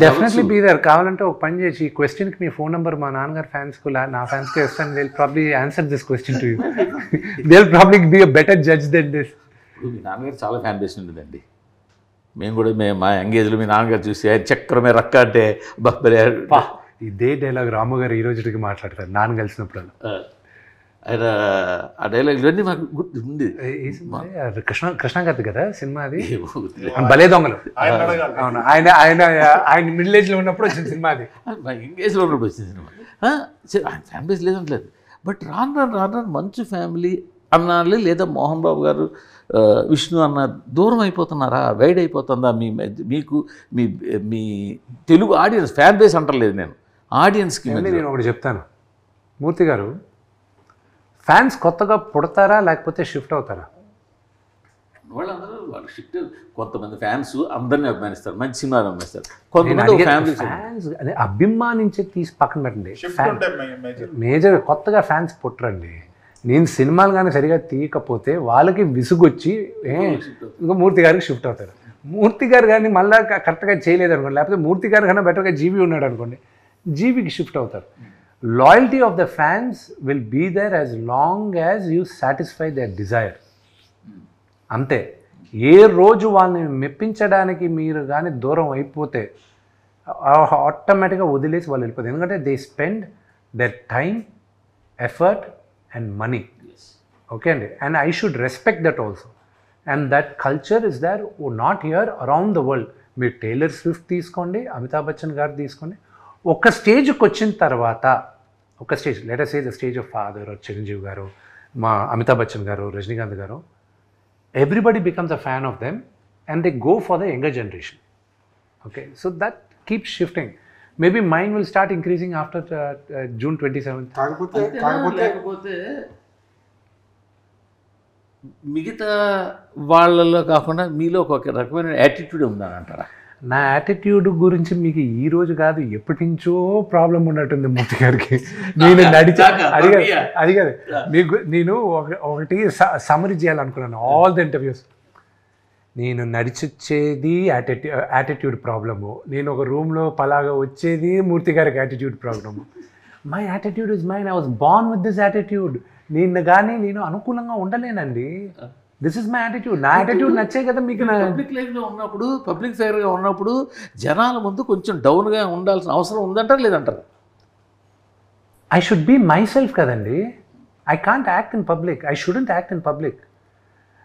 డెఫినెట్లీ బీ దేర్. కావాలంటే ఒక పని చేసి ఈ క్వశ్చన్కి మీ ఫోన్ నెంబర్ మా నాన్నగారి ఫ్యాన్స్కు నా ఫ్యాన్స్కి ఇస్తాను. They will probably answer this question to you. They will probably be a better judge than this.
మీ నాన్నగారు చాలా ఫ్యాన్ బేస్ ఉండేదండి. మేము కూడా మా ఎంగేజ్లో మీ నాన్నగారు చూసి ఆయన చక్రమే రక్క అంటే బబ్బరే.
ఇదే డైలాగ్ రాము గారు ఈ రోజుకి మాట్లాడతారు నాన్న కలిసినప్పుడు.
ఆయన ఆ డైలాగ్ ఇవన్నీ మాకు గుర్తుంది.
కృష్ణ గారి కదా సినిమా అది, భలే దొంగలు. అవును, ఆయన మిడిల్ ఏజ్లో ఉన్నప్పుడు వచ్చిన సినిమా అది.
మా ఎంగేజ్లో ఉన్నప్పుడు వచ్చిన సినిమా. ఆయన ఫ్యాన్ బేస్ లేదంటలేదు. బట్ రాను మంచి ఫ్యామిలీ అన్నాలి, లేదా మోహన్ బాబు గారు, విష్ణు అన్న దూరం అయిపోతున్నారా, వైడ్ అయిపోతుందా మీకు మీ తెలుగు ఆడియన్స్? ఫ్యాన్ బేస్ అంటలేదు నేను, ఆడియన్స్కి.
నేను ఒకటి చెప్తాను మూర్తి గారు, ఫ్యాన్స్ కొత్తగా పుడతారా లేకపోతే షిఫ్ట్ అవుతారా?
వాళ్ళందరూ వాళ్ళు షిఫ్ట్. కొంతమంది ఫ్యాన్స్ అందరినీ అభిమానిస్తారు, మంచి సినిమాలు అభిమానిస్తారు. కొంతమంది
ఫ్యాన్స్ అదే అభిమానించి తీసి పక్కన పెట్టండి. మేజర్ కొత్తగా ఫ్యాన్స్ పుట్టరండి. నేను సినిమాలు కానీ సరిగా తీయకపోతే వాళ్ళకి విసుగొచ్చి ఇంకా మూర్తి గారికి షిఫ్ట్ అవుతారు. మూర్తి గారు కానీ మళ్ళీ కరెక్ట్గా చేయలేదు అనుకోండి, లేకపోతే మూర్తి గారు కన్నా బెటర్గా జీవి ఉన్నాడు అనుకోండి, జీవికి షిఫ్ట్ అవుతారు. Loyalty of the fans will be there as long as you satisfy their desire. అంతే. ఏ రోజు వాళ్ళని మెప్పించడానికి మీరు కానీ దూరం అయిపోతే ఆటోమేటిక్గా వదిలేసి వాళ్ళు వెళ్ళిపోతారు. ఎందుకంటే they spend their time, effort and money. Okay అండి, and I should respect that also. And that culture is there not here, around the world. మీరు టేలర్ స్విఫ్ట్ తీసుకోండి, అమితాబ్ బచ్చన్ గారు తీసుకోండి. ఒక స్టేజ్కి వచ్చిన తర్వాత, ఒక stage let us say the stage of father Chiranjeevi garu, మా Amitabh Bachchan garu, Rajinikanth garu, everybody becomes a fan of them and they go for the younger generation. Okay, so that keeps shifting. Maybe mind will start increasing after June 27th.
లేకపోతే మిగతా వాళ్ళలో కాకుండా మీలో ఒక రకమైన attitude ఉందని అంటారా?
నా యాటిట్యూడ్ గురించి మీకు ఈ రోజు కాదు, ఎప్పటి నుంచో ప్రాబ్లం ఉన్నట్టుంది మూర్తి గారికి. నేను నడిచా అది కాదు, మీకు నేను ఒకటి సమరీ చేయాలనుకున్నాను ఆల్ ద ఇంటర్వ్యూస్. నేను నడిచొచ్చేది యాటిట్యూడ్ ప్రాబ్లము, నేను ఒక రూమ్లో పలాగా వచ్చేది మూర్తి గారికి attitude problem. My attitude is mine, I was born with this attitude. నేను అనుకూలంగా ఉండలేనండి. This is my attitude. నా యాటిట్యూడ్ నచ్చే కదా మీకు.
పబ్లిక్ లైఫ్లో ఉన్నప్పుడు, పబ్లిక్ ఫైర్గా ఉన్నప్పుడు జనాల ముందు కొంచెం డౌన్గా ఉండాల్సిన అవసరం ఉందంటారు లేదంటారు?
I should be myself కదండి. I can't act in public, I shouldn't act in public.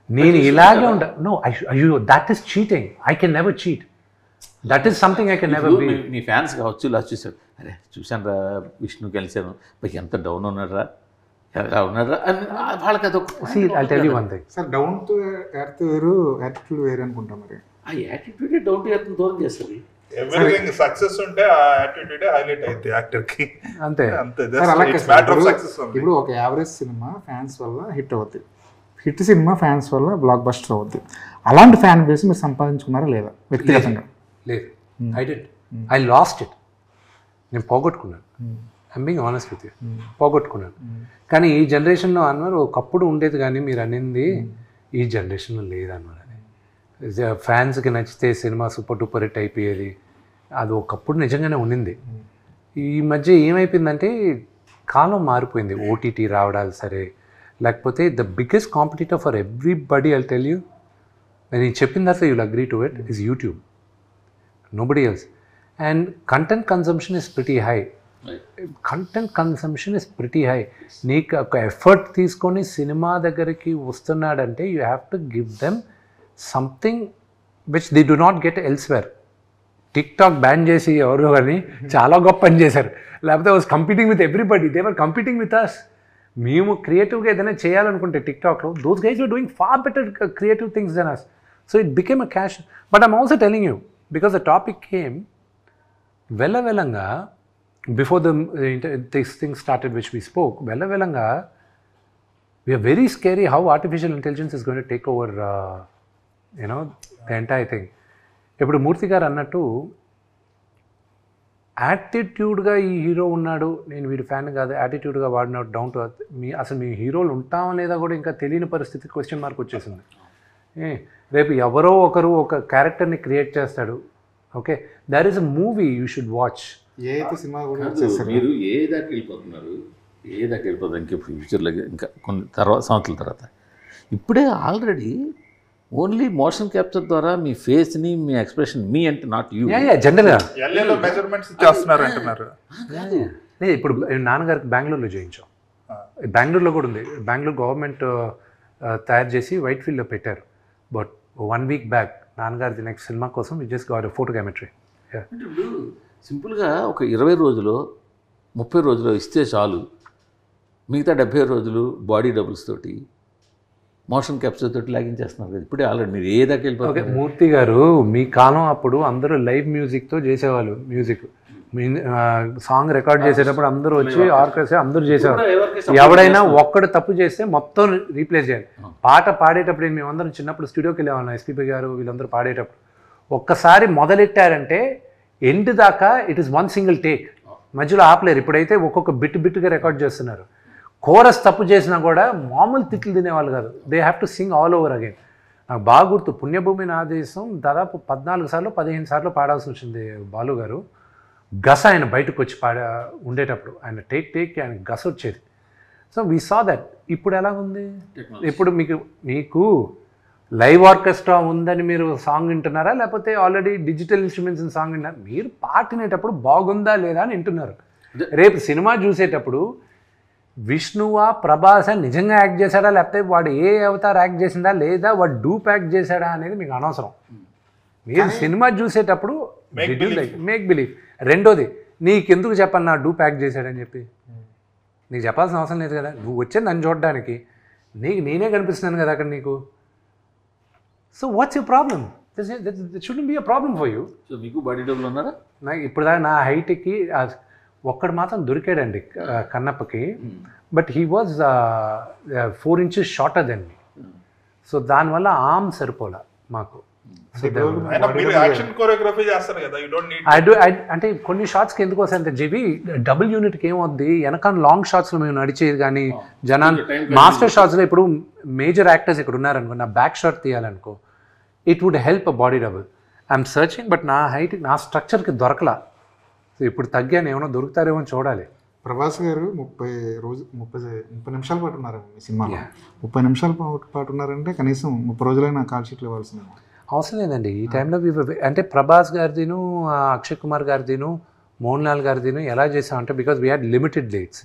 నేను ఇలాగే నో, అయ్యో that is cheating. I can never cheat. That is something I can never be.
మీ ఫ్యాన్స్ కావచ్చు, ఇలా చూశారు, అరే చూశాను రా విష్ణు కలిశాను, ఎంత డౌన్ ఉన్నారా ఎలా ఉన్నారా అని వాళ్ళకి అదొక.
I'll tell you one thing.
Sir down to earth వేరు, యాటిట్యూడ్ వేరు అనుకుంటాం. మరి
ఆ యాటిట్యూడే డౌన్ టు ఎర్త్ దూరం చేస్తుంది.
ఎవ్రీథింగ్ సక్సెస్ ఉంటే ఆ యాటిట్యూడ్ హైలైట్ అయింది యాక్టర్ కి.
అంతే
అంతే.
సార్ అలా
ఇట్స్ మ్యాటర్ ఆఫ్ సక్సెస్.
ఇప్పుడు ఒక యావరేజ్ సినిమా ఫ్యాన్స్ వల్ల హిట్ అవుద్ది, హిట్ సినిమా ఫ్యాన్స్ వల్ల బ్లాక్ బస్టర్ అవుద్ది. అలాంటి ఫ్యాన్ బేస్ మీరు సంపాదించుకున్నారా లేదా వ్యక్తిగతంగా?
లేదు, ఐ లాస్ట్ ఇట్. నేను పోగొట్టుకున్నాను. I'm being honest with you, పోగొట్టుకున్నాను. కానీ ఈ జనరేషన్లో అన్నారు ఒకప్పుడు ఉండేది, కానీ మీరు అనింది ఈ జనరేషన్లో లేదన్నారు. అది ఫ్యాన్స్కి నచ్చితే సినిమా సూపర్ డూపర్ హిట్ అయిపోయేది, అది ఒకప్పుడు నిజంగానే ఉండింది. ఈ మధ్య ఏమైపోయిందంటే కాలం మారిపోయింది. ఓటీటీ రావడాలు సరే, లేకపోతే the biggest competitor for everybody, I'll tell you, నేను చెప్పిన తర్వాత you'll agree to it, is YouTube, nobody else. And content consumption is pretty high. Content consumption is pretty high. నీకు ఒక ఎఫర్ట్ తీసుకొని సినిమా దగ్గరికి వస్తున్నాడంటే you have to give them something which they do not get elsewhere. TikTok ban చేసి ఎవరో కానీ చాలా గొప్ప పని చేశారు. లేకపోతే was competing with everybody, they were competing with us. మేము క్రియేటివ్గా ఏదైనా చేయాలనుకుంటే టిక్టాక్లో, those guys are doing far better creative things than us. So it became a cash. But I'm also telling you, because the topic came వెళ్ళంగా before this thing started which we spoke, velanga we are very scary how artificial intelligence is going to take over the entire thing. ఇప్పుడు మూర్తి గారు అన్నట్టు యాటిట్యూడ్గా ఈ hero ఉన్నాడు, నేను వీడి fan కాదు, యాటిట్యూడ్గా వాడినాడు, డౌన్ టు అర్త్. అసలు మీ హీరోలు ఉంటామా లేదా కూడా ఇంకా తెలియని పరిస్థితి, క్వశ్చన్ మార్క్ వచ్చేసింది. రేపు ఎవరో ఒకరు ఒక క్యారెక్టర్ని క్రియేట్ చేస్తాడు. Okay, there is a movie you should watch.
సినిమా
మీరు ఏ దాకా వెళ్ళిపోతున్నారు, ఇంకా ఫ్యూచర్లో ఇంకా కొన్ని సంవత్సరాల తర్వాత. ఇప్పుడే ఆల్రెడీ ఓన్లీ మోషన్ క్యాప్చర్ ద్వారా మీ ఫేస్ని, మీ ఎక్స్ప్రెషన్, మీ అంటే నాట్ యూ,
జనరల్గా
మెజర్మెంట్స్ చేస్తున్నారు అంటున్నారు.
ఇప్పుడు నాన్నగారికి బెంగళూరులో చేయించాం, బెంగళూరులో కూడా ఉంది. బెంగళూరు గవర్నమెంట్ తయారు చేసి వైట్ ఫీల్డ్లో పెట్టారు. బట్ 1 week బ్యాక్ నాన్నగారి నెక్స్ట్ సినిమా కోసం వి జస్ట్ గాట్ ఫోటోగ్రామెట్రీ.
ఇప్పుడు సింపుల్గా ఒక 20 రోజులు 30 రోజులు ఇస్తే చాలు, మిగతా 70 రోజులు బాడీ డబుల్స్ తోటి, మోషన్ క్యాప్చర్ తోటి లాగించేస్తున్నారు కదా. ఇప్పుడే ఆల్రెడీ మీరు ఏ దాకా వెళ్ళిపోతారు.
మూర్తి గారు మీ కాలం అప్పుడు అందరూ లైవ్ మ్యూజిక్తో చేసేవాళ్ళు. మ్యూజిక్ సాంగ్ రికార్డ్ చేసేటప్పుడు అందరూ వచ్చి ఆర్కెస్ట్రా అందరూ చేసేవారు. ఎవడైనా ఒక్కడు తప్పు చేస్తే మొత్తం రీప్లేస్ చేయాలి. పాట పాడేటప్పుడు మేమందరం చిన్నప్పుడు స్టూడియోకి వెళ్ళేవాళ్ళం, ఎస్పీపీ గారు వీళ్ళందరూ పాడేటప్పుడు. ఒక్కసారి మొదలెట్టారంటే ఎండ్ దాకా ఇట్ ఈస్ 1 single టేక్, మధ్యలో ఆపలేరు. ఇప్పుడైతే ఒక్కొక్క బిట్గా రికార్డ్ చేస్తున్నారు. కోరస్ తప్పు చేసినా కూడా మామూలు తిట్లు తినేవాళ్ళు కాదు, they have to sing all over again. నాకు బాగా గుర్తు, పుణ్యభూమి నా దేశం దాదాపు 14 సార్లు 15 సార్లు పాడాల్సి వచ్చింది బాలు గారు. గస ఆయన బయటకు వచ్చి ఉండేటప్పుడు ఆయన టేక్ ఆయన గస వచ్చేది. So we saw that. ఇప్పుడు ఎలా ఉంది? ఇప్పుడు మీకు లైవ్ ఆర్కెస్ట్రా ఉందని మీరు సాంగ్ వింటున్నారా, లేకపోతే ఆల్రెడీ డిజిటల్ ఇన్స్ట్రుమెంట్స్ సాంగ్ వింటున్నారా? మీరు పాటినేటప్పుడు బాగుందా లేదా అని వింటున్నారు. రేపు సినిమా చూసేటప్పుడు విష్ణువా ప్రభాస నిజంగా యాక్ట్ చేశాడా, లేకపోతే వాడు ఏ అవతార్ యాక్ట్ చేసిందా, లేదా వాడు డూప్ యాక్ట్ చేశాడా అనేది మీకు అనవసరం. మీరు సినిమా చూసేటప్పుడు మేక్ బిలీవ్. రెండోది నీకెందుకు చెప్పాలి నా డూ ప్యాక్ చేశాడని చెప్పి, నీకు చెప్పాల్సిన అవసరం లేదు కదా. నువ్వు వచ్చే నన్ను చూడడానికి, నీకు నేనే కనిపిస్తున్నాను కదా అక్కడ నీకు. So what's your problem? That shouldn't be a problem for you.
So మీకు బాడీ డబుల్ ఉన్నారా?
నాకు ఇప్పుడు దాకా నా హైట్కి ఒక్కడు మాత్రం దొరికాడండి కన్నప్పకి, but he was 4 inches shorter than me. So దానివల్ల ఆర్మ్ సరిపోలే మాకు.
యాక్షన్ కొరియోగ్రఫీ చేస్తారు కదా, you don't need.
I do అంటే కొన్ని షార్ట్స్కి ఎందుకు వస్తాయి అంటే జీవి డబుల్ యూనిట్కి ఏమవుద్ది, వెనకాల లాంగ్ షార్ట్స్లో మేము నడిచేది కానీ జనాన్ని మాస్టర్ షార్ట్స్లో ఇప్పుడు మేజర్ యాక్టర్స్ ఇక్కడ ఉన్నారనుకో, నా బ్యాక్ షాట్ తీయాలనుకో, it would help a body double. I'm searching, but నా హైట్ నా స్ట్రక్చర్కి దొరకలా. సో ఇప్పుడు తగ్గాను, ఏమైనా దొరుకుతారేమో చూడాలి.
ప్రభాస్ గారు 30 నిమిషాల పాటు ఉన్నారు మీ సినిమాలో. 30 నిమిషాల పాటు ఉన్నారంటే కనీసం 30 రోజులైనా కాల్ షీట్లు ఇవ్వాల్సిందే.
అవసరం లేదండి ఈ టైంలో. అంటే ప్రభాస్ గారిదిను, అక్షయ్ కుమార్ గారిదిను, మోహన్ లాల్ గారిదిను ఎలా చేసామంటే, because we had limited dates,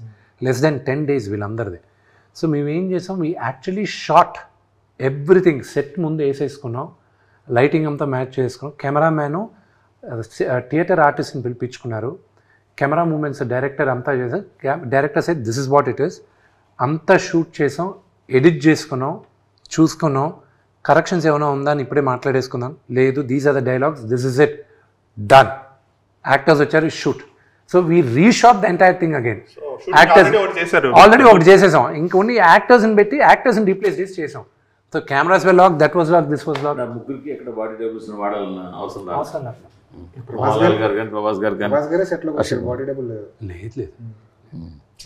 less than 10 days వీళ్ళందరిది. సో మేము ఏం చేసాం, we actually shot everything. Set ముందు వేసేసుకున్నాం, లైటింగ్ అంతా మ్యాచ్ చేసుకున్నాం. కెమెరామ్యాను థియేటర్ ఆర్టిస్ట్ని పిలిపించుకున్నారు, కెమెరా మూమెంట్స్ డైరెక్టర్ అంతా చేసాం. Director set this is what it is. అంతా షూట్ చేసాం, ఎడిట్ చేసుకున్నాం, చూసుకున్నాం. కరెక్షన్స్ ఏమైనా ఉందా అని ఇప్పుడే మాట్లాడేసుకుందాం. లేదు, these are the dialogues, this is it, done. Actors వచ్చారు, shoot. So we reshot the entire thing again. Actors already ఒకటి చేసేసాం, ఇంకొన్ని యాక్టర్స్ని పెట్టి యాక్టర్స్ని రీప్లేస్ చేసి చేసాం. So cameras we lock, that was lock, this was lock.
ముగ్గురికి ఎక్కడ బాడీ డబుల్స్ వాడాలన్న అవసరం
అవసరం లేదు.
ప్రభాస్ గారు
సెట్లో బాడీ డబుల్
లేదు లేదు.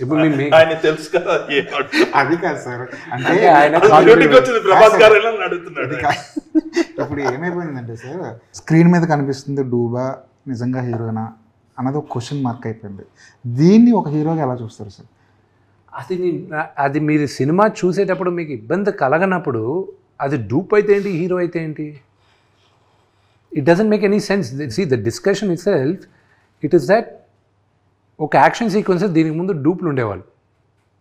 ఇప్పుడు
ఆయన తెలుసు కదా,
అది కాదు సార్. అంటే
ఆయన
ప్రభాస్ గారు అడుగుతున్నాడు.
ఇప్పుడు ఏమైపోయిందంటే సార్, స్క్రీన్ మీద కనిపిస్తుంది డూబా నిజంగా హీరోనా అన్నది ఒక క్వశ్చన్ మార్క్ అయిపోయింది. దీన్ని ఒక హీరోగా ఎలా చూస్తారు సార్?
అది మీరు సినిమా చూసేటప్పుడు మీకు ఇబ్బంది కలగనప్పుడు అది డూప్ అయితే ఏంటి, హీరో అయితే ఏంటి, it doesn't make any sense. See the discussion itself, it is that ఒక యాక్షన్ సీక్వెన్సెస్ దీనికి ముందు డూప్లు ఉండేవాళ్ళు,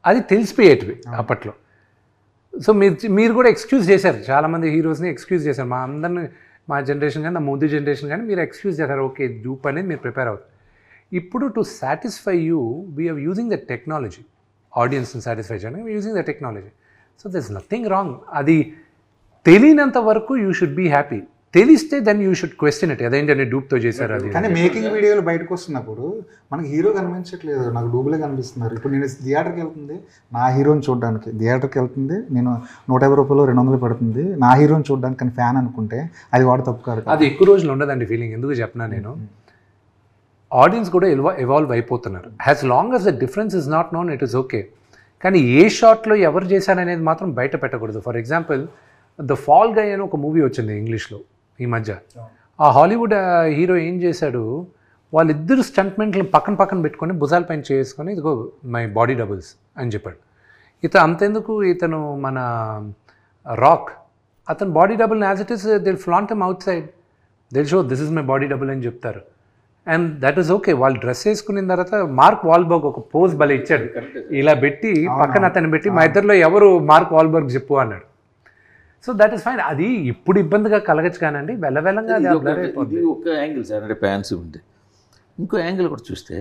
అది తెలిసిపోయేటివి అప్పట్లో. సో మీరు కూడా ఎక్స్క్యూజ్ చేశారు, చాలామంది హీరోస్ని ఎక్స్క్యూజ్ చేశారు. మా అందరిని, మా జనరేషన్ కానీ, నా ముందు జనరేషన్ కానీ మీరు ఎక్స్క్యూజ్ చేశారు. ఓకే, డూప్ అనేది మీరు ప్రిపేర్ అవుతారు. ఇప్పుడు to satisfy you we're using the technology. ఆడియన్స్ని సాటిస్ఫై చేయడానికి using the technology. So there is nothing wrong. అది తెలియనంత వరకు యూ షుడ్ బీ హ్యాపీ. తెలిస్తే then you should question it, అదేంటంటే డూప్తో చేశారు అది.
కానీ మేకింగ్ వీడియోలు బయటకు వస్తున్నప్పుడు మనకి హీరో కనిపించట్లేదు, నాకు డూబులే కనిపిస్తున్నారు. ఇప్పుడు నేను థియేటర్కి వెళ్తుంది నా హీరోని చూడడానికి, థియేటర్కి వెళ్తుంది నేను 150 రూపాయలు 200 పడుతుంది నా హీరోని చూడడానికి, కానీ ఫ్యాన్ అనుకుంటే అది వాడు తప్పు కాదు.
అది ఎక్కువ రోజులు ఉండదండి ఫీలింగ్. ఎందుకు చెప్పినా నేను, ఆడియన్స్ కూడా ఎవాల్వ్ అయిపోతున్నారు. As long as the difference is not known, it is okay. కానీ ఏ షాట్లో ఎవరు చేశారనేది మాత్రం బయట పెట్టకూడదు. ఫర్ ఎగ్జాంపుల్ ద ఫాల్ గై అని ఒక మూవీ వచ్చింది ఇంగ్లీష్లో ఈ మధ్య. ఆ హాలీవుడ్ హీరో ఏం చేశాడు, వాళ్ళిద్దరు స్టంట్మెంట్లు పక్కన పెట్టుకొని భుజాల పైన చేసుకొని ఇదిగో మై బాడీ డబుల్స్ అని చెప్పాడు. అంతెందుకు, ఇతను మన రాక్, అతను body double as it is they'll flaunt him outside, they'll show this is my body double అని చెప్తారు. And that is okay. వాళ్ళు డ్రెస్ వేసుకున్న తర్వాత మార్క్ వాల్బర్గ్ ఒక పోజ్ భలే ఇచ్చాడు, ఇలా పెట్టి పక్కన అతను పెట్టి మా ఇద్దరిలో ఎవరు మార్క్ వాల్బర్గ్ చెప్పు అన్నాడు. So that is fine. అది ఇప్పుడు ఇబ్బందిగా కలగచ్చు కానండి, వెళ్ళవెళ్ళంగా అది
ఇది ఒక యాంగిల్ సార్, అంటే ఫ్యాన్స్ ఉంటే. ఇంకో యాంగిల్ కూడా చూస్తే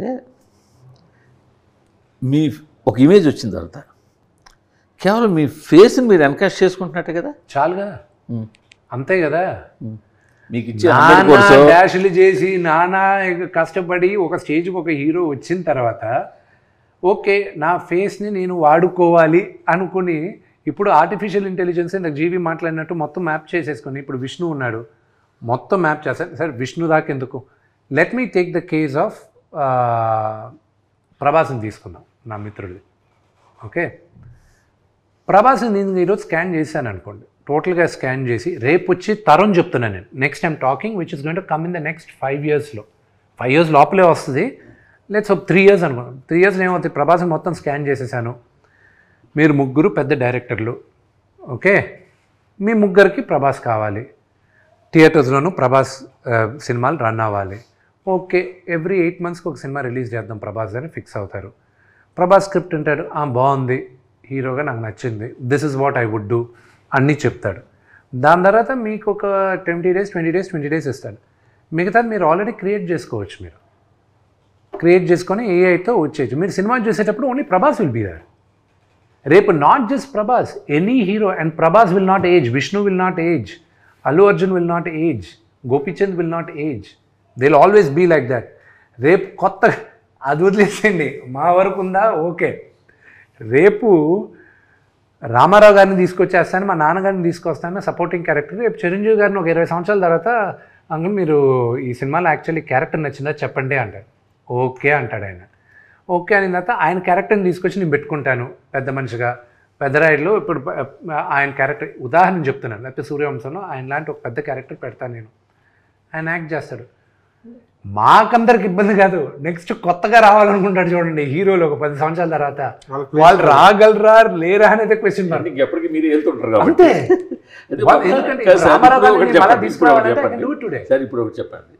మీ ఒక ఇమేజ్ వచ్చిన తర్వాత కేవలం మీ ఫేస్ని మీరు ఎన్కాస్ట్ చేసుకుంటున్నట్టే కదా,
చాలుగా, అంతే కదా.
మీకు ఇచ్చే
డాష్లు చేసి నానా కష్టపడి ఒక స్టేజ్కి ఒక హీరో వచ్చిన తర్వాత ఓకే నా ఫేస్ని నేను వాడుకోవాలి అనుకుని, ఇప్పుడు ఆర్టిఫిషియల్ ఇంటెలిజెన్స్ నాకు జీవి మాట్లాడినట్టు మొత్తం మ్యాప్ చేసేసుకొని, ఇప్పుడు విష్ణు ఉన్నాడు మొత్తం మ్యాప్ చేస్తాను. సరే విష్ణు దాకా ఎందుకు, let me take the case of ప్రభాస్ని తీసుకుందాం, నా మిత్రుడిది. ఓకే, ప్రభాస్ని నేను ఈరోజు స్కాన్ చేశాను అనుకోండి, టోటల్గా స్కాన్ చేసి రేపు వచ్చి తరుణ్ చెప్తున్నాను నేను, next I'm talking which is going to come in the next 5 yearsలో, 5 years లోపలే వస్తుంది. లెట్స్ 3 years అనుకున్నాను. 3 yearsలో ఏమవుతుంది, ప్రభాస్ని మొత్తం స్కాన్ చేసేసాను. మీరు ముగ్గురు పెద్ద డైరెక్టర్లు, ఓకే, మీ ముగ్గురికి ప్రభాస్ కావాలి, థియేటర్స్లోనూ ప్రభాస్ సినిమాలు రన్ అవ్వాలి. ఓకే, ఎవ్రీ 8 monthsకి ఒక సినిమా రిలీజ్ చేద్దాం ప్రభాస్ అని ఫిక్స్ అవుతారు. ప్రభాస్ స్క్రిప్ట్ అంటాడు, బాగుంది, హీరోగా నాకు నచ్చింది, this is what I would do అన్నీ చెప్తాడు. దాని తర్వాత మీకు ఒక 20 days ఇస్తాడు. మిగతాది మీరు ఆల్రెడీ క్రియేట్ చేసుకోవచ్చు. మీరు క్రియేట్ చేసుకొని ఏఐతో వచ్చేయచ్చు. మీరు సినిమా చూసేటప్పుడు only Prabhas will be there. రేపు not just Prabhas, any hero, and Prabhas will not age, Vishnu will not age, Allu Arjun will not age, Gopichand will not age. They will always be like that. రేపు కొత్త అది వదిలేసేయండి, మా వరకు ఉందా ఓకే. రేపు రామారావు గారిని తీసుకొచ్చేస్తాను, మా నాన్నగారిని తీసుకొస్తాను సపోర్టింగ్ క్యారెక్టర్. రేపు చిరంజీవి గారిని ఒక 20 సంవత్సరాల తర్వాత అంకుల్ మీరు ఈ సినిమాలో యాక్చువల్లీ క్యారెక్టర్ నచ్చిందా చెప్పండి అంటాడు. ఓకే అంటాడు ఆయన. ఓకే అయిన తర్వాత ఆయన క్యారెక్టర్ని తీసుకొచ్చి నేను పెట్టుకుంటాను పెద్ద మనిషిగా. పెద్దరాయుడులో ఇప్పుడు ఆయన క్యారెక్టర్ ఉదాహరణ చెప్తున్నాను, లేకపోతే సూర్యవంశంలో ఆయన లాంటి ఒక పెద్ద క్యారెక్టర్ పెడతాను నేను, ఆయన యాక్ట్ చేస్తాడు. మాకందరికి ఇబ్బంది కాదు. నెక్స్ట్ కొత్తగా రావాలనుకుంటాడు చూడండి హీరోలు ఒక 10 సంవత్సరాల తర్వాత, వాళ్ళు రాగలరా లేరా అనేది క్వశ్చన్ మార్క్.
ఎప్పటికీ మీరు వెళ్తుంటారు
అంతే. ఎందుకంటే రామారావు గారిని మళ్ళీ తీసుకురావాలంటే I can do it today.
సరే ఇప్పుడు ఒకటి చెప్పండి,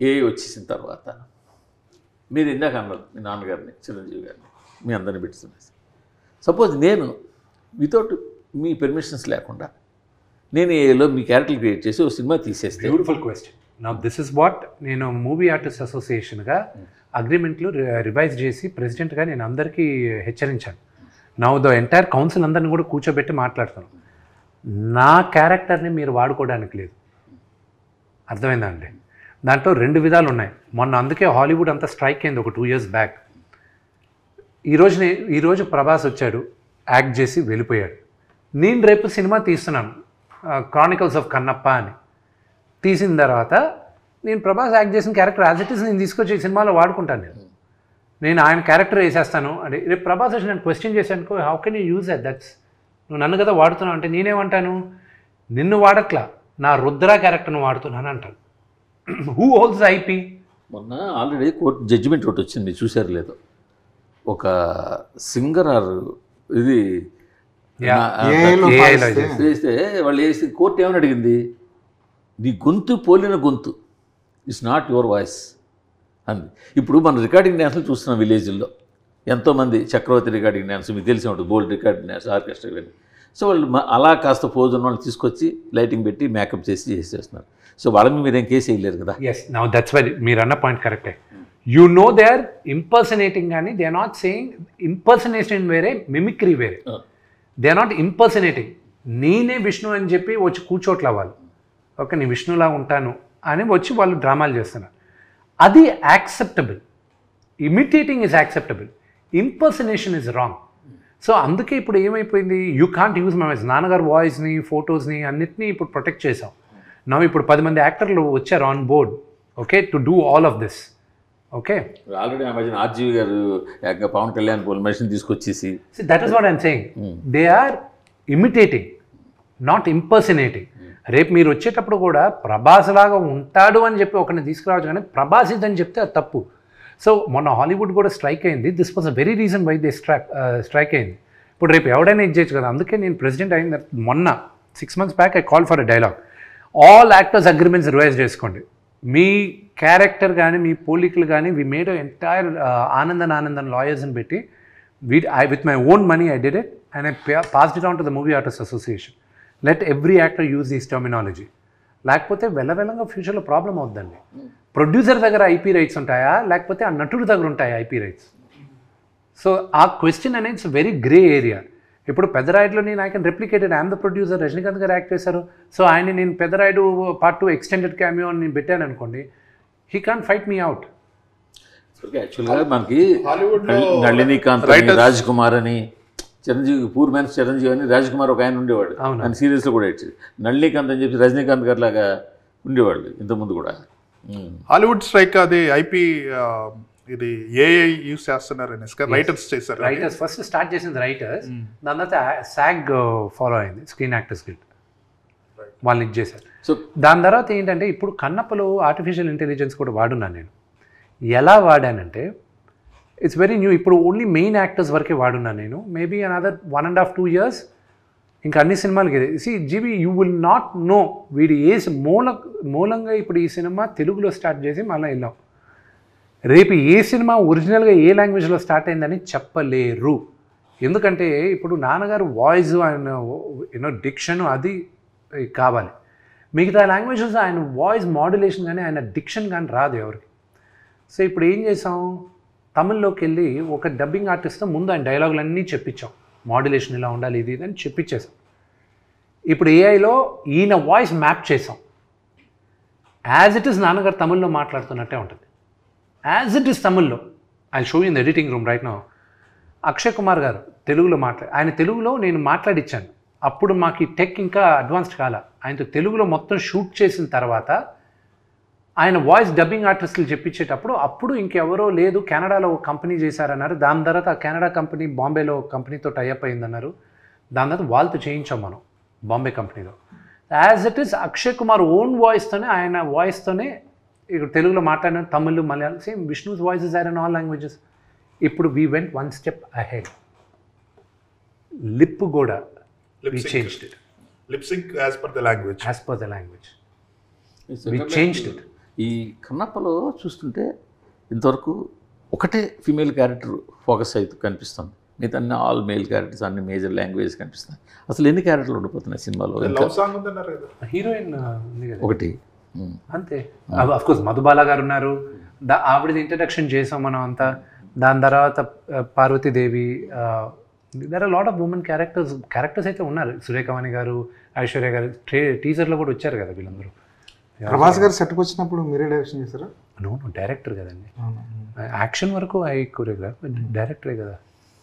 ఏ వచ్చేసిన తర్వాత మీరు ఇందాక అన్నారు మీ నాన్నగారిని చిరంజీవి గారిని మీ అందరిని పెట్టుతున్నారు. సపోజ్ నేను వితౌట్ మీ పర్మిషన్స్ లేకుండా నేను ఏలో మీ క్యారెక్టర్ క్రియేట్ చేసి ఒక సినిమా తీసేస్తే.
Beautiful question. నా దిస్ ఇస్ వాట్ నేను మూవీ ఆర్టిస్ట్ అసోసియేషన్గా అగ్రిమెంట్లు రివైజ్ చేసి ప్రెసిడెంట్గా నేను అందరికీ హెచ్చరించాను. నా ద ఎంటైర్ కౌన్సిల్ అందరిని కూడా కూర్చోబెట్టి మాట్లాడతాను. నా క్యారెక్టర్ని మీరు వాడుకోవడానికి లేదు. అర్థమైందా అండి? దాంట్లో 2 విధాలు ఉన్నాయి. మొన్న అందుకే హాలీవుడ్ అంతా స్ట్రైక్ అయింది ఒక 2 years బ్యాక్. ఈరోజు ప్రభాస్ వచ్చాడు, యాక్ట్ చేసి వెళ్ళిపోయాడు. నేను రేపు సినిమా తీస్తున్నాను క్రానికల్స్ ఆఫ్ కన్నప్ప అని. తీసిన తర్వాత నేను ప్రభాస్ యాక్ట్ చేసిన క్యారెక్టర్ యాజ్ ఇట్ ఈస్ నేను తీసుకొచ్చి ఈ సినిమాలో వాడుకుంటాను. నేను ఆయన క్యారెక్టర్ వేసేస్తాను అంటే రేపు ప్రభాస్ వచ్చి నేను క్వశ్చన్ చేశాను, how can you use that's నువ్వు నన్ను కదా వాడుతున్నావు అంటే నేనేమంటాను, నిన్ను వాడట్లా నా రుద్ర క్యారెక్టర్ను వాడుతున్నాను అంటాను. Who holds IP?
మొన్న ఆల్రెడీ కోర్టు జడ్జిమెంట్ ఒకటి వచ్చింది, చూశారు లేదో. ఒక సింగర్ ఆర్ ఇది చేస్తే వాళ్ళు వేసి కోర్టు ఏమని అడిగింది, నీ గొంతు పోలిన గొంతు ఇట్స్ నాట్ యువర్ వాయిస్ అంది. ఇప్పుడు మన రికార్డింగ్ డ్యాన్స్లు చూస్తున్నాం విలేజ్ల్లో, ఎంతోమంది చక్రవర్తి రికార్డింగ్ డ్యాన్స్ మీకు తెలిసి ఉంటుంది, బోల్డ్ రికార్డింగ్ డ్యాన్స్, ఆర్కెస్ట్రా ఇవన్నీ. సో వాళ్ళు అలా కాస్త పోజ్ ఉన్న వాళ్ళని తీసుకొచ్చి లైటింగ్ పెట్టి మేకప్ చేసి చేసేస్తున్నారు. సో వాళ్ళని మీరేం కేసు వేయలేరు కదా.
ఎస్, నౌ దట్స్ వై మీరు అన్న పాయింట్ కరెక్టే. You know they are impersonating కానీ they are not saying. Impersonation వేరే, మిమిక్రీ వేరే. They are not impersonating. నేనే విష్ణు అని చెప్పి వచ్చి కూర్చోట్ల వాళ్ళు, ఓకే నేను విష్ణులా ఉంటాను అని వచ్చి వాళ్ళు డ్రామాలు చేస్తున్నారు. అది acceptable. Imitating is acceptable, impersonation is wrong. So అందుకే ఇప్పుడు ఏమైపోయింది, you can't use my voice. నాన్నగారు వాయిస్ని, ఫొటోస్ని అన్నిటినీ ఇప్పుడు ప్రొటెక్ట్ చేసాం. నా ఇప్పుడు 10 మంది యాక్టర్లు వచ్చారు on board, okay, to do all of this. Okay,
already ఆ మధ్యన ఆర్జీవి గారు పవన్ కళ్యాణ్ మెషిన్ తీసుకొచ్చేసి,
that is what I'm saying. They are imitating, not impersonating. రేపు మీరు వచ్చేటప్పుడు కూడా ప్రభాస్ లాగా ఉంటాడు అని చెప్పి ఒకరిని తీసుకురావచ్చు, కానీ ప్రభాస్ ఇదని చెప్తే అది తప్పు. సో మొన్న హాలీవుడ్ కూడా స్ట్రైక్ అయింది. This was a very reason why they strike అయింది. ఇప్పుడు రేపు ఎవడైనా ఇచ్చేయచ్చు కదా. అందుకే నేను ప్రెసిడెంట్ అయిన మొన్న 6 months back I call for a dialogue, all actors agreements revise చేసుకోండి. మీ క్యారెక్టర్ కానీ మీ పోలికలు కానీ వి మేడ్ ఎంటైర్ ఆనందన్ లాయర్స్ని పెట్టి with my own money I did it and I passed it on to the movie artist association. Let every actor use this terminology. లేకపోతే వెళ్ళవెళ్ళంగా ఫ్యూచర్లో problem అవుతుందండి. Producer దగ్గర IP rights ఉంటాయా, లేకపోతే ఆ నటుడి దగ్గర ఉంటాయా ఐపీ రైట్స్? సో ఆ క్వశ్చన్ అనేది ఇట్స్ వెరీ గ్రే ఏరియా. ఇప్పుడు పెద్దరాయుడులో నేను I can replicated, I'm the producer, Rajinikanth గారు యాక్ట్ చేశారు. సో ఆయన నేను పెద్దరాయుడు Part 2 ఎక్స్టెండెడ్ క్యామియో అని నేను పెట్టాను అనుకోండి, he can't fight me out.
యాక్చువల్గా మనకి నళినీకాంత్, రాజ్ కుమార్ అని, చిరంజీవి పూర్ మ్యాన్ చిరంజీవి అని రాజ్ కుమార్ ఒక ఆయన ఉండేవాడు, ఆయన సీరియల్స్లో కూడా ఇచ్చేది. నళినీకాంత్ అని చెప్పి రజనీకాంత్ గారు లాగా ఉండేవాళ్ళు ఇంతకుముందు కూడా.
హాలీవుడ్ స్ట్రైక్ అది ఐపీ ఇది ఏఐ యూస్ చేస్తున్నారు, రైటర్స్ చేశారు.
రైటర్స్ ఫస్ట్ స్టార్ట్ చేసింది రైటర్స్, దాని తర్వాత SAG ఫాలో అయింది, స్క్రీన్ యాక్టర్స్ గిల్డ్, వాళ్ళని ఇది చేశారు.
సో
దాని తర్వాత ఏంటంటే ఇప్పుడు కన్నప్పలో ఆర్టిఫిషియల్ ఇంటెలిజెన్స్ కూడా వాడున్నాను నేను. ఎలా వాడానంటే ఇట్స్ వెరీ న్యూ. ఇప్పుడు ఓన్లీ మెయిన్ యాక్టర్స్ వరకే వాడున్నాను నేను. మేబీ అనదర్ 1.5-2 years ఇంకా అన్ని సినిమాలకి. జీవి యూ విల్ నాట్ నో వీడి ఏ మూలంగా ఇప్పుడు ఈ సినిమా తెలుగులో స్టార్ట్ చేసి మళ్ళీ వెళ్ళాం. రేపు ఏ సినిమా ఒరిజినల్గా ఏ లాంగ్వేజ్లో స్టార్ట్ అయిందని చెప్పలేరు. ఎందుకంటే ఇప్పుడు నాన్నగారు వాయిస్ ఆయన డిక్షన్ అది కావాలి. మిగతా లాంగ్వేజెస్ ఆయన వాయిస్ మాడ్యులేషన్ కానీ ఆయన డిక్షన్ కానీ రాదు ఎవరికి. సో ఇప్పుడు ఏం చేసాం, తమిళ్లోకి వెళ్ళి ఒక డబ్బింగ్ ఆర్టిస్ట్తో ముందు ఆయన డైలాగులన్నీ చెప్పించాం, మాడ్యులేషన్ ఇలా ఉండాలి ఇది అని చెప్పించేసాం. ఇప్పుడు ఏఐలో ఈయన వాయిస్ మ్యాప్ చేసాం. యాజ్ ఇట్ ఈస్ నాన్నగారు తమిళ్లో మాట్లాడుతున్నట్టే ఉంటుంది, యాజ్ ఇట్ ఈస్ తమిళ్లో. I show in the editing room right now. Akshay Kumar గారు తెలుగులో ఆయన తెలుగులో నేను మాట్లాడిచ్చాను. అప్పుడు మాకు ఈ టెక్ ఇంకా అడ్వాన్స్డ్ కాల. ఆయనతో తెలుగులో మొత్తం షూట్ చేసిన తర్వాత ఆయన వాయిస్ డబ్బింగ్ ఆర్టిస్టులు చెప్పించేటప్పుడు అప్పుడు ఇంకెవరో లేదు, కెనడాలో ఒక కంపెనీ చేశారన్నారు. దాని తర్వాత ఆ కెనడా కంపెనీ బాంబేలో కంపెనీతో టైఅప్ అయిందన్నారు. దాని తర్వాత వాళ్ళతో చేయించాం మనం బాంబే కంపెనీలో. As it is Akshay Kumar own వాయిస్తోనే, ఆయన వాయిస్తోనే ఇక్కడ తెలుగులో మాట్లాడిన Tamil, Malayalam, same Vishnu's voices are in all languages. ఇప్పుడు we went one step ahead. Lip కూడా we changed it.
Lip sync as per the language.
As per the language. We changed it.
ఈ కన్నప్పలో చూస్తుంటే ఇంతవరకు ఒకటే ఫీమేల్ క్యారెక్టర్ ఫోకస్ అయితే కనిపిస్తుంది, మిగతా అన్ని ఆల్ మేల్ క్యారెక్టర్స్, అన్ని మేజర్ లాంగ్వేజ్ కనిపిస్తాయి. అసలు ఎన్ని క్యారెక్టర్లు ఉండిపోతున్నాయి సినిమాలో?
లవ్ సాంగ్ ఉందన్నారు కదా,
హీరోయిన్ ఉంది కదా
ఒకటి
అంతే. అఫ్ కోర్స్ మధుబాల గారు ఉన్నారు, ఆవిడది ఇంట్రడక్షన్ చేసాం మనం అంతా. దాని తర్వాత Parvathi Devi, there are lot of women characters అయితే ఉన్నారు. సురేఖవాణి గారు, ఐశ్వర్య గారు టీజర్లో కూడా వచ్చారు కదా వీళ్ళందరూ.
ప్రభాస్ గారు సెట్కి వచ్చినప్పుడు మీరే డైరెక్షన్ చేశారా?
నో డైరెక్టర్ కదండి, యాక్షన్ వరకు కొరియోగ్రాఫ్, డైరెక్టరే కదా.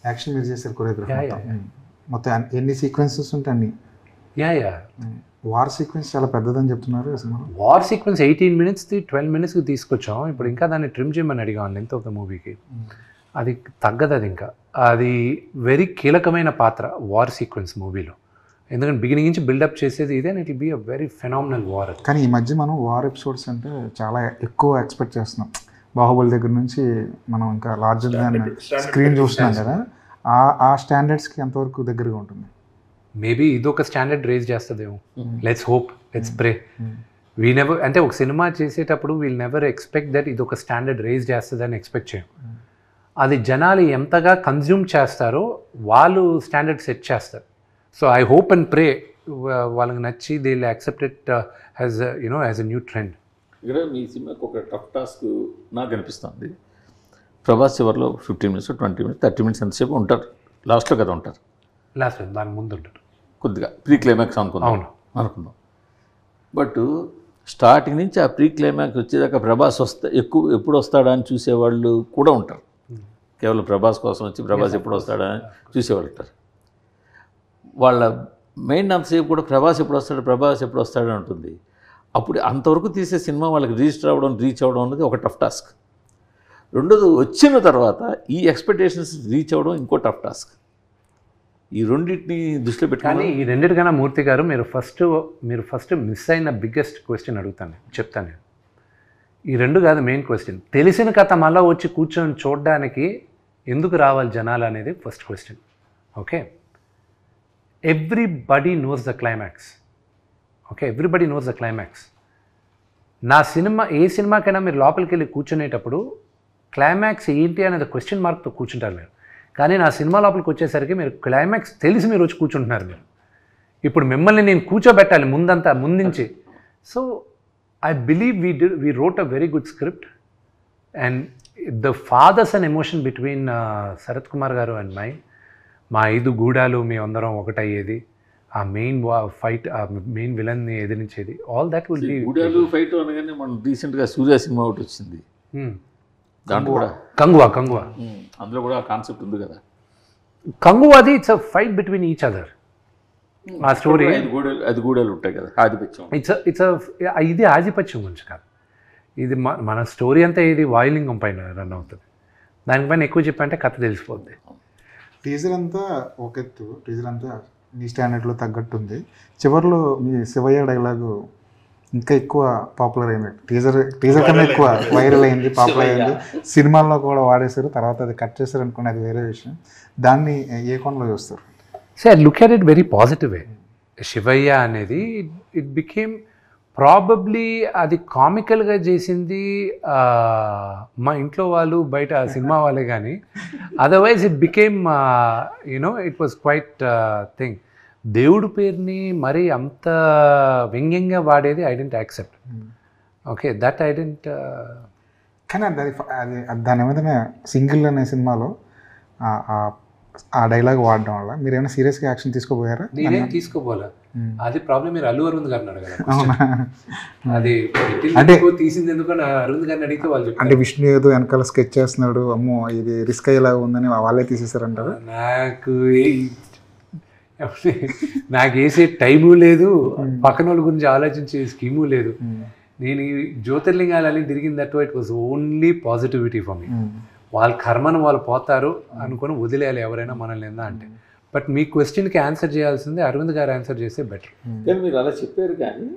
యాక్షన్ మీరు చేశారు కొరియోగ్రాఫ్ మొత్తం ఎన్ని సీక్వెన్సెస్ ఉంటాయి అన్ని?
యా
వార్ సీక్వెన్స్ చాలా పెద్దదని చెప్తున్నారు అసలు.
వార్ సీక్వెన్స్ 18 minutes 12 minutesకి తీసుకొచ్చాం. ఇప్పుడు ఇంకా దాన్ని ట్రిమ్ చేయమని అడిగాను లెంత్ ఆఫ్ ద మూవీకి. అది తగ్గదు, అది ఇంకా అది వెరీ కీలకమైన పాత్ర వార్ సీక్వెన్స్ మూవీలో. ఎందుకంటే బిగినింగ్ నుంచి బిల్డప్ చేసేది ఇదే, and it be a very phenomenal war.
కానీ ఈ మధ్య మనం వార్ ఎపిసోడ్స్ అంటే చాలా ఎక్కువ ఎక్స్పెక్ట్ చేస్తున్నాం. బాహుబలి దగ్గర నుంచి మనం ఇంకా లార్జర్ దాన్ స్క్రీన్ చూస్తున్నాం కదా, ఆ స్టాండర్డ్స్కి ఎంతవరకు దగ్గరగా ఉంటుంది?
మేబీ ఇదొక స్టాండర్డ్ రేజ్ చేస్తుందేమో. Let's hope, let's pray. We never, అంటే ఒక సినిమా చేసేటప్పుడు వీల్ నెవర్ ఎక్స్పెక్ట్ దట్ ఇది ఒక స్టాండర్డ్ రేజ్ చేస్తుందని ఎక్స్పెక్ట్ చేయం. అది జనాలు ఎంతగా కన్జ్యూమ్ చేస్తారో వాళ్ళు స్టాండర్డ్ సెట్ చేస్తారు. So I hope and pray వాళ్ళకి నచ్చి they will accept it as as a new trend.
ఇక్కడ మీ సినిమాకి ఒక టఫ్ టాస్క్ నాకు అనిపిస్తుంది. ప్రభాస్ చివరిలో 15 minutes 20 minutes 30 minutes ఎంతసేపు ఉంటారు, లాస్ట్లో కదా ఉంటారు,
లాస్ట్ దాని ముందు ఉంటారు
కొద్దిగా ప్రీ క్లైమాక్స్ అనుకుందాం. బట్ స్టార్టింగ్ నుంచి ఆ ప్రీ క్లైమాక్స్ వచ్చేదాకా ప్రభాస్ ఎప్పుడు వస్తాడా అని చూసేవాళ్ళు కూడా ఉంటారు. కేవలం ప్రభాస్ కోసం వచ్చి ప్రభాస్ ఎప్పుడు వస్తాడా అని చూసేవాళ్ళు ఉంటారు. వాళ్ళ మెయిన్ అంతసేపు కూడా ప్రభాస్ ఎప్పుడు వస్తాడు ఉంటుంది. అప్పుడు అంతవరకు తీసే సినిమా వాళ్ళకి రీచ్ అవ్వడం అనేది ఒక టఫ్ టాస్క్. రెండోది వచ్చిన తర్వాత ఈ ఎక్స్పెక్టేషన్స్ రీచ్ అవ్వడం ఇంకో టఫ్ టాస్క్. ఈ రెండింటిని దృష్టిలో పెట్టుకొని,
ఈ రెండింటికన్నా మూర్తి గారు మీరు ఫస్ట్ మిస్ అయిన బిగ్గెస్ట్ క్వశ్చన్ చెప్తాను నేను. ఈ రెండు కాదు మెయిన్ క్వశ్చన్. తెలిసిన కథ మళ్ళీ వచ్చి కూర్చొని చూడడానికి ఎందుకు రావాలి జనాలు అనేది first question. Okay, everybody knows the climax. Okay, everybody knows the climax. నా సినిమా, ఏ సినిమాకైనా మీరు లోపలికి వెళ్ళి కూర్చునేటప్పుడు క్లైమాక్స్ ఏంటి అనేది క్వశ్చన్ మార్క్తో కూర్చుంటారు మీరు. కానీ నా సినిమా లోపలికి వచ్చేసరికి మీరు క్లైమాక్స్ తెలిసి మీరు వచ్చి కూర్చుంటున్నారు మీరు. ఇప్పుడు మిమ్మల్ని నేను కూర్చోబెట్టాలి ముందుంచి. So I believe we wrote a very good script, and the fathers and emotion between Sarath Kumar గారు అండ్ మా 5 గూడాలు మేమందరం ఒకటయ్యేది, ఆ మెయిన్ ఫైట్, ఆ మెయిన్ విలన్ని ఎదిరించేది, ఆల్ దట్ విల్ బి.
గూడాలు ఫైట్ అనగానే మనం రీసెంట్గా సూర్య సినిమా ఒకటి వచ్చింది, దాంట్లో కూడా
కంగువా
అందులో కూడా ఆ కాన్సెప్ట్ ఉంది కదా.
కంగువాది it's a fight between each other. ఆ స్టోరీ
5 గూడాలు ఉంటాయి కదా, ఆధిపత్యం.
ఇది ఆధిపత్యం గురించి కాదు, ఇది మన స్టోరీ అంతా ఇది వాయులింగం పైన రన్ అవుతుంది. దానిపైన ఎక్కువ చెప్పంటే కథ తెలిసిపోద్ది.
టీజర్ అంతా ఒక ఎత్తు, టీజర్ అంతా మీ స్టాండర్డ్లో తగ్గట్టు ఉంది. చివరిలో మీ శివయ్య డైలాగు ఇంకా ఎక్కువ పాపులర్ అయింది. టీజర్ కన్నా ఎక్కువ వైరల్ అయింది, పాపులర్ అయింది. సినిమాల్లో కూడా వాడేశారు, తర్వాత అది కట్ చేశారు అనుకోండి, అది వేరే విషయం. దాన్ని ఏ కోణంలో చూస్తారు?
So I look at it very positive way. Shivayya అనేది ఇట్ బికేమ్ ప్రాబబ్లీ అది కామికల్గా చేసింది మా ఇంట్లో వాళ్ళు, బయట సినిమా వాళ్ళే. కానీ otherwise it became it was quite thing. దేవుడి పేరుని మరీ అంత వ్యంగ్యంగా వాడేది I didn't accept. Okay, that I didn't.
కానీ అది దాని మీద సింగిల్ అనే సినిమాలో ఆ డైలాగ్ వాడడం వల్ల మీరు ఏమైనా సీరియస్గా యాక్షన్ తీసుకోపోయారా?
నేనేం తీసుకోపోలే. అది ప్రాబ్లం మీరు అల్లు అరవింద్ గారిని అడగాలి.
అవునా?
అది
అంటే
తీసింది ఎందుకని అరవింద్ గారిని అడిగితే వాళ్ళు చెప్తారు.
అంటే విష్ణు ఏదో వెనకాల స్కెచ్ చేస్తున్నాడు, అమ్మో ఇది రిస్క్ అయ్యేలా ఉందని వాళ్ళే తీసేసారంటారు.
నాకు వేసే టైము లేదు, పక్కన వాళ్ళ గురించి ఆలోచించే స్కీము లేదు. నేను ఈ జ్యోతిర్లింగాలని తిరిగిన that it was only positivity for me. వాళ్ళ కర్మను వాళ్ళు పోతారు అనుకుని వదిలేయాలి ఎవరైనా మనల్ని ఏందా అంటే. బట్ మీ క్వశ్చన్కి ఆన్సర్ చేయాల్సిందే అరవింద్ గారు ఆన్సర్ చేస్తే బెటర్.
కానీ మీరు అలా చెప్పారు, కానీ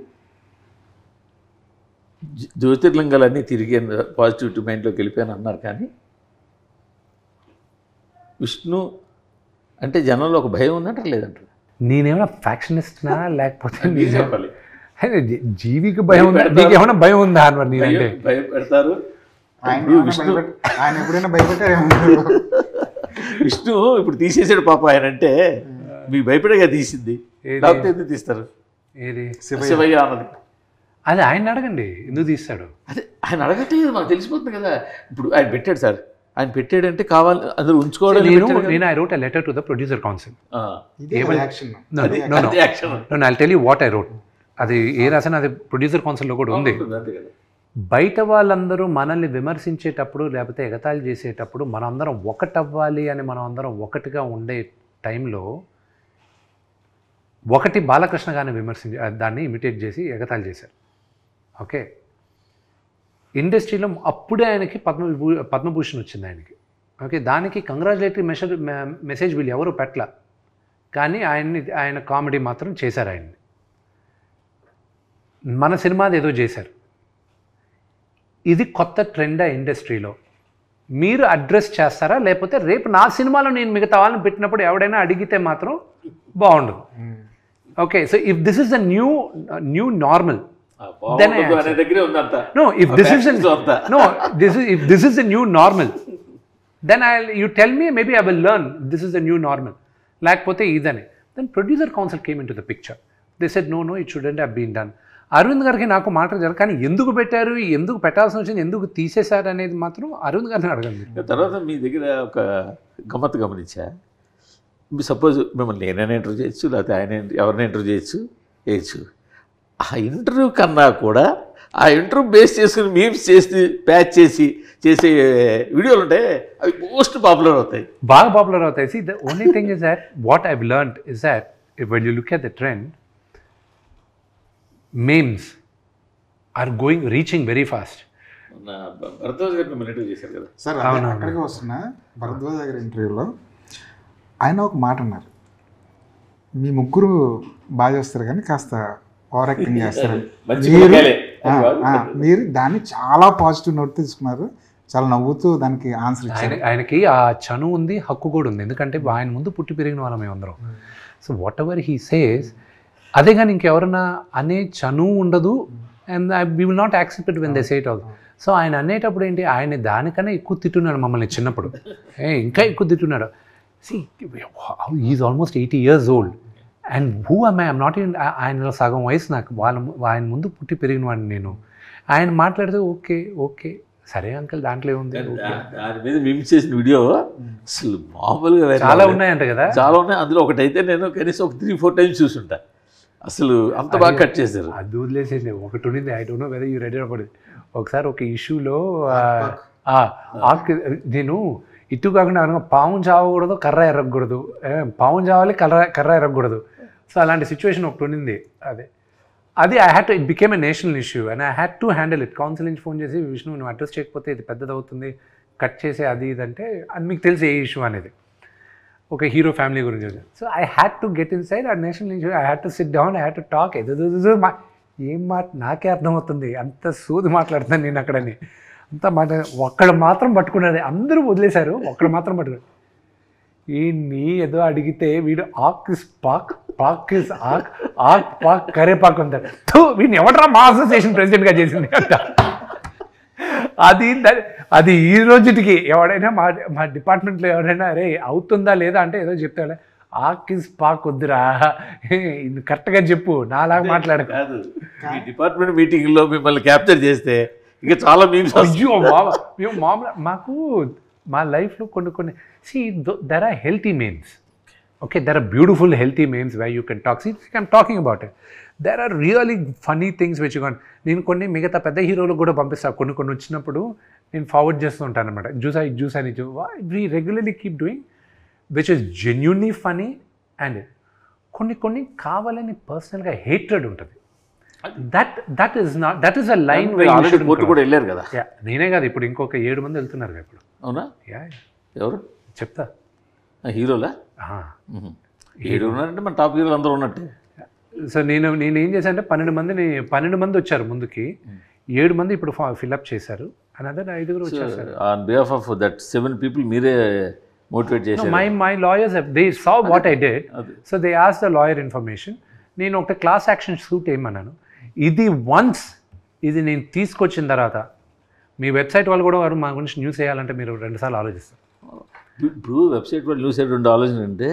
జ్యోతిర్లింగాలన్నీ తిరిగి పాజిటివిటీ మైండ్లోకి వెళ్ళిపోయాను అన్నారు. కానీ విష్ణు అంటే జనంలో ఒక భయం ఉందంటారు లేదంటారు?
నేనేమైనా ఫ్యాక్షనిస్ట్నా లేకపోతే
చెప్పాలి.
జీవికి భయం ఉందా? నీకు ఏమైనా భయం ఉందా అన్నమాట నేనంటే?
భయం పెడతారు.
ఆయన ఎప్పుడైనా భయపెట్టారు?
విష్ణు ఇప్పుడు తీసేసాడు పాప ఆయన అంటే మీకు భయపడేగా తీసింది, లేకపోతే ఎందుకు తీస్తారు?
ఏది
శివయ్య అన్నది
అది ఆయన అడగండి, ఎందుకు తీస్తాడు?
అదే ఆయన అడగట్లేదు, మాకు తెలిసిపోతుంది కదా. ఇప్పుడు ఆయన పెట్టాడు సార్, ఆయన పెట్టాడంటే కావాలి అందరూ ఉంచుకోవడం.
నేను I wrote a letter to the producer council. I tell you what I wrote. అది ఏ రాసినా అది ప్రొడ్యూసర్ కౌన్సిల్లో కూడా ఉంది. బయట వాళ్ళందరూ మనల్ని విమర్శించేటప్పుడు లేకపోతే ఎగతాళి చేసేటప్పుడు మనందరం ఒకటవ్వాలి అని మనం అందరం ఒకటిగా ఉండే టైంలో ఒకటి బాలకృష్ణ గారిని దాన్ని ఇమిటేట్ చేసి ఎగతాళి చేశారు. ఓకే, ఇండస్ట్రీలో అప్పుడే ఆయనకి పద్మభూషణ్ వచ్చింది ఆయనకి. ఓకే, దానికి కంగ్రాచులేటరీ మెసేజ్ వీళ్ళు ఎవరు పెట్టల, కానీ ఆయన కామెడీ మాత్రం చేశారు. ఆయన్ని మన సినిమాది ఏదో చేశారు. ఇది కొత్త ట్రెండా ఇండస్ట్రీలో? మీరు అడ్రస్ చేస్తారా? లేకపోతే రేపు నా సినిమాలో నేను మిగతా వాళ్ళని పెట్టినప్పుడు ఎవడైనా అడిగితే మాత్రం బాగుండదు. Okay, so if this is the new normal, then if this is the new normal, then you tell me, maybe I will learn this is the new normal. లేకపోతే ఇదని. Then producer council came into the picture. They said no, it shouldn't have been done. Arvind గారికి నాకు మాట్లాడారు, కానీ ఎందుకు పెట్టారు, ఎందుకు పెట్టాల్సి వచ్చింది, ఎందుకు తీసేశారు అనేది మాత్రం అరవింద్ గారిని అడగండి.
తర్వాత మీ దగ్గర ఒక గమ్మత్తు గమనించా. మీ సపోజ్ మిమ్మల్ని నేనైనా ఇంటర్వ్యూ చేయొచ్చు, లేకపోతే ఆయన ఎవరైనా ఇంటర్వ్యూ చేయొచ్చు. ఆ ఇంటర్వ్యూ కన్నా కూడా ఆ ఇంటర్వ్యూ బేస్ చేసుకుని మీమ్స్ చేసి ప్యాచ్ చేసే వీడియోలు ఉంటాయి, అవి మోస్ట్ పాపులర్ అవుతాయి,
బాగా పాపులర్ అవుతాయి. See, the only thing is that what I've learned is that when you look at the trend, memes are reaching very fast.
Bharadwaj గారు మిమ్మల్ని ఇంటర్వ్యూ చేశారు కదా
సార్, అక్కడికి వస్తున్నా. భరద్వాజ్ గారి ఇంటర్వ్యూలో ఆయన ఒక మాట అన్నారు, మీ ముగ్గురు బాగా చేస్తారు కానీ కాస్త ఓవర్ యాక్టింగ్ చేస్తారు. మీరు దాన్ని చాలా పాజిటివ్ నోట్ తీసుకున్నారు, చాలా నవ్వుతూ దానికి ఆన్సర్ ఇచ్చారు.
ఆయనకి ఆ చను ఉంది, హక్కు కూడా ఉంది, ఎందుకంటే ఆయన ముందు పుట్టి పెరిగిన వాళ్ళం మేమందరం. So what ever he says, అదే కానీ ఇంకెవరన్నా అనే చను ఉండదు. And we will not accept it when they say it also. So ఆయన అనేటప్పుడు ఏంటి, ఆయన దానికన్నా ఎక్కువ తిట్టున్నాడు మమ్మల్ని చిన్నప్పుడు, ఇంకా ఎక్కువ తిట్టున్నాడు. She is almost 80 years old and who am I? I'm not even, ఆయన సగం వయసు నాకు, ఆయన ముందు పుట్టి పెరిగిన వాడిని నేను. ఆయన మాట్లాడితే ఓకే సరే అంకల్, దాంట్లో ఏముంది.
దాని మీద మిమ్స్ చేసిన వీడియో అసలు మామూలుగా
చాలా ఉన్నాయంట కదా.
చాలా ఉన్నాయి. అందులో ఒకటైతే నేను కనీసం ఒక 3-4 times చూసుంటా. అసలు అంత బాగా కట్ చేశారు.
అది వదిలేసేసి ఒకటి ఉండింది, I don't know whether you ready అవ్వదు. ఒకసారి ఒక ఇష్యూలో నేను ఇటు కాకుండా పాము చావకూడదు, కర్ర ఎరగకూడదు, పాము చావాలి, కర్ర ఎరగకూడదు. సో అలాంటి సిచ్యువేషన్ ఒకటి ఉండింది. అది I had to, it became a national issue and I had to handle it. Council నుంచి ఫోన్ చేసి, విష్ణు నువ్వు అడ్రస్ చేయకపోతే ఇది పెద్దదవుతుంది, కట్ చేసే అది ఇదంటే, అది మీకు తెలిసి ఏ ఇష్యూ అనేది ఒక హీరో ఫ్యామిలీ గురించి. So I had to get inside ఆ national issue. I had to sit down, I had to talk. ఏం మాట నాకే అర్థమవుతుంది, అంత సూది మాట్లాడుతాను నేను అక్కడని. అంత మాట ఒక్కడ మాత్రం పట్టుకున్నది, అందరూ వదిలేశారు, ఒక్కడ మాత్రం పట్టుకున్నాడు. ఈయన్ని ఏదో అడిగితే వీడు ఆక్ ఇస్ పాక్, పాక్ ఇస్ ఆక్, ఆక్ పాక్ కరేపాక్ ఉంటాడు. వీడిని ఎవడరా మా అసోసియేషన్ ప్రెసిడెంట్గా చేసింది అంట. అది ఈ రోజుకి ఎవడైనా మా డిపార్ట్మెంట్లో ఎవరైనా అరే అవుతుందా లేదా అంటే ఏదో చెప్తాడే, ఆకిస్ పాక్ వద్దురా, ఇది కరెక్ట్గా చెప్పు, నాలాగా మాట్లాడక.
కాదు, ఈ డిపార్ట్మెంట్ మీటింగ్లో మిమ్మల్ని క్యాప్చర్ చేస్తే ఇంకా చాలా మీమ్స్.
అయ్యో మేము మామూలు మాకు మా లైఫ్లో కొన్ని see there are healthy memes. Okay, there are beautiful healthy memes why you can talk. See I'm talking about it. There are really funny things which can. నేను కొన్ని మిగతా పెద్ద హీరోలకు కూడా పంపిస్తాను. కొన్ని వచ్చినప్పుడు నేను ఫార్వర్డ్ చేస్తూ ఉంటాను అనమాట. జ్యూస్ అని we regularly keep doing which is genuinely funny. And కొన్ని కావాలని పర్సనల్గా హేట్రెడ్ ఉంటుంది. That is a line
court కూడా వెళ్ళారు కదా.
నేనే కాదు, ఇప్పుడు ఇంకొక 7 మంది వెళ్తున్నారు ఇప్పుడు.
అవునా? ఎవరు
చెప్తా.
హీరోలా? 7 ఉన్నారంటే మన టాప్ హీరోలు అందరూ ఉన్నట్టే.
సో నేను ఏం చేశాను అంటే 12 మంది వచ్చారు ముందుకి, 7 మంది ఇప్పుడు ఫిల్అప్ చేశారు. అనదర్ 5 వచ్చారు.
On behalf of that 7 people మీరే మోటివేట్ చేశారు?
My lawyers they saw what I did, so they ask the lawyer information. నేను ఒక క్లాస్ యాక్షన్ సూట్ ఏమన్నాను, ఇది నేను తీసుకొచ్చిన తర్వాత మీ వెబ్సైట్ వాళ్ళు కూడా మా గురించి న్యూస్ వేయాలంటే మీరు 2 సార్లు ఆలోచిస్తారు.
ఇప్పుడు వెబ్సైట్ వాళ్ళు న్యూస్ 2 ఆలోచన అంటే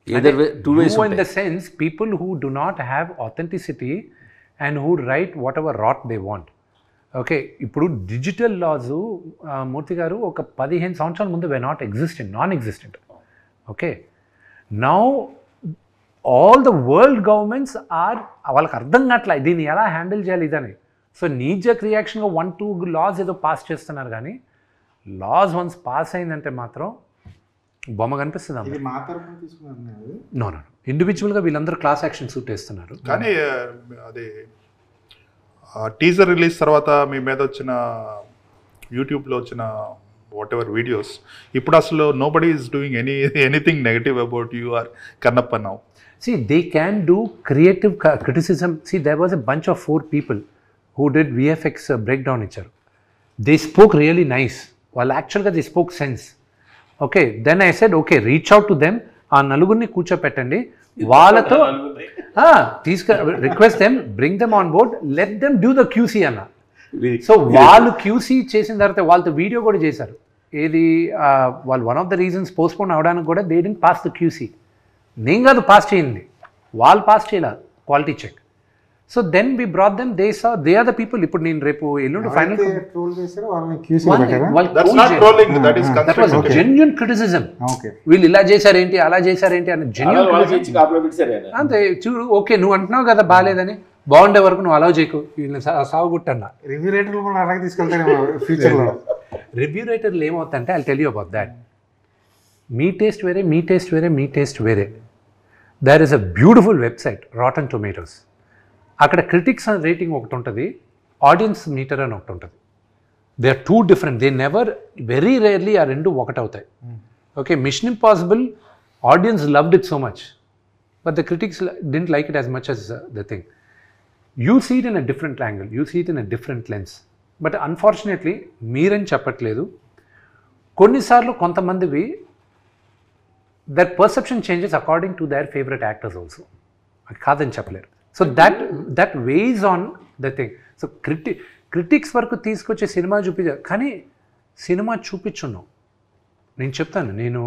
either way, 2 ways.
In the sense, people who do not have authenticity and who write whatever rot they want. Okay, ఇప్పుడు డిజిటల్ లాస్ మూర్తి గారు ఒక 15 సంవత్సరాల ముందు non existent. Okay, now all the world governments వాళ్ళకి అర్థం కావట్లే దీన్ని ఎలా హ్యాండిల్ చేయాలి ఇదని. సో నీజక్ రియాక్షన్గా 1-2 లాస్ ఏదో పాస్ చేస్తున్నారు, కానీ లాస్ వన్స్ పాస్ అయిందంటే మాత్రం బొమ్మ కనిపిస్తుంది. నో ఇండివిజువల్గా వీళ్ళందరూ క్లాస్ యాక్షన్ సూట్ వేస్తున్నారు.
కానీ అది టీజర్ రిలీజ్ తర్వాత మీ మీద వచ్చిన యూట్యూబ్లో వచ్చిన వాట్ ఎవర్ వీడియోస్, ఇప్పుడు అసలు nobody is doing anything negative about you are Kannappa now.
See, they can do creative criticism. See, there was a bunch of 4 people who did VFX breakdown icharu. They spoke really nice. Well, actually, they spoke sense. Okay, then I said, okay, reach out to them. ఆ నలుగురిని కూర్చోపెట్టండి, వాళ్ళతో request them, bring them on board, let them do the QC అన్న. So వాళ్ళు QC చేసిన తర్వాత వాళ్ళతో video కూడా చేశారు. ఏది వాళ్ళు one of the reasons postpone అవడానికి కూడా they didn't pass the QC. నేను కాదు పాస్ చేయండి, వాళ్ళు పాస్ చేయాల quality check. So then we brought them, they are the people. ఇప్పుడు నేను రేపు ఎల్లుండి ఫైనల్ జెన్యూన్ క్రిటిసిజం, వీళ్ళు ఇలా చేశారేంటి అలా చేశారేంటి అని జెన్యూన్. అంతే చూడు, ఓకే నువ్వు అంటున్నావు కదా బాగాలేదని, బాగుండే వరకు నువ్వు అలౌ చేయకు, వీళ్ళని సాగుగుట్టన్నా. రివ్యూ రైటర్లు ఏమవుతుందంటే I tell you about that. మీ టేస్ట్ వేరే, మీ టేస్ట్ వేరే, మీ టేస్ట్ వేరే. There is a beautiful website Rotten Tomatoes. అక్కడ క్రిటిక్స్ రేటింగ్ ఒకటి ఉంటుంది, ఆడియన్స్ మీటర్ అని ఒకటి ఉంటుంది. They are 2 different. They never, very rarely ఆ 2 ఒకటి అవుతాయి. Okay, Mission Impossible audience loved it so much, but the critics didn't like it as much as the thing. You see it in a different angle, you see it in a different lens. But unfortunately మీరని చెప్పట్లేదు, కొన్నిసార్లు కొంతమందివి that perception changes according to their favourite actors also. అది కాదని చెప్పలేరు. So that weighs on the thing. So critics వరకు తీసుకొచ్చే cinema చూపించారు, కానీ సినిమా చూపించున్నాం. నేను చెప్తాను, నేను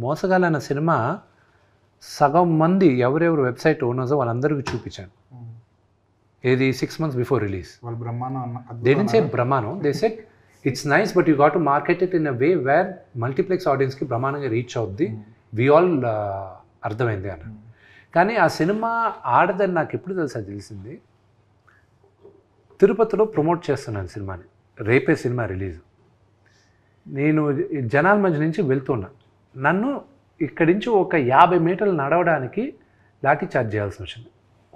మోసగాలన్న సినిమా సగం మంది ఎవరెవరు వెబ్సైట్ ఓనర్స్ వాళ్ళందరికీ చూపించాను. ఏది 6 months before release. They didn't say బ్రహ్మానం, they said it's nice but you got to market it in a way where multiplex ఆడియన్స్కి బ్రహ్మాండంగా రీచ్ అవుద్ది, వి ఆల్ అర్థమైంది అన్న. కానీ ఆ సినిమా ఆడదని నాకు ఎప్పుడు తెలిసింది, తిరుపతిలో ప్రమోట్ చేస్తున్నాను సినిమాని, రేపే సినిమా రిలీజ్. నేను జనాల మధ్య నుంచి వెళ్తున్నా, నన్ను ఇక్కడి నుంచి ఒక 50 మీటర్లు నడవడానికి లాఠీ చార్జ్ చేయాల్సి వచ్చింది.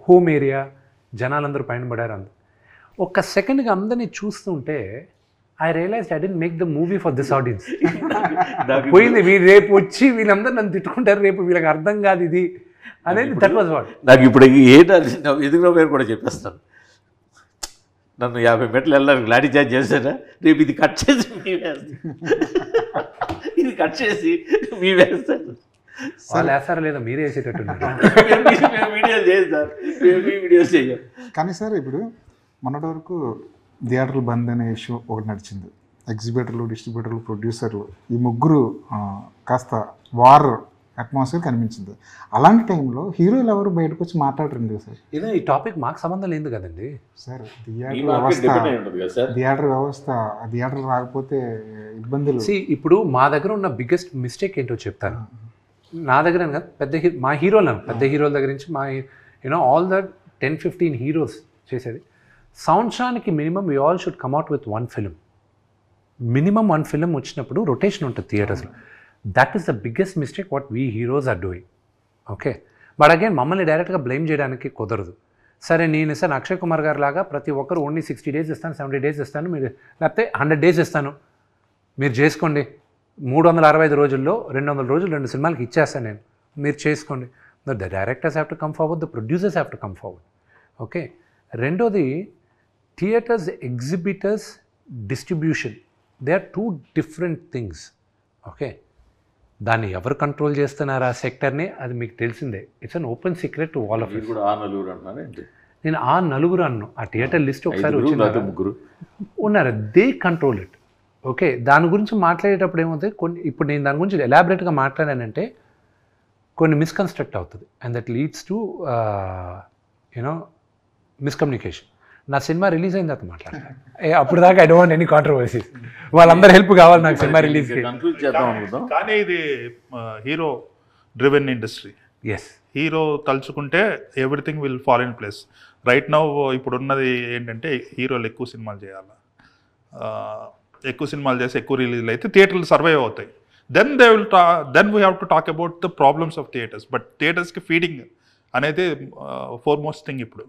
హోమ్ ఏరియా, జనాలందరూ పైన పడారు. ఒక్క సెకండ్గా అందరినీ చూస్తుంటే I realise I didn't make the movie for this audience. పోయింది, వీళ్ళు రేపు వచ్చి వీళ్ళందరూ నన్ను తిట్టుకుంటారు, రేపు వీళ్ళకి అర్థం కాదు ఇది అనేది. That was what.
నాకు ఇప్పుడు ఎదుగులో పేరు కూడా చెప్పేస్తాను, నన్ను 50 మీటర్లు వెళ్ళడానికి లాఠీ చార్జ్ చేశారా, రేపు ఇది కట్ చేసి మీ ఇది కట్ చేసి మీ వేస్తారు.
వాళ్ళు వేస్తారా లేదా మీరే వేసేటట్టున్నారు.
వీడియోస్ చేస్తారు, వీడియోస్ చేయం.
కానీ సార్ ఇప్పుడు మొన్నటి వరకు థియేటర్లు బంద్ అనే ఇష్యూ ఒకటి నడిచింది. ఎగ్జిబిటర్లు, డిస్ట్రిబ్యూటర్లు, ప్రొడ్యూసర్లు ఈ ముగ్గురు కాస్త వార్ అట్మాస్ఫియర్ కనిపించింది. అలాంటి టైంలో హీరోలు ఎవరు బయటకు వచ్చి మాట్లాడరండి సార్.
ఇదే ఈ టాపిక్ మాకు సంబంధం లేదు కదండి
సార్ థియేటర్ రాకపోతే ఇబ్బందులు.
ఇప్పుడు మా దగ్గర ఉన్న బిగ్గెస్ట్ మిస్టేక్ ఏంటో చెప్తాను. నా దగ్గర కాదు, మా హీరోలు పెద్ద హీరోల దగ్గర నుంచి మా ఆల్ ద 10-15 హీరోస్ చేసేది సంవత్సరానికి minimum we all should come out with 1 film. Minimum 1 film వచ్చినప్పుడు రొటేషన్ ఉంటుంది థియేటర్స్లో. That is the biggest mistake what we heroes are doing. Okay, but again మమ్మల్ని డైరెక్ట్గా బ్లేమ్ చేయడానికి కుదరదు. సరే నేను ఇస్తాను అక్షయ్ కుమార్ గారు లాగా ప్రతి ఒక్కరు ఓన్లీ 60 days ఇస్తాను, 70 days ఇస్తాను, మీరు లేకపోతే 100 days ఇస్తాను, మీరు చేసుకోండి, 365 రోజుల్లో 200 రోజులు 2 సినిమాలకి ఇచ్చేస్తాను నేను, మీరు చేసుకోండి. The directors have to come forward, the producers have to come forward. Okay, రెండోది theatres, exhibitors, distribution, they are 2 different things. Okay, దాన్ని ఎవరు కంట్రోల్ చేస్తున్నారు ఆ సెక్టర్ని, అది మీకు తెలిసిందే. It's an open secret to all of. నేను ఆ నలుగురు అన్ను ఆ థియేటర్ లిస్ట్ ఒకసారి వచ్చింది ఉన్నారు, దే కంట్రోల్ ఇట్. ఓకే, దాని గురించి మాట్లాడేటప్పుడు ఏమవుతుంది, ఇప్పుడు నేను దాని గురించి ఎలాబరేట్గా మాట్లాడానంటే కొన్ని మిస్కన్స్ట్రక్ట్ అవుతుంది, and that leads to miscommunication. నా సినిమా రిలీజ్ అయిన తర్వాత మాట్లాడతాను, అప్పుడు దాకా I don't want any controversies. వాళ్ళందరూ హెల్ప్ కావాలి నాకు సినిమా రిలీజ్కి.
కానీ ఇది hero driven industry.
Yes,
hero తలుచుకుంటే everything will fall in place. Right now ఇప్పుడు ఉన్నది ఏంటంటే హీరోలు ఎక్కువ సినిమాలు చేయాలి, ఎక్కువ సినిమాలు చేసి ఎక్కువ రిలీజ్లు అయితే థియేటర్లు సర్వైవ్ అవుతాయి. Then we have to talk about the problems of theatres. But థియేటర్స్కి ఫీడింగ్ అనేది ఫోర్మోస్ట్ థింగ్. ఇప్పుడు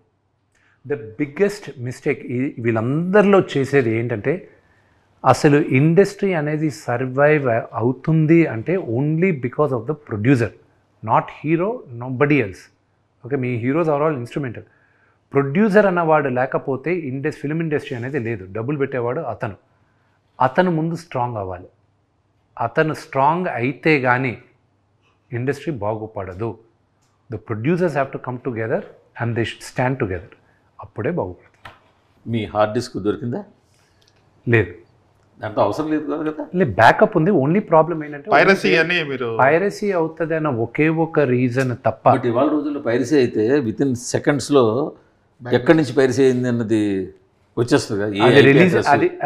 ద బిగ్గెస్ట్ మిస్టేక్ వీళ్ళందరిలో చేసేది ఏంటంటే, అసలు ఇండస్ట్రీ అనేది సర్వైవ్ అవుతుంది అంటే only because of the producer, not hero, nobody else. Okay, మీ heroes are all instrumental. Producer అన్నవాడు లేకపోతే ఫిలిం ఇండస్ట్రీ అనేది లేదు. డబ్బులు పెట్టేవాడు అతను ముందు స్ట్రాంగ్ అవ్వాలి. అతను స్ట్రాంగ్ అయితే కానీ ఇండస్ట్రీ బాగుపడదు. The producers have to come together and they should stand together, అప్పుడే బాగుపడుతుంది.
మీ హార్డ్ డిస్క్ దొరికిందా?
లేదు,
దాంతో అవసరం లేదు కదా.
లేదు, బ్యాకప్ ఉంది. ఓన్లీ ప్రాబ్లం ఏంటంటే
పైరసీ
అవుతుంది అన్న ఒకే ఒక రీజన్ తప్ప.
బట్ ఇవాళ రోజుల్లో పైరసీ అయితే విత్ ఇన్ సెకండ్స్లో ఎక్కడి నుంచి పైరసీ అయింది అన్నది వచ్చేస్తుంది కదా.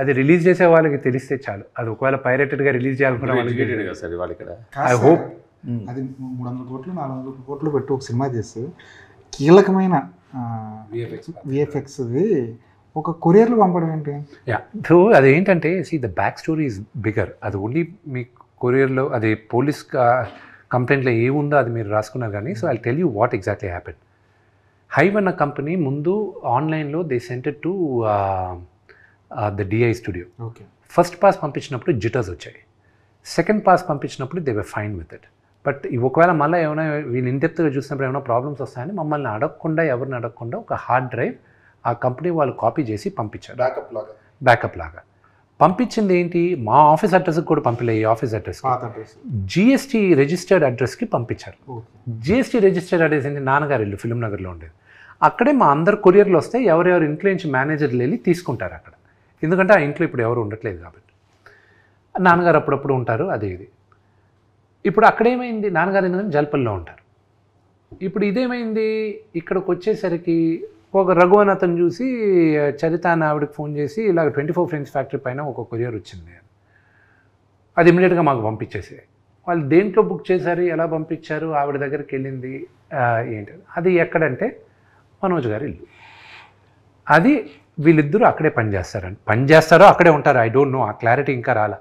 అది రిలీజ్ చేసే వాళ్ళకి తెలిస్తే చాలు. అది ఒకవేళ పైరేటెడ్గా రిలీజ్ చేయాలనుకున్న వాళ్ళకి
సార్ వాళ్ళు ఇక్కడ
ఐ హోప్
అది 300 కోట్లు 400 కోట్లు పెట్టి ఒక సినిమా చేస్తే కీలకమైన విఎఫ్ఎక్స్ది ఒక కొరియర్లో పంపడం ఏంటి?
సో అదేంటంటే the back story is bigger. అది ఓన్లీ మీ కొరియర్లో అది పోలీస్ కంప్లైంట్లో ఏముందో అది మీరు రాసుకున్నారు కానీ. So I tell you what exactly happen. Hive అన్న కంపెనీ ముందు ఆన్లైన్లో they sent to the DI studio.
Okay,
first pass పంపించినప్పుడు జిటర్స్ వచ్చాయి, సెకండ్ పాస్ పంపించినప్పుడు they were fine with it. But ఒకవేళ మళ్ళీ ఏమైనా వీళ్ళు ఇండెప్త్గా చూసినప్పుడు ఏమైనా ప్రాబ్లమ్స్ వస్తాయని మమ్మల్ని ఎవరిని అడగకుండా ఒక హార్డ్ డ్రైవ్ ఆ కంపెనీ వాళ్ళు కాపీ చేసి పంపించారు, బ్యాకప్ లాగా. పంపించింది ఏంటి, మా ఆఫీస్ అడ్రస్కి కూడా పంపిలే, ఈ ఆఫీస్ అడ్రస్ జిఎస్టీ రిజిస్టర్డ్ అడ్రస్కి పంపించారు. జిఎస్టీ రిజిస్టర్డ్ అడ్రస్ ఏంటి, నాన్నగారు ఇల్లు ఫిలిం నగర్లో ఉండేది. అక్కడే మా అందరు కొరియర్లు వస్తే ఎవరెవరు ఇంట్లో నుంచి మేనేజర్లు వెళ్ళి తీసుకుంటారు అక్కడ, ఎందుకంటే ఆ ఇంట్లో ఇప్పుడు ఎవరు ఉండట్లేదు కాబట్టి. నాన్నగారు అప్పుడప్పుడు ఉంటారు, అది ఇది. ఇప్పుడు అక్కడేమైంది, నాన్నగారు ఎందుకంటే జల్పల్లో ఉంటారు. ఇప్పుడు ఇదేమైంది, ఇక్కడికి వచ్చేసరికి ఒక రఘువన్ అతను చూసి చరిత అని ఆవిడకి ఫోన్ చేసి ఇలాగ 24 ఫ్రెండ్స్ ఫ్యాక్టరీ పైన ఒక కొరియర్ వచ్చింది, అది ఇమీడియట్గా మాకు పంపించేసి. వాళ్ళు దేంట్లో బుక్ చేశారు, ఎలా పంపించారు, ఆవిడ దగ్గరికి వెళ్ళింది ఏంటి, అది ఎక్కడంటే మనోజ్ గారి ఇల్లు. అది వీళ్ళిద్దరూ అక్కడే పనిచేస్తారో అక్కడే ఉంటారు, ఐ డోంట్ నో, ఆ క్లారిటీ ఇంకా రాలా.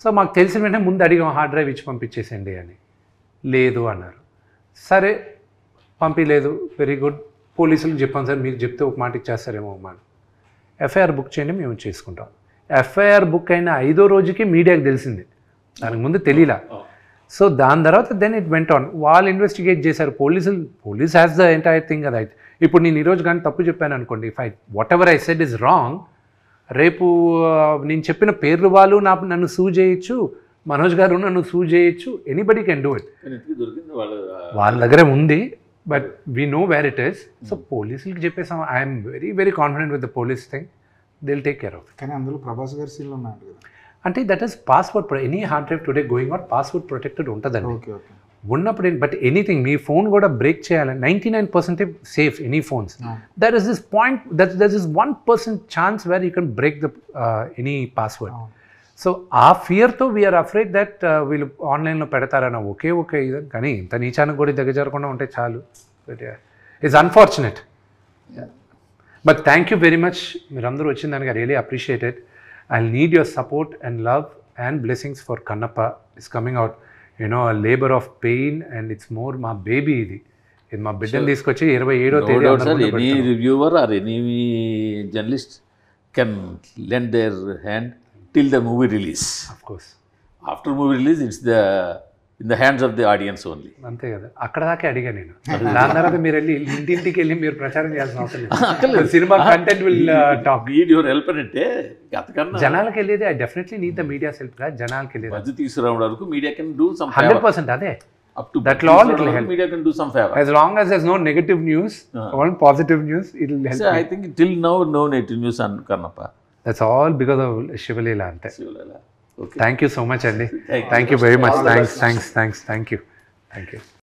సో మాకు తెలిసిన వెంటనే ముందు అడిగాం హార్డ్ డ్రైవ్ ఇచ్చి పంపించేసేయండి అని. లేదు అన్నారు. సరే పంపించలేదు, వెరీ గుడ్. పోలీసులకు చెప్పాను సార్, మీకు చెప్తే ఒక మాట ఇచ్చేస్తారేమో అమ్మా. ఎఫ్ఐఆర్ బుక్ చేయండి, మేము చేసుకుంటాం. ఎఫ్ఐఆర్ బుక్ అయిన 5వ రోజుకి మీడియాకి తెలిసింది, దానికి ముందు తెలియలా. సో దాని తర్వాత దెన్ ఇట్ వెంట్ ఆన్. వాళ్ళు ఇన్వెస్టిగేట్ చేశారు, police has the entire thing. అది అయితే ఇప్పుడు నేను ఈరోజు కానీ తప్పు చెప్పాను అనుకోండి, what ever I said is wrong, రేపు నేను చెప్పిన పేర్లు వాళ్ళు నన్ను సూ చేయొచ్చు, మనోజ్ గారు నన్ను సూ చేయొచ్చు, ఎనీబడి కెన్ డూ ఇట్. వాళ్ళ దగ్గరే ఉంది, but we know where it is. So పోలీసులకి చెప్పేసాం, I'm very very confident with the police thing, they will take care of it.
కానీ అందులో ప్రభాస్ గారి సీన్లు ఉన్నాయి కదా,
అంటే that is password, any hard drive today going out password protected ఉంటుందండి. ఉన్నప్పుడు బట్ ఎనీథింగ్ మీ ఫోన్ కూడా బ్రేక్ చేయాలని 99% safe any phones there is this point there is 1% chance where you can break the any password. So ఆ ఫియర్తో we are afraid that వీళ్ళు ఆన్లైన్లో పెడతారన్న ఒకే ఇది, కానీ ఇంత నీచానికి కూడా దగ్గరకుండా ఉంటే చాలు. But it's unfortunate. But thank you very much, మీరందరూ వచ్చిన దానికి really appreciated. I need your support and love and blessings for Kannappa. It's coming out a labor of pain, and it's more మా బేబీ ఇది మా బిడ్డను తీసుకొచ్చి 27వ తేదీ
any reviewer or any journalist can lend their hand till the movie release.
Of course.
After movie release, it's in the hands of the audience only.
అంతే కదా, అక్కడ దాకే అడిగా నేను. దాని తర్వాత మీరు వెళ్ళి ఇంటింటికి వెళ్ళి మీరు ప్రచారం చేయాల్సిన అవసరం లేదు. Cinema content will talk.
Need your help అంటే అంతకన్నా
జనాలకి వెళ్ళేది I definitely need the media help గా. జనాలకి వెళ్ళేది
బడ్జెట్ తీసుకురావడం వరకు మీడియా కెన్ డూ సమ్
100%. అదే
up to
that all it will help.
Media can do some favor
as long as there's no negative news, only positive news, it will help.
So I think till now no negative news on Karnappa.
That's all because of Shivalila ante.
Shivalila. Okay.
Thank you so much, Andy. Thank you very much. Thanks. Thank you.